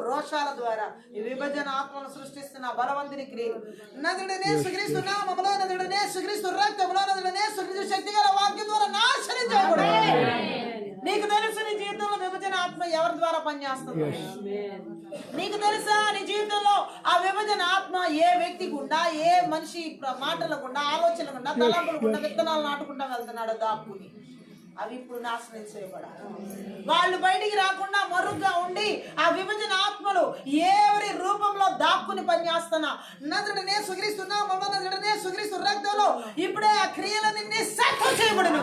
రోషాల ద్వారా ఈ విభజన ఆత్మను సృష్టిస్తున్న బలవంతుని క్రియలు నదుడనే యేసుక్రీస్తు నామములో నదుడనే యేసుక్రీస్తు రక్తములో నదుడనే యేసుక్రీస్తు శక్తి గల వాక్యం ద్వారా నాశనం చేయబడు. నీకు తెలుసు నీ జీవితంలో విభజన ఆత్మ ఎవరి ద్వారా పనిచేస్తుంది? నీకు తెలుసా నీ జీవితంలో ఆ విభజన ఆత్మ ఏ వ్యక్తి గుండా ఏ మనిషి మాటల గుండా ఆలోచన గుండా తలంపుల గుండా విత్తనాలు నాటుకుంటా వెళ్తున్నాడో దాక్కుని అవి ఇప్పుడు నాశనం చేయబడాలి. వాళ్ళు బయటికి రాకుండా మరుగ్గా ఉండి ఆ విభజన ఆత్మలు ఎవరి రూపంలో దాక్కుని పనిచేస్తున్నా నదుడనే సుగ్రీస్తున్నా నదుడనే సుగ్రీస్తు రక్తంలో ఇప్పుడే ఆ క్రియలన్నీ సత్యం చేయబడును.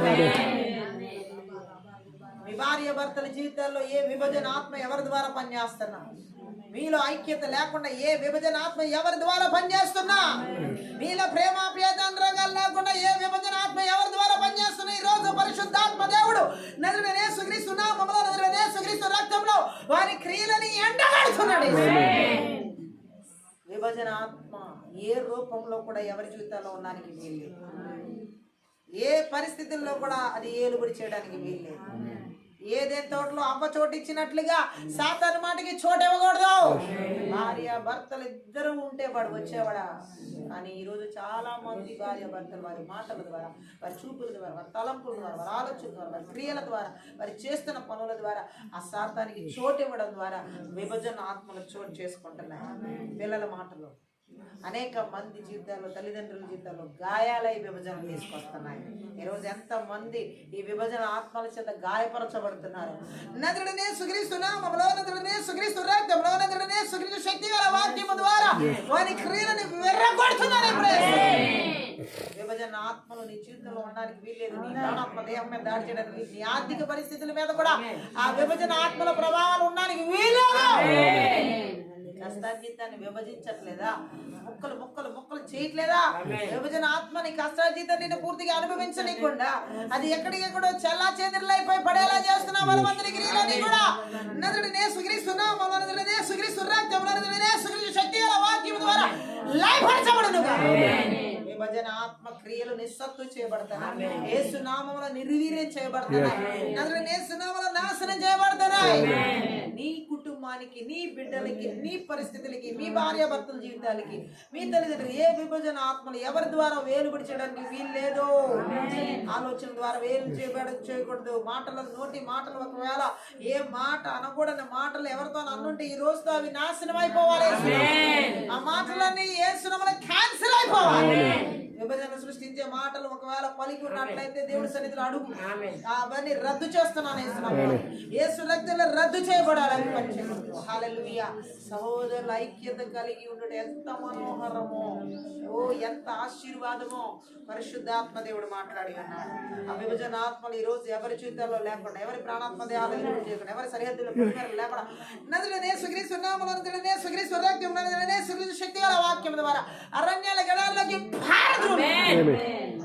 మీ భార్య భర్తల జీవితాల్లో ఏ విభజన ఆత్మ ఎవరి ద్వారా పనిచేస్తున్నా? మీలో ఐక్యత లేకుండా ఏ విభజన ఆత్మ ఎవరి ద్వారా పనిచేస్తున్నా? మీలో ప్రేమాప్యాయత అనురాగాలు లేకుండా ఏ విభజన ఆత్మ ఎవరి ద్వారా పనిచేస్తున్నా? ఈ రోజు పరిశుద్ధాత్మ దేవుడు నదుడనే యేసుక్రీస్తు నామములో నదుడనే యేసుక్రీస్తు రక్తంలో వారి క్రియలని ఎండగడుతున్నాడు. విభజన ఆత్మ ఏ రూపంలో కూడా ఎవరి జీవితాల్లో ఉండడానికి వీల్లేదు. ఏ పరిస్థితుల్లో కూడా అది ఏలుబడి చేయడానికి వీల్లేదు. ఏదే తోటలో అవ్వ చోటు ఇచ్చినట్లుగా సాతాను మాటకి చోటు ఇవ్వకూడదు. భార్య భర్తలు ఇద్దరు ఉంటే వాడు వచ్చేవాడా? కానీ ఈరోజు చాలా మంది భార్య భర్తలు వారి మాటల ద్వారా వారి చూపుల ద్వారా వారి తలంపుల ద్వారా వారి ఆలోచన ద్వారా వారి క్రియల ద్వారా వారి చేస్తున్న పనుల ద్వారా ఆ సాతానికి చోటు ఇవ్వడం ద్వారా విభజన ఆత్మలు చోటు చేసుకుంటున్నాయి. పిల్లల మాటలు అనేక మంది జీవితాల్లో తల్లిదండ్రుల జీవితాల్లో గాయాలై విభజన తీసుకొస్తున్నాయి. ఈరోజు ఎంత మంది ఈ విభజన ఆత్మల చేత గాయపరచబడుతున్నారు. నదుడనే యేసుక్రీస్తు నామములో నదుడనే యేసుక్రీస్తు రక్తంలో నదుడనే యేసుక్రీస్తు శక్తి గల వాక్యము ద్వారా వారి క్రియలను విర్రగొడుతున్నారు. విభజన ఆత్మలు నీ జీవితంలో ఉండడానికి వీల్లేదు. నీ ప్రాణాత్మ దేహం మీద దాడి చేయడానికి, నీ ఆర్థిక పరిస్థితుల మీద కూడా ఆ విభజన ఆత్మల ప్రభావాలు ఉండడానికి వీల్లేదు. కష్టార్జితాన్ని విభజించట్లేదా? ముక్కలు ముక్కలు ముక్కలు చేయట్లేదా? విభజన ఆత్మ నీ కష్టార్జితాన్ని నిన్ను పూర్తిగా అనుభవించనీయకుండా అది ఎక్కడికెక్కడో చల్లా చేతులైపోయి పడేలా చేస్తున్నా బలవంతుని క్రియలని కూడా నదుడనే యేసుక్రీస్తు నామములో నదుడనే యేసుక్రీస్తు రక్తములో నదుడనే యేసుక్రీస్తు శక్తి గల వాక్యము ద్వారా లయపరచబడును. విభజన ఆత్మ క్రియలు నిస్సత్తు చేయబడతాయి. యేసు నామములో నిర్వీర్యం చేయబడతాయి. నదుడనే యేసు నామములో నాశనం చేయబడతాయి. నీ కుటుంబానికి, నీ బిడ్డలకి, నీ పరిస్థితులకి, మీ భార్య భర్తల జీవితాలకి, మీ తల్లిదండ్రులు ఏ విభజన ఆత్మలు ఎవరి ద్వారా వేలుబడి చేయడానికి వీల్లేదు. ఆలోచన ద్వారా వేలు చేయకూడదు. మాటల నోటి మాటలు ఒకవేళ ఏ మాట అనకూడని మాటలు ఎవరితో అన్నుంటే ఈ రోజుతో అవి నాశనం అయిపోవాలి. ఆ మాటలన్నీ యేసునామములో క్యాన్సిల్ అయిపోవాలి. విభజన సృష్టించే మాటలు ఒకవేళ పలికి ఉన్నట్లయితే దేవుడి సన్నిధిలో అడుగు. అవన్నీ రద్దు చేస్తున్నాను. యేసు రక్తంలో రద్దు చేయబడాలని పనిచేయకూడదు. హల్లెలూయా. సహోదరుల ఐక్యత కలిగి ఉండడం ఎంత మనోహరమో, ఎంత ఆశీర్వాదమో పరిశుద్ధాత్మ దేవుడు మాట్లాడి ఉన్నాడు. ఆ విభజన ఆత్మలు ఈ రోజు ఎవరి జీవితాల్లో లేకుండా, ఎవరి ప్రాణాత్మ దేహాలను చేయకుండా, ఎవరి సరిహద్దులు లేకుండా నదుడనే యేసుక్రీస్తు నామములో నదుడనే యేసుక్రీస్తు రక్తములో నదుడనే యేసుక్రీస్తు శక్తి గల వాక్యం ద్వారా అరణ్యాల గడాల్లోకి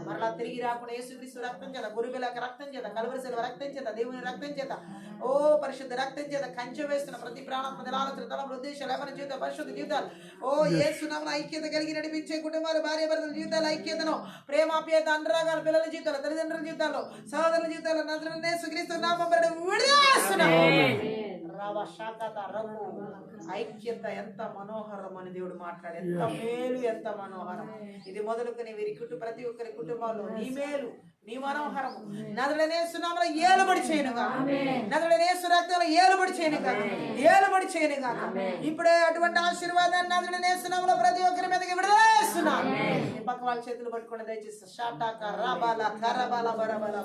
మరలా తిరిగి రాకుండా యేసుక్రీస్తు రక్తం చేత, గురుబెల రక్తం చేత, కల్వరి శిలువ రక్తం చేత, దేవుని రక్తం చేత, పరిశుద్ధ రక్తం చేత కంచె వేస్తున్న ప్రతి ప్రాణాత్మ ఆలోచన తలంపుల ఉద్దేశాలు ఎవరి జీవితం పరిశుద్ధ జీవితాలు యేసు నామములో ఐక్యత కలిగి నడిపించే కుటుంబాలు, భార్య భర్తల జీవితాల ఐక్యతను, ప్రేమాప్యాయత అనురాగాల పిల్లల జీవితాలు, తల్లిదండ్రుల జీవితాల్లో, సహోదరుల జీవితాల్లో నదుడనే యేసుక్రీస్తు నామములో విడుదల. ఐక్యత ఎంత మనోహరం అని దేవుడు మాట్లాడు. ఎంత మేలు, ఎంత మనోహరం. ఇది మొదలుకొని వీరి ప్రతి ఒక్కరి కుటుంబాల్లో నీ మేలు, నీ మనోహరము నదుడనే యేసు నామములో ఏలుబడి చేయనుగా, నదుడనే యేసు రక్తంలో ఏలుబడి చేయనుగా, ఏలుబడి చేయనుగా. ఇప్పుడే అటువంటి ఆశీర్వాదాన్ని నదుడనే యేసు నామములో ప్రతి ఒక్కరి మీదకి విడుదల చేస్తున్నాను. పక్క వాళ్ళ చేతులు పట్టుకుని దయచేసి షాటాక రాబాల కరబాల బరబల